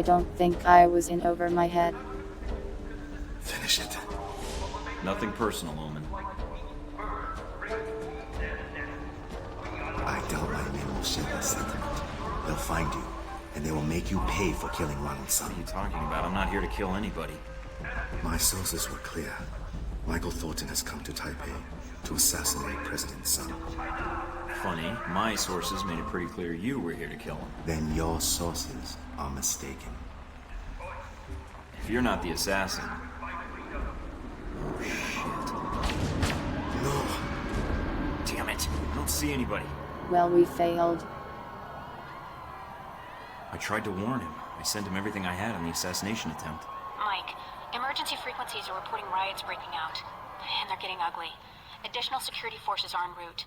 I don't think I was in over my head. Finish it. Nothing personal, Omen. I doubt my men will share that sentiment. They'll find you, and they will make you pay for killing Ronald Sung. What are you talking about? I'm not here to kill anybody. My sources were clear. Michael Thornton has come to Taipei to assassinate President Sung. Funny, my sources made it pretty clear you were here to kill him. Then your sources are mistaken. If you're not the assassin... Oh, shit. No! Damn it! I don't see anybody. Well, we failed. I tried to warn him. I sent him everything I had on the assassination attempt. Mike, emergency frequencies are reporting riots breaking out. And they're getting ugly. Additional security forces are en route.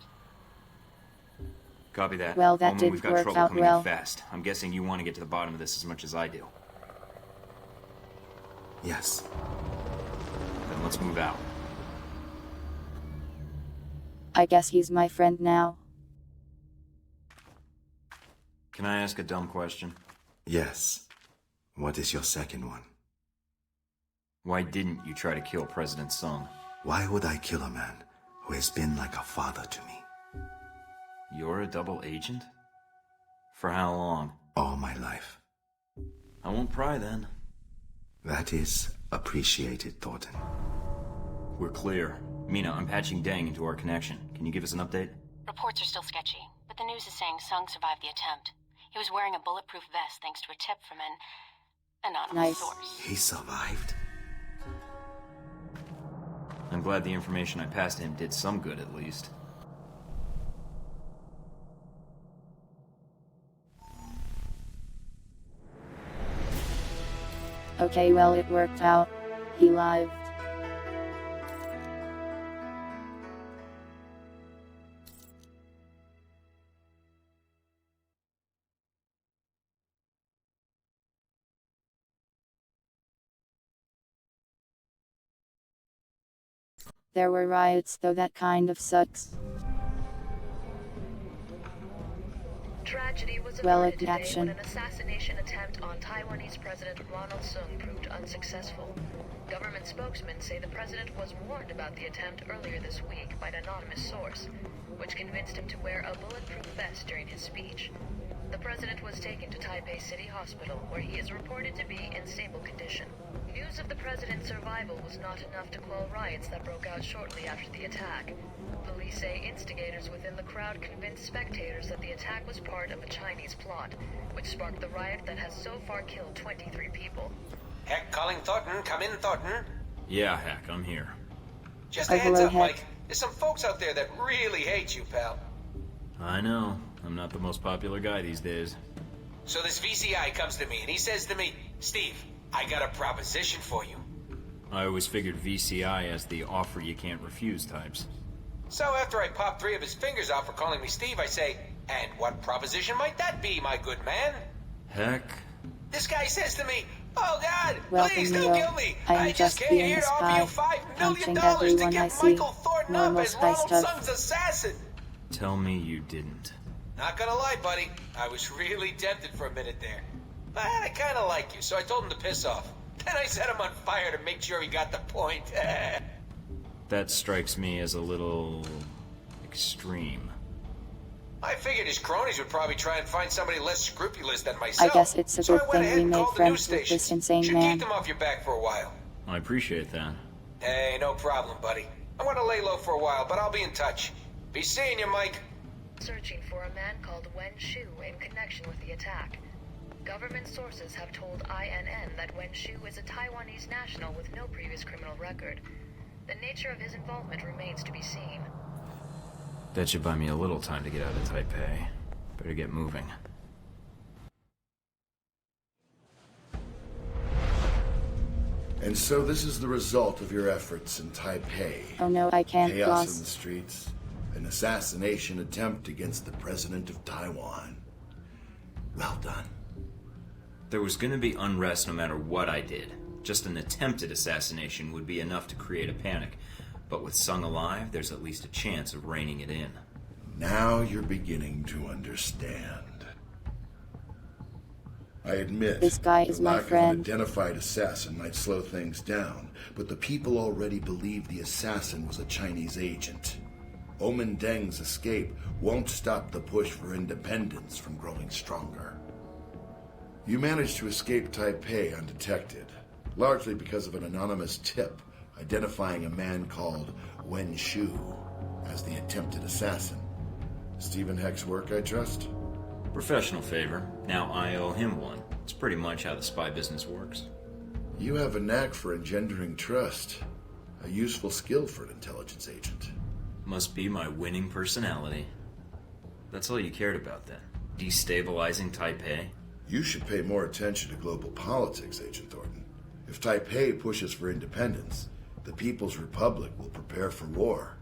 Copy that. Well, that Omen, did we've got work trouble out coming well. in fast. I'm guessing you want to get to the bottom of this as much as I do. Yes. Then let's move out. I guess he's my friend now. Can I ask a dumb question? Yes. What is your second one? Why didn't you try to kill President Sung? Why would I kill a man who has been like a father to me? You're a double agent? For how long? All my life. I won't pry then. That is appreciated, Thornton. We're clear. Mina, I'm patching Deng into our connection. Can you give us an update? Reports are still sketchy, but the news is saying Sung survived the attempt. He was wearing a bulletproof vest thanks to a tip from an anonymous source. He survived? I'm glad the information I passed to him did some good, at least. Okay, well, it worked out. He lived. There were riots, though that kind of sucks. Tragedy was Well, averted in today action. when an assassination attempt on Taiwanese President Ronald Sung proved unsuccessful. Government spokesmen say the president was warned about the attempt earlier this week by an anonymous source, which convinced him to wear a bulletproof vest during his speech. The president was taken to Taipei City Hospital, where he is reported to be in stable condition. News of the president's survival was not enough to quell riots that broke out shortly after the attack. Police say instigators within the crowd convinced spectators that the attack was part of a Chinese plot, which sparked the riot that has so far killed 23 people. Heck, calling Thornton. Come in, Thornton. Yeah, Heck, I'm here. Just a heads up, Mike. There's some folks out there that really hate you, pal. I know. I'm not the most popular guy these days. So this VCI comes to me and he says to me, Steve, I got a proposition for you. I always figured VCI as the offer you can't refuse types. So after I pop 3 of his fingers off for calling me Steve, I say, and what proposition might that be, my good man? Heck. This guy says to me, oh God, Welcome, please don't Neo. kill me. I am just just came being here a to offer you spy, $5 punching million to everyone I get see. Michael Thornton Normal up as spy Ronald stuff. Sung's assassin. Tell me you didn't. Not gonna lie, buddy. I was really tempted for a minute there. But I kinda like you, so I told him to piss off. Then I set him on fire to make sure he got the point. That strikes me as a little... extreme. I figured his cronies would probably try and find somebody less scrupulous than myself. I guess it's a so good I went thing ahead we and made called the news friends with station. this insane Should man. keep them off your back for a while. I appreciate that. Hey, no problem, buddy. I'm gonna lay low for a while, but I'll be in touch. Be seeing you, Mike. Searching for a man called Wen Shu in connection with the attack. Government sources have told INN that Wen Shu is a Taiwanese national with no previous criminal record. The nature of his involvement remains to be seen. That should buy me a little time to get out of Taipei. Better get moving. And so this is the result of your efforts in Taipei. Oh no, I can't, Chaos boss. in the streets. An assassination attempt against the president of Taiwan. Well done. There was gonna be unrest no matter what I did. Just an attempted assassination would be enough to create a panic. But with Sung alive, there's at least a chance of reining it in. Now you're beginning to understand. I admit, This guy is the my lack friend. of an identified assassin might slow things down, but the people already believe the assassin was a Chinese agent. Omen Deng's escape won't stop the push for independence from growing stronger. You managed to escape Taipei undetected, largely because of an anonymous tip identifying a man called Wen Shu as the attempted assassin. Stephen Heck's work, I trust? Professional favor. Now I owe him one. It's pretty much how the spy business works. You have a knack for engendering trust. A useful skill for an intelligence agent. Must be my winning personality. That's all you cared about then? Destabilizing Taipei? You should pay more attention to global politics, Agent Thornton. If Taipei pushes for independence, the People's Republic will prepare for war.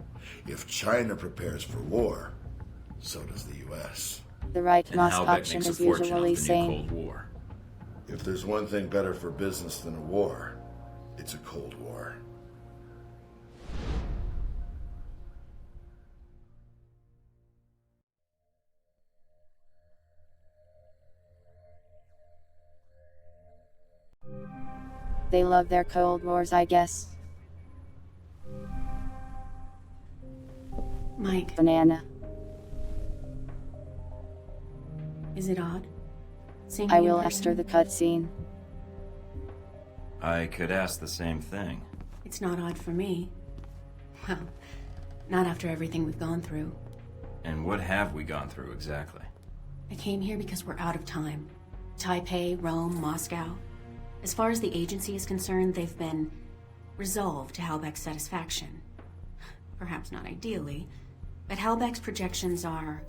If China prepares for war, so does the U.S. The right And mass Halbeck option makes a is fortune usually off the new sane. Cold War. If there's one thing better for business than a war, it's a Cold War. They love their Cold Wars, I guess. Mike. Banana. Is it odd? Seeing I me in will person? enter the cutscene. I could ask the same thing. It's not odd for me. Well, not after everything we've gone through. And what have we gone through exactly? I came here because we're out of time. Taipei, Rome, Moscow. As far as the agency is concerned, they've been resolved to Halbeck's satisfaction. Perhaps not ideally, but Halbeck's projections are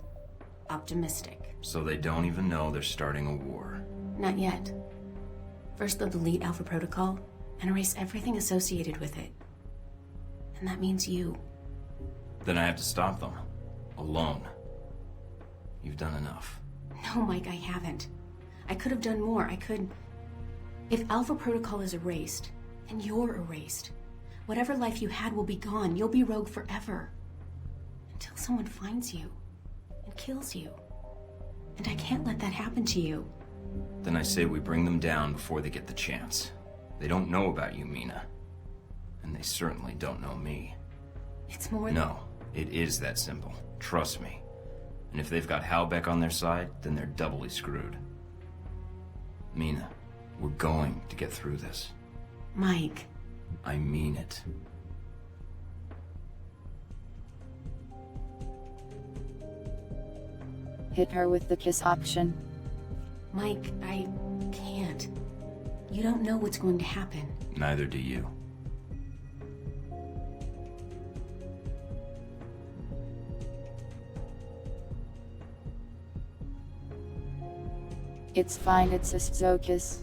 optimistic. So they don't even know they're starting a war. Not yet. First they'll delete Alpha Protocol and erase everything associated with it. And that means you. Then I have to stop them. Alone. You've done enough. No, Mike, I haven't. I could have done more. I could... If Alpha Protocol is erased, then you're erased. Whatever life you had will be gone. You'll be rogue forever. Until someone finds you and kills you. And I can't let that happen to you. Then I say we bring them down before they get the chance. They don't know about you, Mina. And they certainly don't know me. It's more than... No, it is that simple. Trust me. And if they've got Halbeck on their side, then they're doubly screwed. Mina, we're going to get through this. Mike. I mean it. Hit her with the kiss option. Mike, I can't. You don't know what's going to happen. Neither do you. It's fine, it's a Zocus.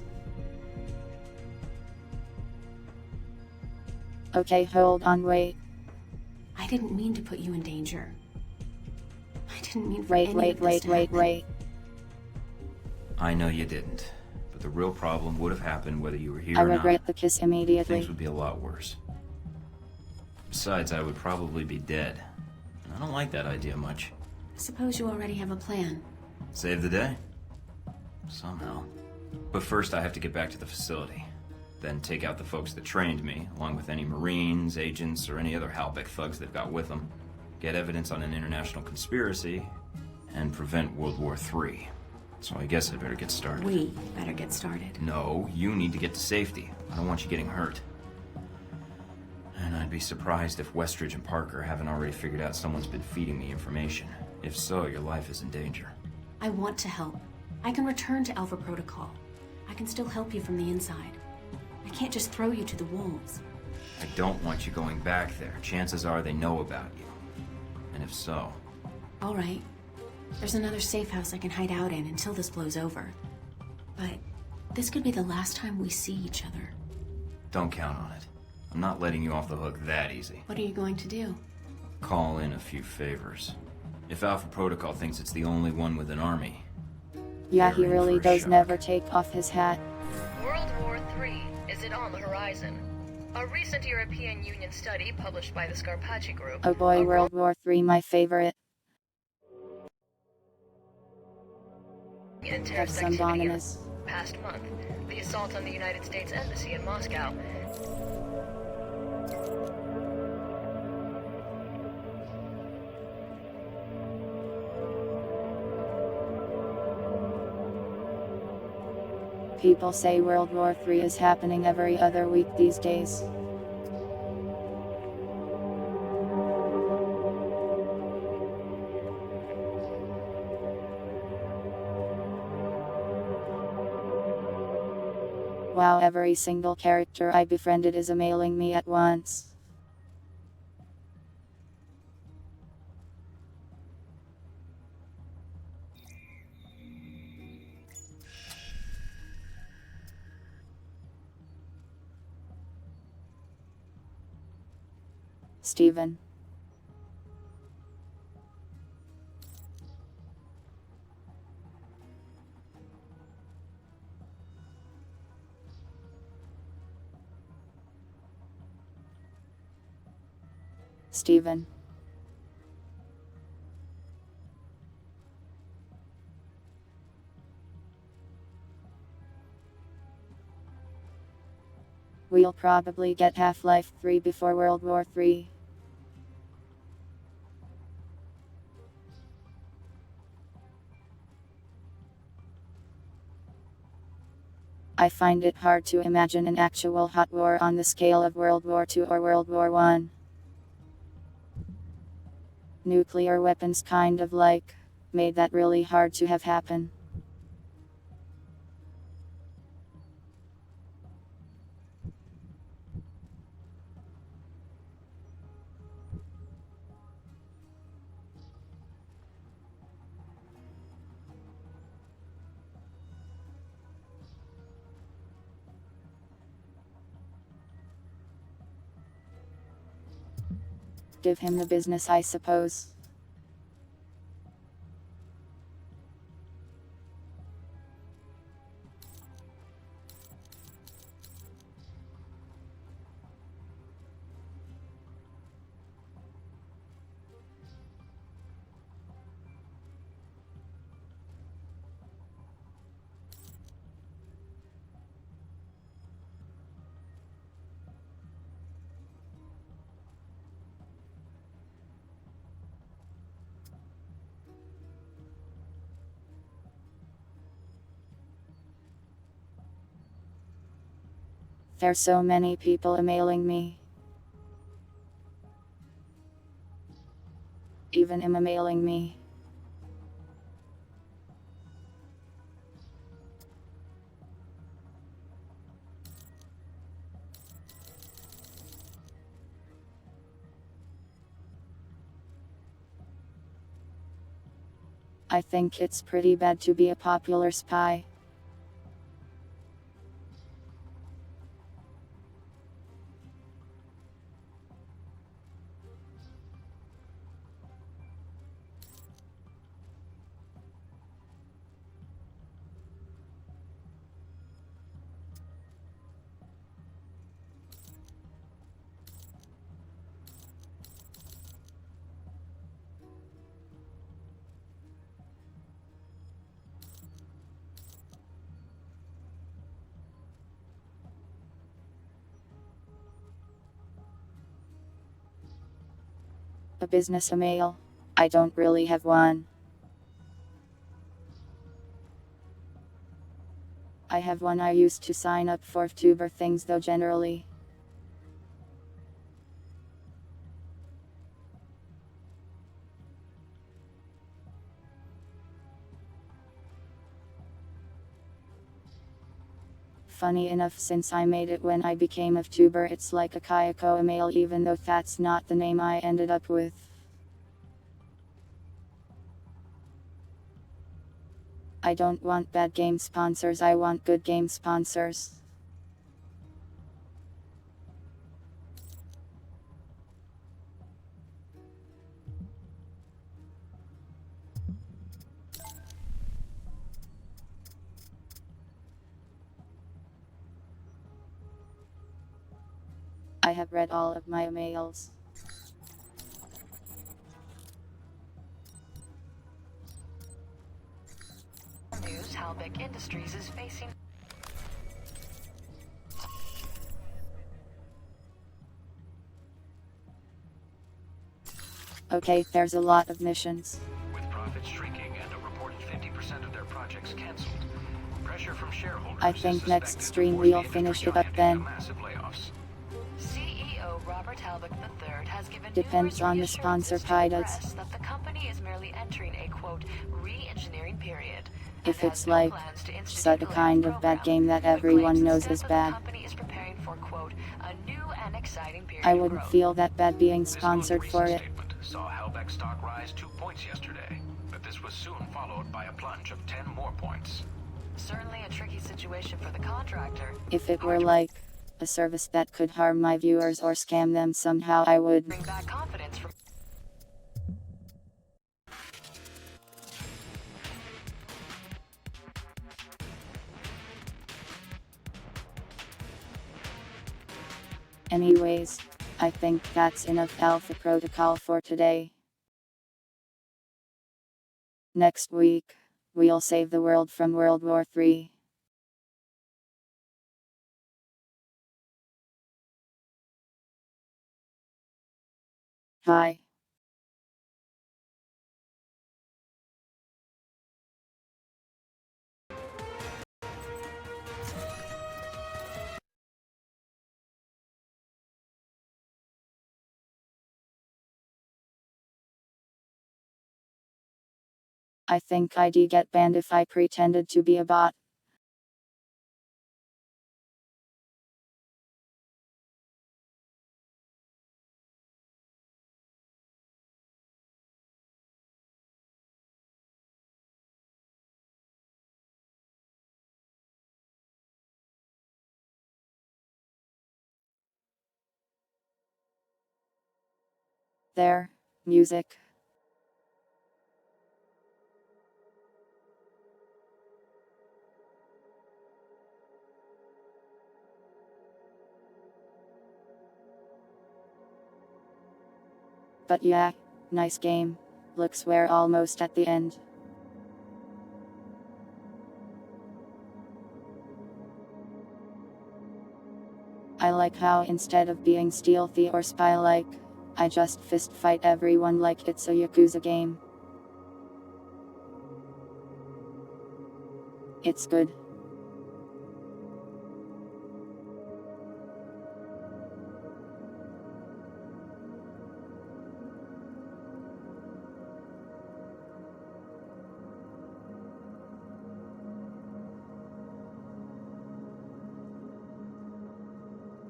Okay, hold on, wait. I didn't mean to put you in danger. I didn't mean for Wait, any of this to happen. wait. I know you didn't. But the real problem would have happened whether you were here I or not. regret the kiss immediately. Things would be a lot worse. Besides, I would probably be dead. And I don't like that idea much. Suppose you already have a plan. Save the day? Somehow. But first I have to get back to the facility. Then take out the folks that trained me, along with any Marines, agents, or any other Halbeck thugs they've got with them. Get evidence on an international conspiracy, and prevent World War III. So I guess I better get started. We better get started. No, you need to get to safety. I don't want you getting hurt. And I'd be surprised if Westridge and Parker haven't already figured out someone's been feeding me information. If so, your life is in danger. I want to help. I can return to Alpha Protocol. I can still help you from the inside. I can't just throw you to the wolves. I don't want you going back there. Chances are they know about you. And if so... All right. There's another safe house I can hide out in until this blows over. But this could be the last time we see each other. Don't count on it. I'm not letting you off the hook that easy. What are you going to do? Call in a few favors. If Alpha Protocol thinks it's the only one with an army... Yeah, he they're in really for a does shock. never take off his hat. World War III, is it on the horizon? A recent European Union study published by the Scarpacci Group... Oh boy, World War III, my favorite. in Have terrorist some activity... Dominus. past month, the assault on the United States Embassy in Moscow. People say World War III is happening every other week these days. Wow, every single character I befriended is emailing me at once. Steven. Steven. We'll probably get Half-Life 3 before World War III. I find it hard to imagine an actual hot war on the scale of World War II or World War I. Nuclear weapons kind of like made that really hard to have happen. Give him the business, I suppose. There's so many people emailing me. Even Emma mailing me. I think it's pretty bad to be a popular spy. A business email? I don't really have one. I have one I used to sign up for tuber things though generally. Funny enough, since I made it when I became a tuber, it's like a Kayako email even though that's not the name I ended up with. I don't want bad game sponsors, I want good game sponsors. I have read all of my emails. news, Halbeck Industries is facing... Okay, there's a lot of missions. With profits shrinking and a reported 50% of their projects canceled, pressure from shareholders I think next stream we'll finish it up then. massive layoffs. CEO Robert Halbeck III has given Depends numerous on the sponsor guidance. press that the company is merely entering a quote re-engineering period. If it's like such a kind of bad game that everyone knows is bad, Preparing for quote a new and exciting period. I wouldn't feel that bad being sponsored for it. Saw Halbeck stock rise 2 points yesterday, but this was soon followed by a plunge of 10 more points. Certainly a tricky situation for the contractor. If it were like a service that could harm my viewers or scam them somehow, I would. Bring back confidence from... Anyways, I think that's enough Alpha Protocol for today. Next week, we'll save the world from World War III. Hi. I think I'd get banned if I pretended to be a bot. There, music. But yeah, nice game. Looks we're almost at the end. I like how instead of being stealthy or spy-like, I just fist fight everyone like it's a Yakuza game. It's good.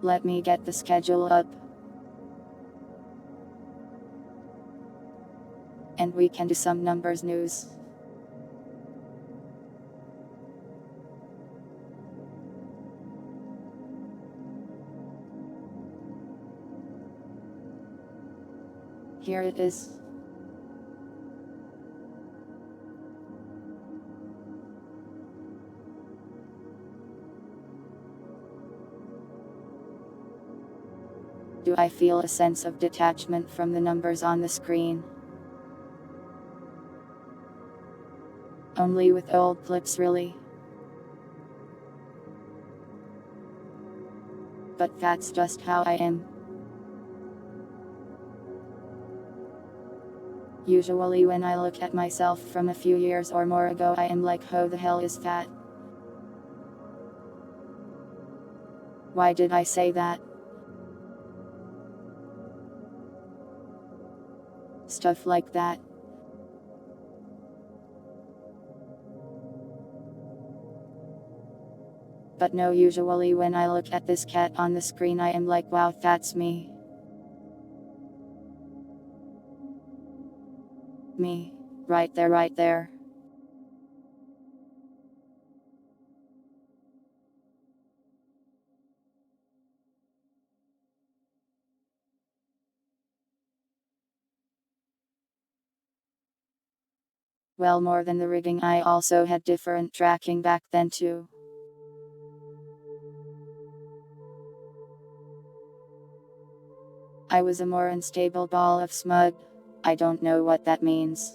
Let me get the schedule up. And we can do some numbers news. Here it is. Do I feel a sense of detachment from the numbers on the screen? Only with old clips, really. But that's just how I am. Usually when I look at myself from a few years or more ago, I am like, who the hell is that? Why did I say that? Stuff like that. But no, usually when I look at this cat on the screen, I am like, wow, that's me. Me. Right there, right there. Well, more than the rigging, I also had different tracking back then too. I was a more unstable ball of smud. I don't know what that means.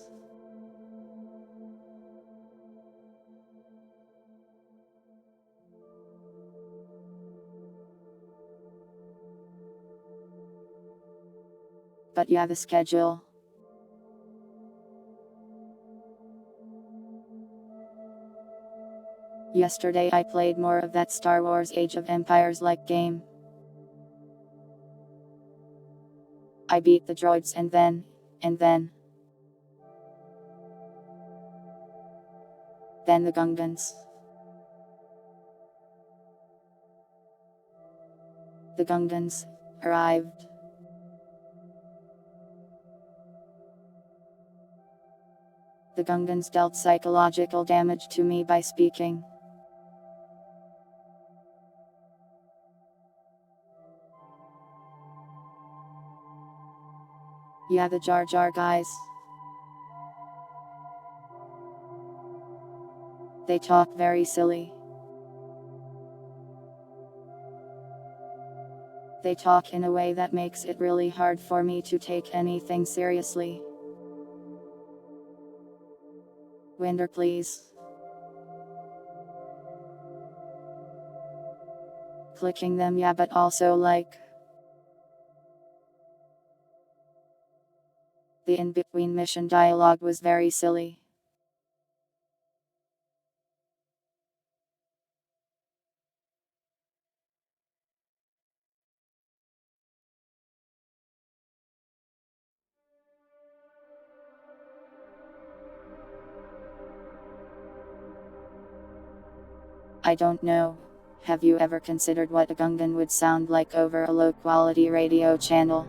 But you have a schedule. Yesterday I played more of that Star Wars Age of Empires-like game. I beat the droids and then... Then the Gungans. The Gungans arrived. The Gungans dealt psychological damage to me by speaking. Yeah, the Jar Jar guys. They talk very silly. They talk in a way that makes it really hard for me to take anything seriously. Winder, please. Clicking them, yeah, but also like... The in-between mission dialogue was very silly. I don't know. Have you ever considered what a Gungan would sound like over a low-quality radio channel?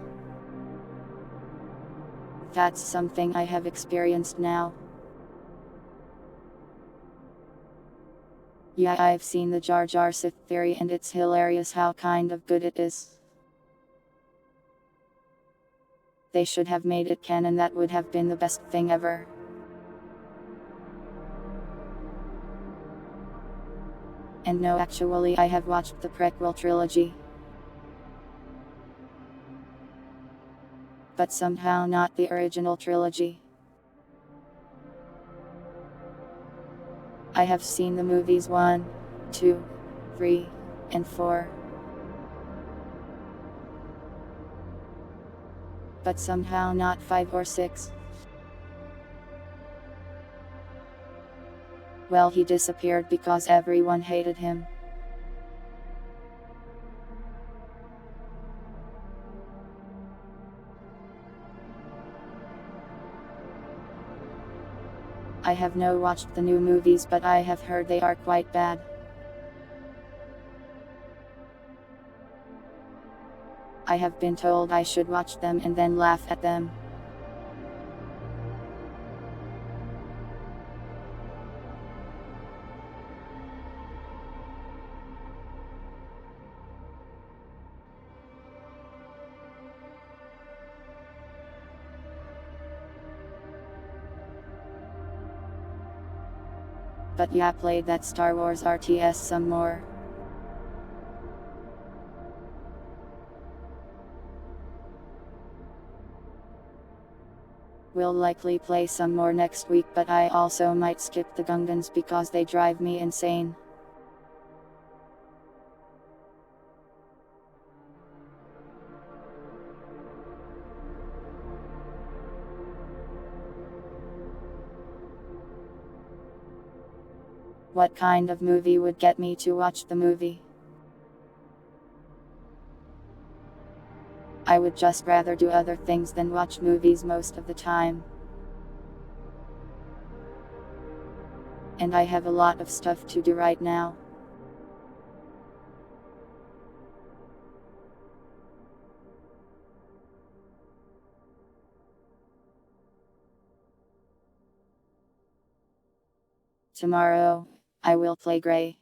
That's something I have experienced now. Yeah, I've seen the Jar Jar Sith theory and it's hilarious how kind of good it is. They should have made it canon, that would have been the best thing ever. And no, actually I have watched the prequel trilogy. But somehow not the original trilogy. I have seen the movies 1, 2, 3, and 4. But somehow not 5 or 6. Well, he disappeared because everyone hated him. I have no watched the new movies, but I have heard they are quite bad. I have been told I should watch them and then laugh at them. But yeah, played that Star Wars RTS some more. We'll likely play some more next week, but I also might skip the Gungans because they drive me insane. What kind of movie would get me to watch the movie? I would just rather do other things than watch movies most of the time. And I have a lot of stuff to do right now. Tomorrow, I will play Grey.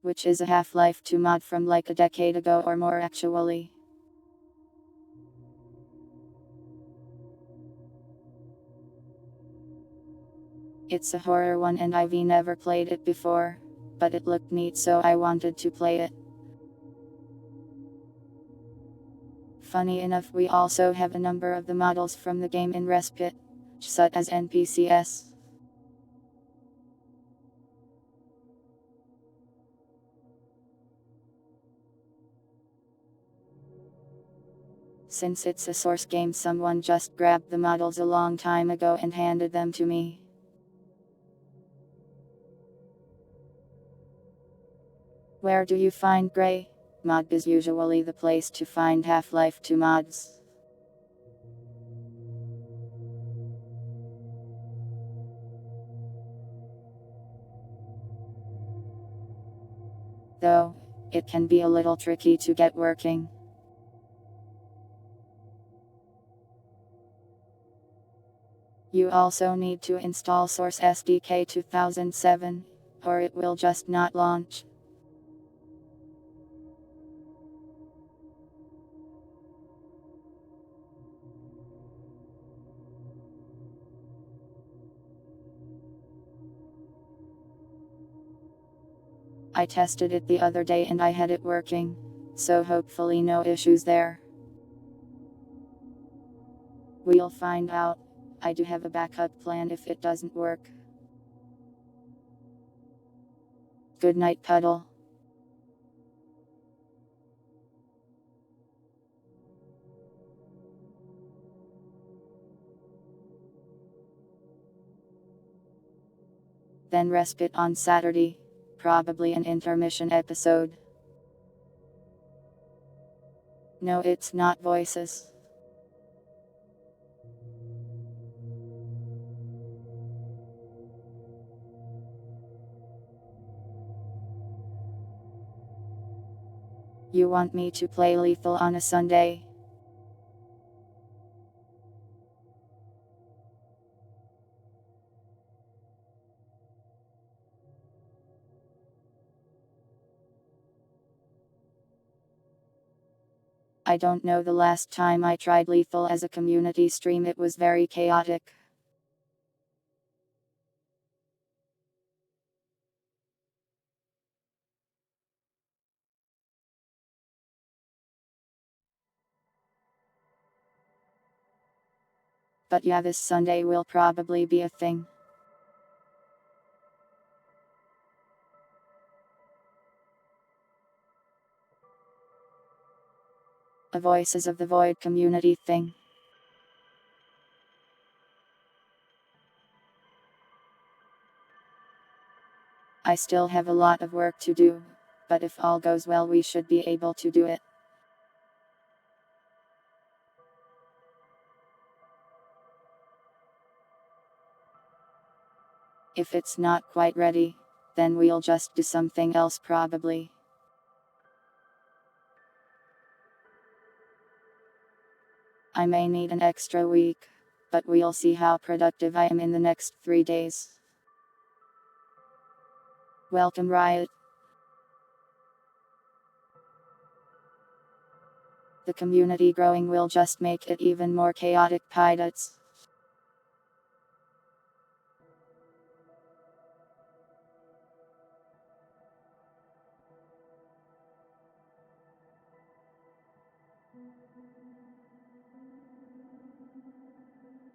Which is a Half-Life 2 mod from like a decade ago or more actually. It's a horror one and I've never played it before, but it looked neat so I wanted to play it. Funny enough, we also have a number of the models from the game in Respite, such as NPCs. Since it's a source game, someone just grabbed the models a long time ago and handed them to me. Where do you find Grey? Mod is usually the place to find Half-Life 2 mods. Though, it can be a little tricky to get working. You also need to install Source SDK 2007, or it will just not launch. I tested it the other day and I had it working, so hopefully no issues there. We'll find out. I do have a backup plan if it doesn't work. Good night, Puddle. Then respite on Saturday. Probably an intermission episode. No, it's not voices. You want me to play Lethal on a Sunday? I don't know, the last time I tried Lethal as a community stream it was very chaotic. But yeah, this Sunday will probably be a thing. A Voices of the Void community thing. I still have a lot of work to do, but if all goes well we should be able to do it. If it's not quite ready, then we'll just do something else probably. I may need an extra week, but we'll see how productive I am in the next 3 days. Welcome, Riot. The community growing will just make it even more chaotic, pilots.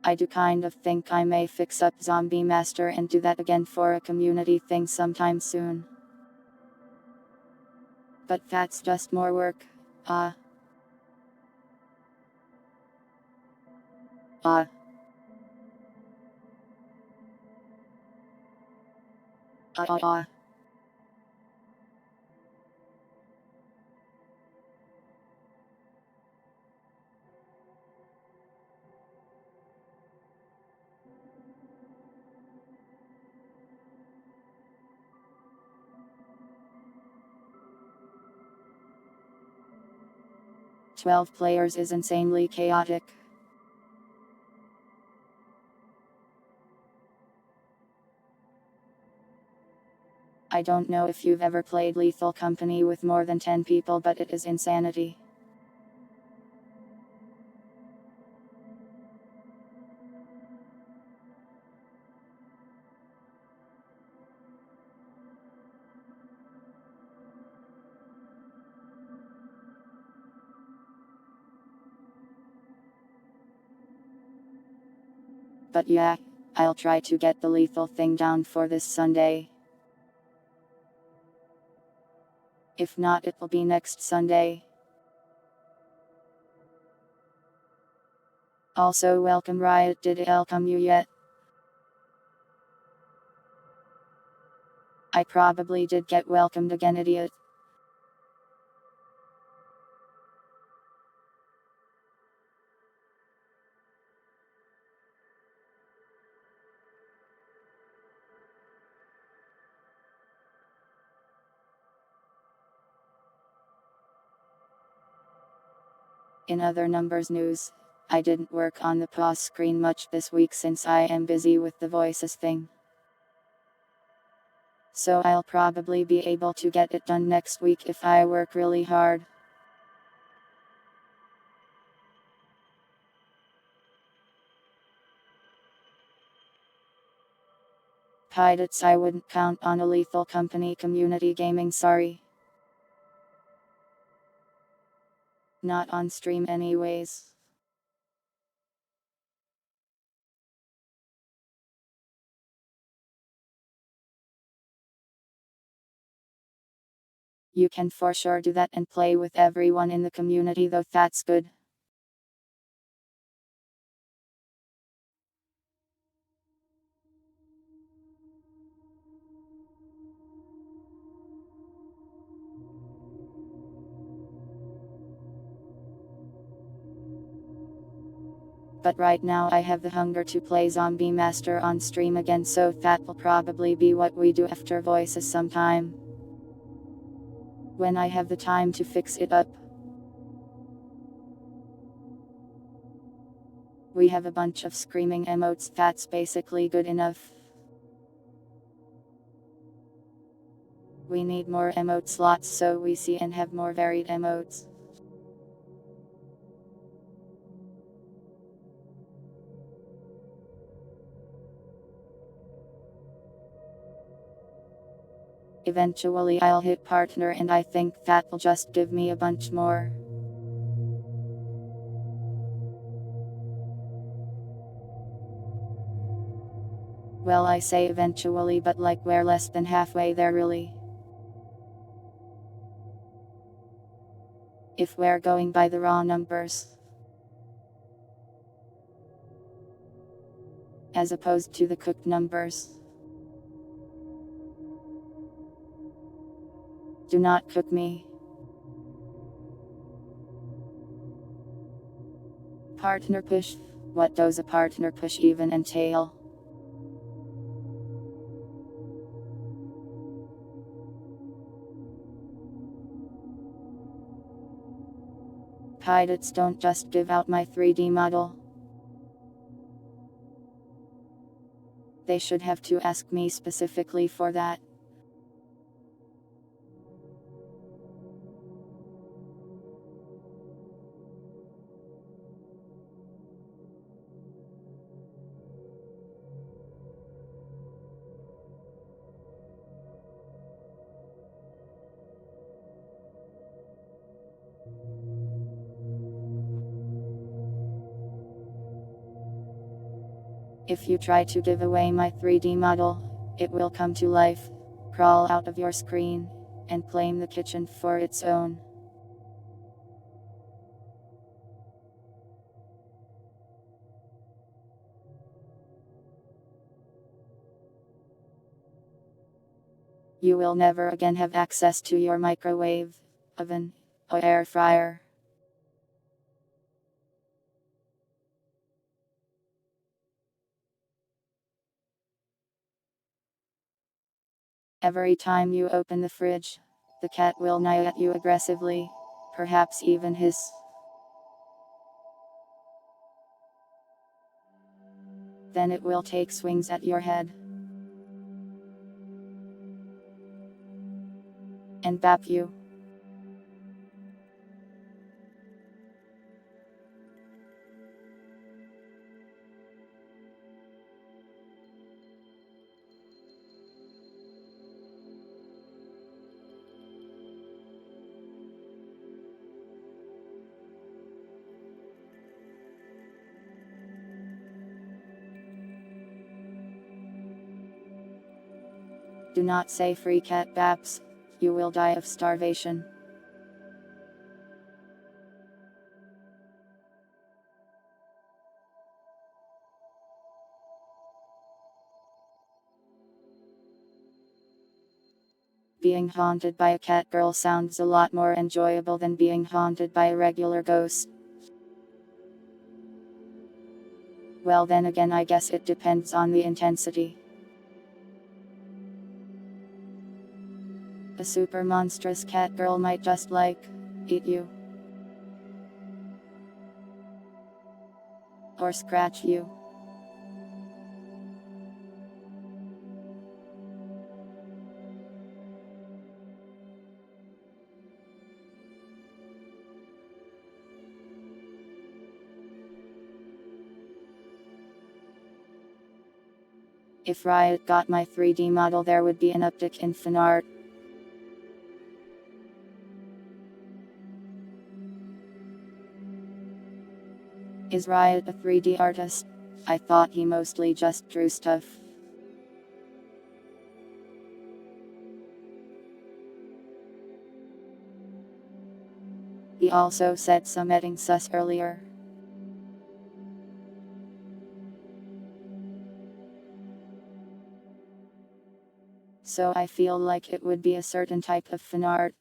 I do kind of think I may fix up Zombie Master and do that again for a community thing sometime soon. But that's just more work. Ah. Ah. 12 players is insanely chaotic. I don't know if you've ever played Lethal Company with more than 10 people, but it is insanity. But yeah, I'll try to get the Lethal thing down for this Sunday. If not, it'll be next Sunday. Also welcome Riot, did it welcome you yet? I probably did get welcomed again, idiot. In other numbers news, I didn't work on the pause screen much this week since I am busy with the voices thing. So I'll probably be able to get it done next week if I work really hard. Pirates, I wouldn't count on a Lethal Company community gaming, sorry. Not on stream anyways. You can for sure do that and play with everyone in the community, though that's good. But right now I have the hunger to play Zombie Master on stream again, so that will probably be what we do after voices sometime. When I have the time to fix it up. We have a bunch of screaming emotes, that's basically good enough. We need more emote slots so we see and have more varied emotes. Eventually I'll hit partner and I think that will just give me a bunch more. Well, I say eventually, but like we're less than halfway there really. If we're going by the raw numbers. As opposed to the cooked numbers. Do not cook me. Partner push. What does a partner push even entail? Pirates, don't just give out my 3D model. They should have to ask me specifically for that. If you try to give away my 3D model, it will come to life, crawl out of your screen, and claim the kitchen for its own. You will never again have access to your microwave, oven, or air fryer. Every time you open the fridge, the cat will neigh at you aggressively, perhaps even hiss. Then it will take swings at your head. And bap you. Do not say free cat baps, you will die of starvation. being haunted by a cat girl sounds a lot more enjoyable than being haunted by a regular ghost. Well, then again, I guess it depends on the intensity. A super monstrous cat girl might just eat you. Or scratch you. If Riot got my 3D model, there would be an uptick in fan art. Is Riot a 3D artist? I thought he mostly just drew stuff. He also said some editing sus earlier. So I feel like it would be a certain type of fan art.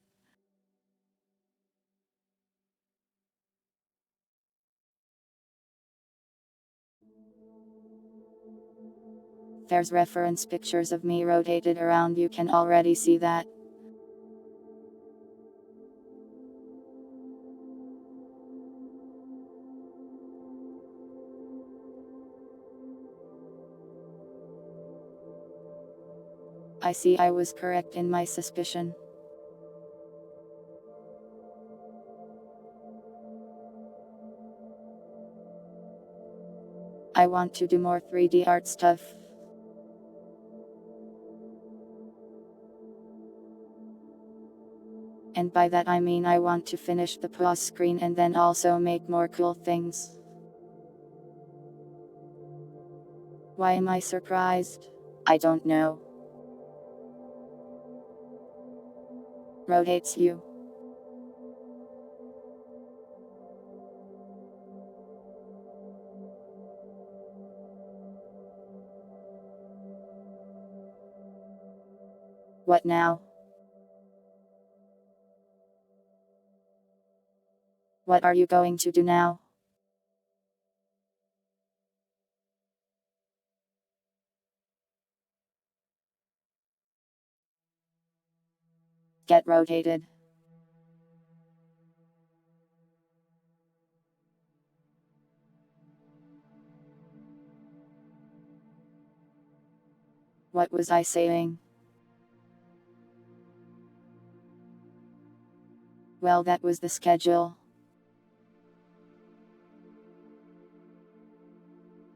There's reference pictures of me rotated around, you can already see that. I see I was correct in my suspicion. I want to do more 3D art stuff. And by that I mean I want to finish the pause screen and then also make more cool things. Why am I surprised? I don't know. Rotates you. What now? What are you going to do now? Get rotated. What was I saying? Well, that was the schedule.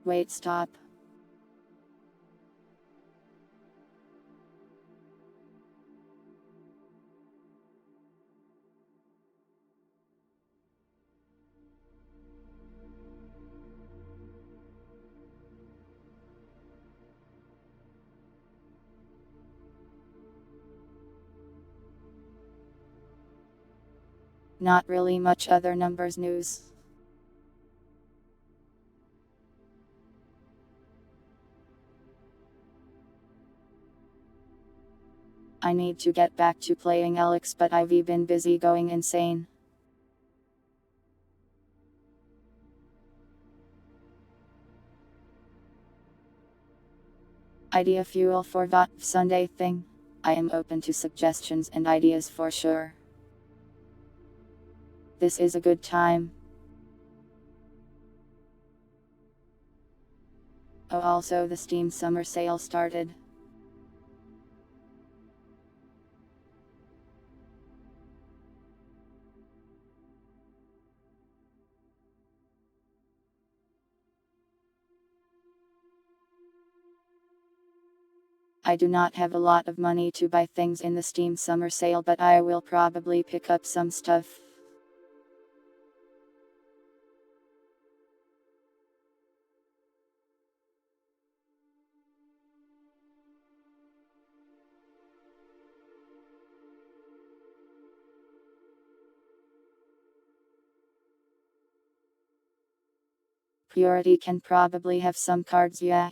Wait, stop. Not really much other numbers news. I need to get back to playing Alex, but I've been busy going insane. Idea fuel for VOD Sunday thing. I am open to suggestions and ideas for sure. This is a good time. Oh, also the Steam summer sale started. I do not have a lot of money to buy things in the Steam summer sale, but I will probably pick up some stuff. Purity can probably have some cards, yeah.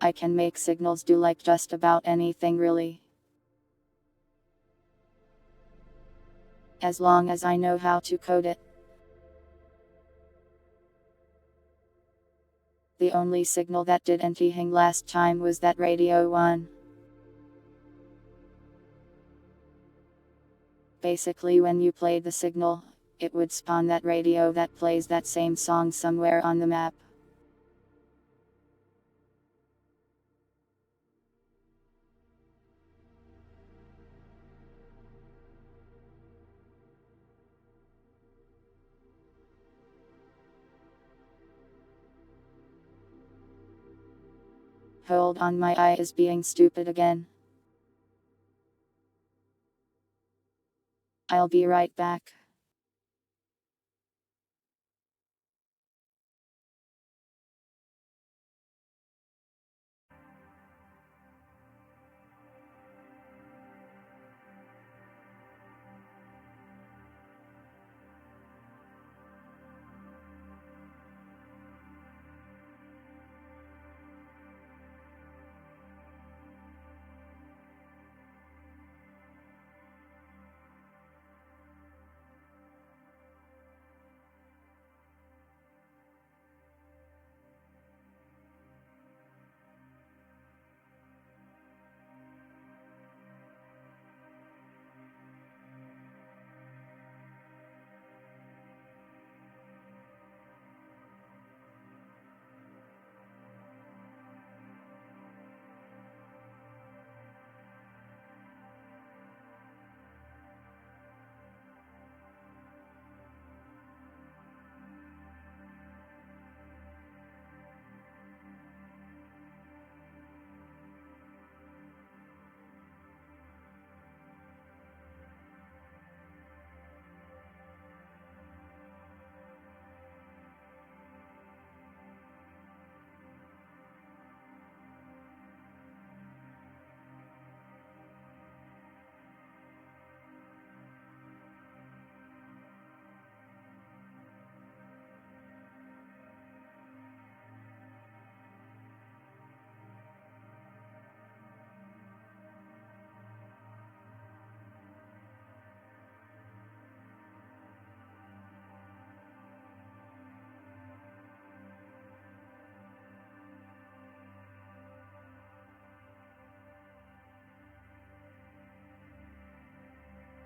I can make signals do like just about anything really. As long as I know how to code it. The only signal that did anything last time was that radio one. Basically when you played the signal, it would spawn that radio that plays that same song somewhere on the map. Hold on, my eye is being stupid again. I'll be right back.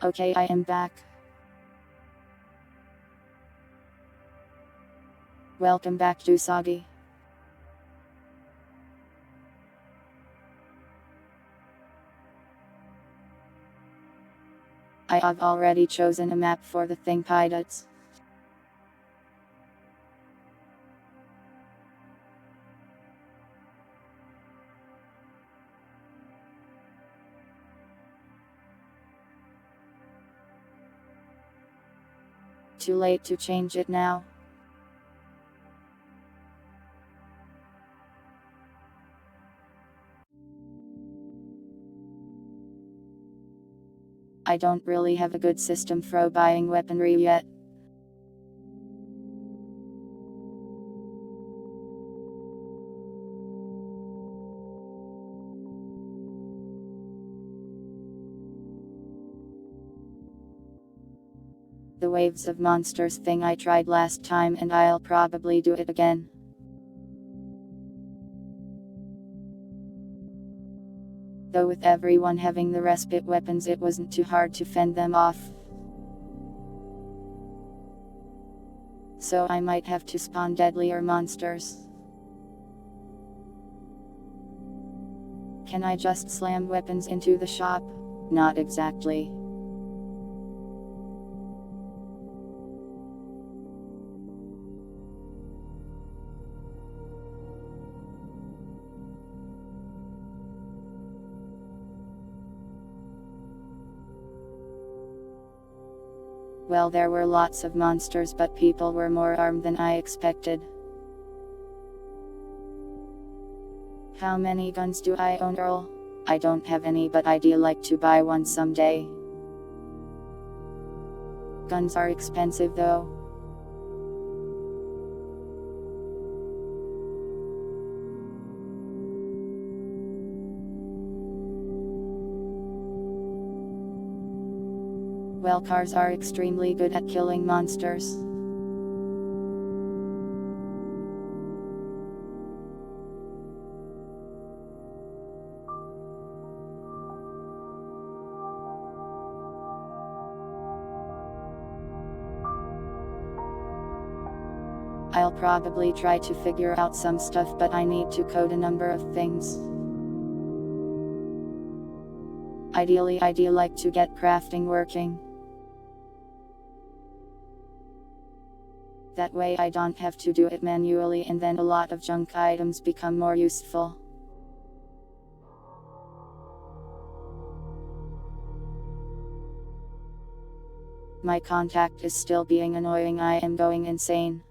Okay, I am back. Welcome back to Soggy. I have already chosen a map for the thing pilots. Too late to change it now. I don't really have a good system for buying weaponry yet. The waves of monsters thing I tried last time and I'll probably do it again. Though with everyone having the respite weapons it wasn't too hard to fend them off. So I might have to spawn deadlier monsters. Can I just slam weapons into the shop? Not exactly. Well, there were lots of monsters, but people were more armed than I expected. How many guns do I own, Earl? I don't have any, but I'd like to buy one someday. Guns are expensive though. Well, cars are extremely good at killing monsters. I'll probably try to figure out some stuff, but I need to code a number of things. Ideally, I'd like to get crafting working. That way I don't have to do it manually, and then a lot of junk items become more useful. My contact is still being annoying. I am going insane.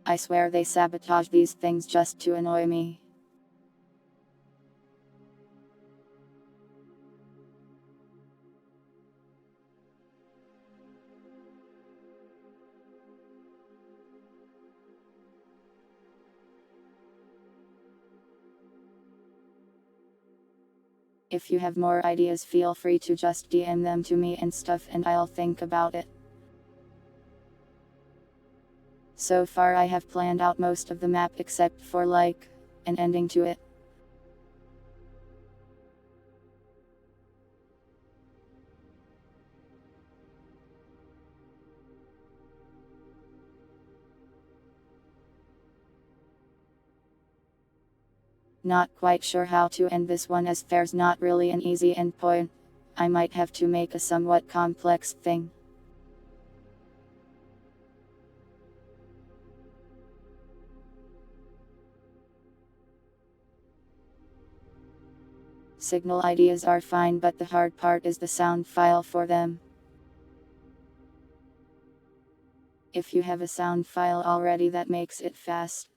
I swear they sabotage these things just to annoy me. If you have more ideas, feel free to just DM them to me and stuff, and I'll think about it. So far I have planned out most of the map except for like an ending to it. Not quite sure how to end this one, as there's not really an easy endpoint. I might have to make a somewhat complex thing. Signal ideas are fine, but the hard part is the sound file for them. If you have a sound file already, that makes it fast.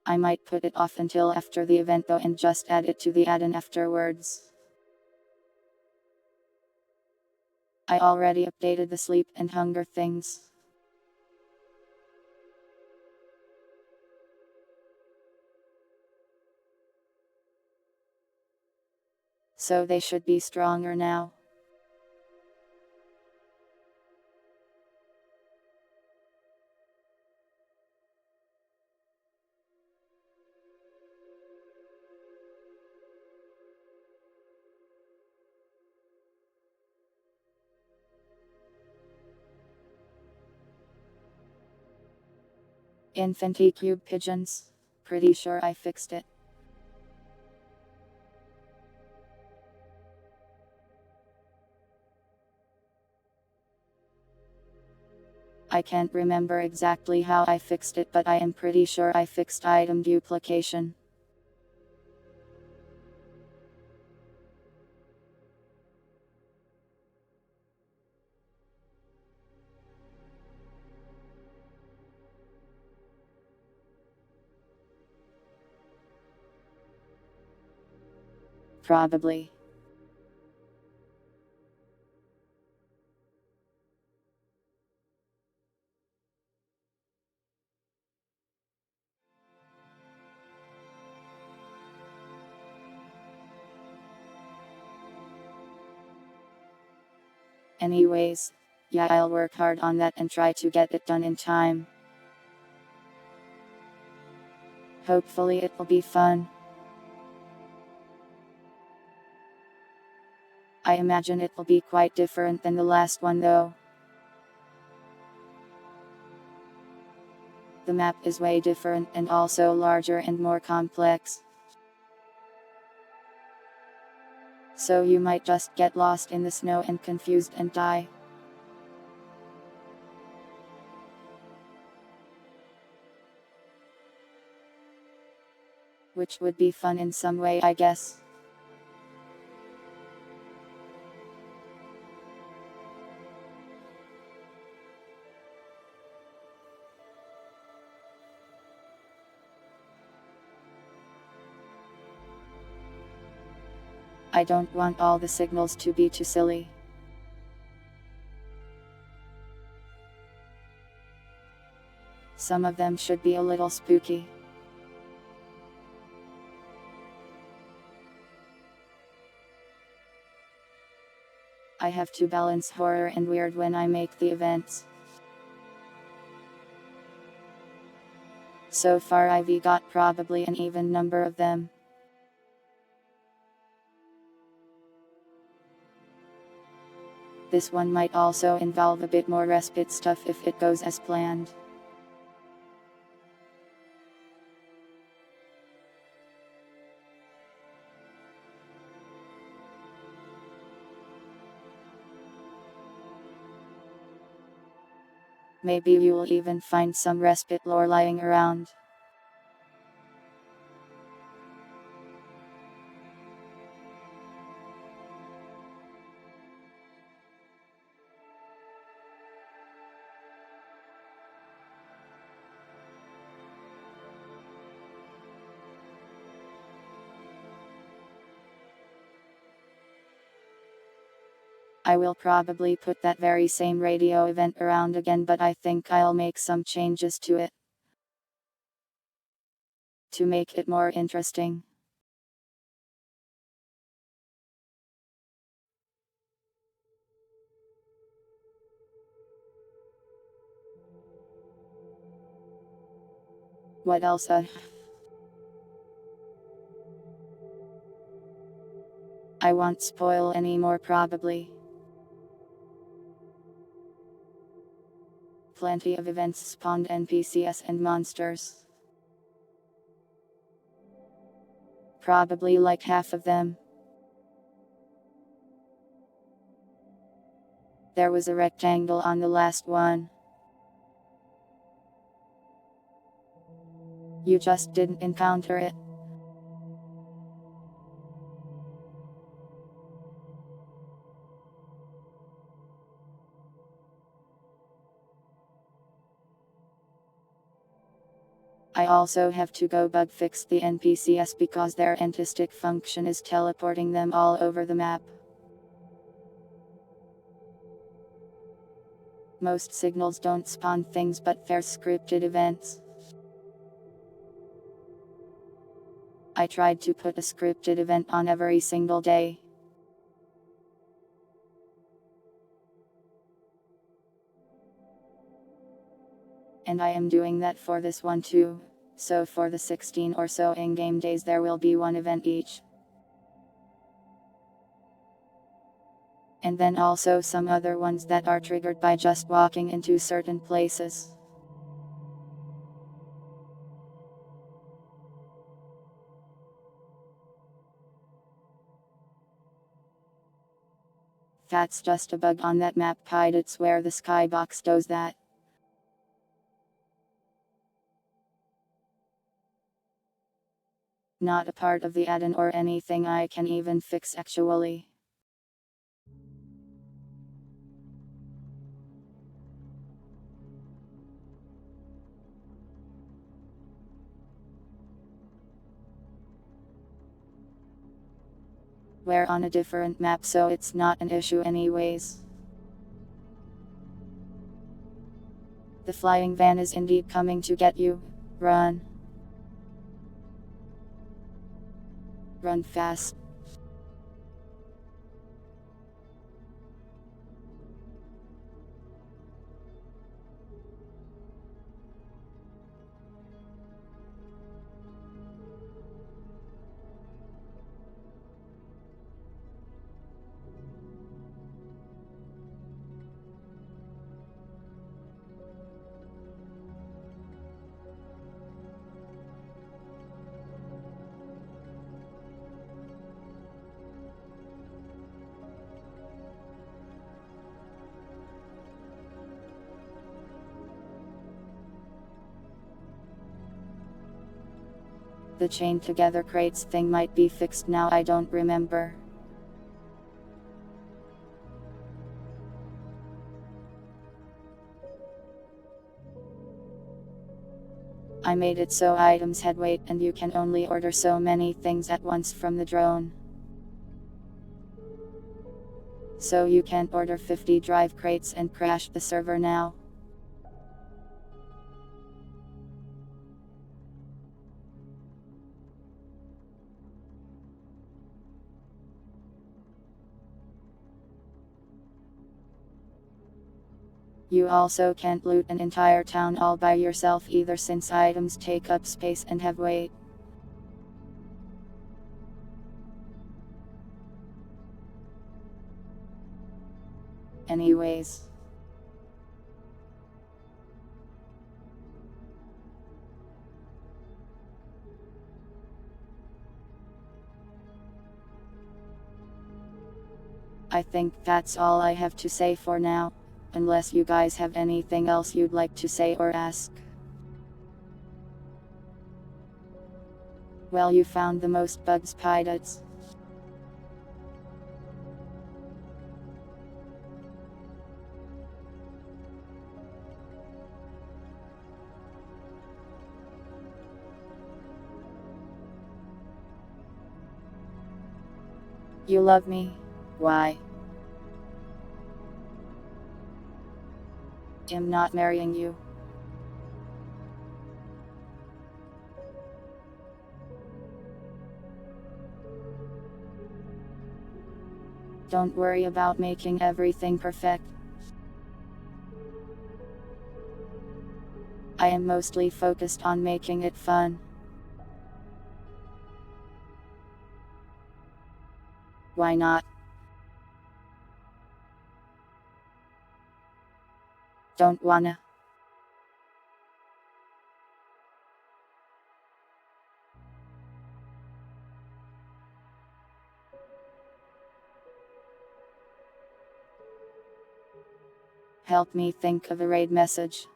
I might put it off until after the event though, and just add it to the add-in afterwards. I already updated the sleep and hunger things. So they should be stronger now. Infinity cube pigeons. Pretty sure I fixed it. I can't remember exactly how I fixed it, but I am pretty sure I fixed item duplication. Probably. Anyways, yeah, I'll work hard on that and try to get it done in time. Hopefully it will be fun. I imagine it will be quite different than the last one though. The map is way different and also larger and more complex. So you might just get lost in the snow and confused and die. Which would be fun in some way, I guess. I don't want all the signals to be too silly. some of them should be a little spooky. I have to balance horror and weird when I make the events. So far I've got probably an even number of them. This one might also involve a bit more respite stuff if it goes as planned. Maybe you'll even find some respite lore lying around. I will probably put that very same radio event around again, but I think I'll make some changes to it to make it more interesting. What else? I won't spoil any more probably. Plenty of events spawned NPCs and monsters. Probably like half of them. There was a rectangle on the last one. You just didn't encounter it. I also have to go bug fix the NPCs because their antistic function is teleporting them all over the map. Most signals don't spawn things but they're scripted events. I tried to put a scripted event on every single day. And I am doing that for this one too. So for the 16 or so in-game days there will be one event each. And then also some other ones that are triggered by just walking into certain places. That's just a bug on that map guide, it's where the skybox does that. Not a part of the add-in or anything I can even fix actually. We're on a different map so it's not an issue anyways. The flying van is indeed coming to get you. Run. Run fast. The chain together crates thing might be fixed now, I don't remember. I made it so items had weight and you can only order so many things at once from the drone. So you can't order 50 drive crates and crash the server now. You also can't loot an entire town all by yourself either, since items take up space and have weight. Anyways. I think that's all I have to say for now, unless you guys have anything else you'd like to say or ask. Well, you found the most bugs, pilots. You love me? Why? I'm not marrying you. Don't worry about making everything perfect. I am mostly focused on making it fun. Why not? Don't wanna. Help me think of a raid message.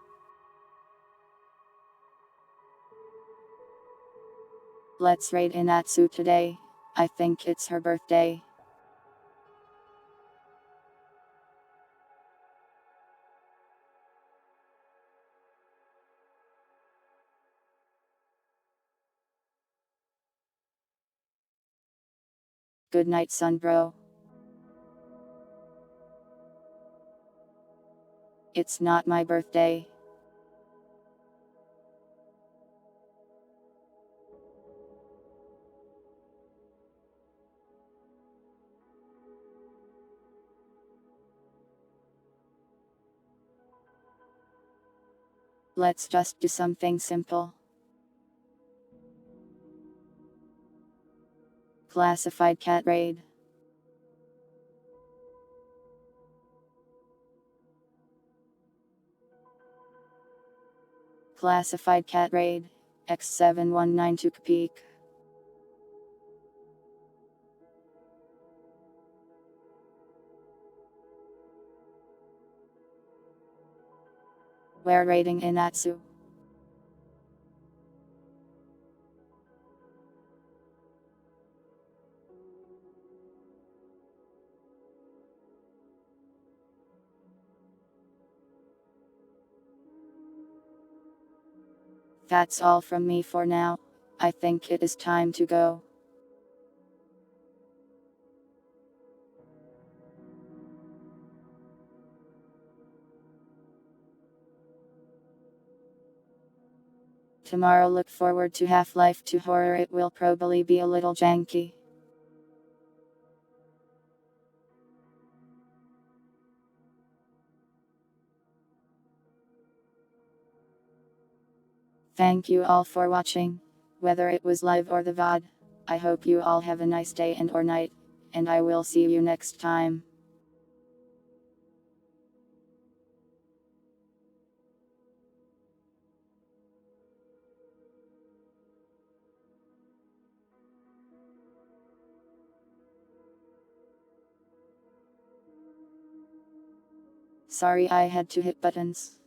Let's raid Inatsu today. I think it's her birthday. Good night, son, bro. It's not my birthday. Let's just do something simple. Classified cat raid. Classified cat raid. X7192 Peak. We're raiding Inatsu. That's all from me for now. I think it is time to go. Tomorrow look forward to Half-Life 2 Horror. It will probably be a little janky. Thank you all for watching, whether it was live or the VOD. I hope you all have a nice day and or night, and I will see you next time. Sorry I had to hit buttons.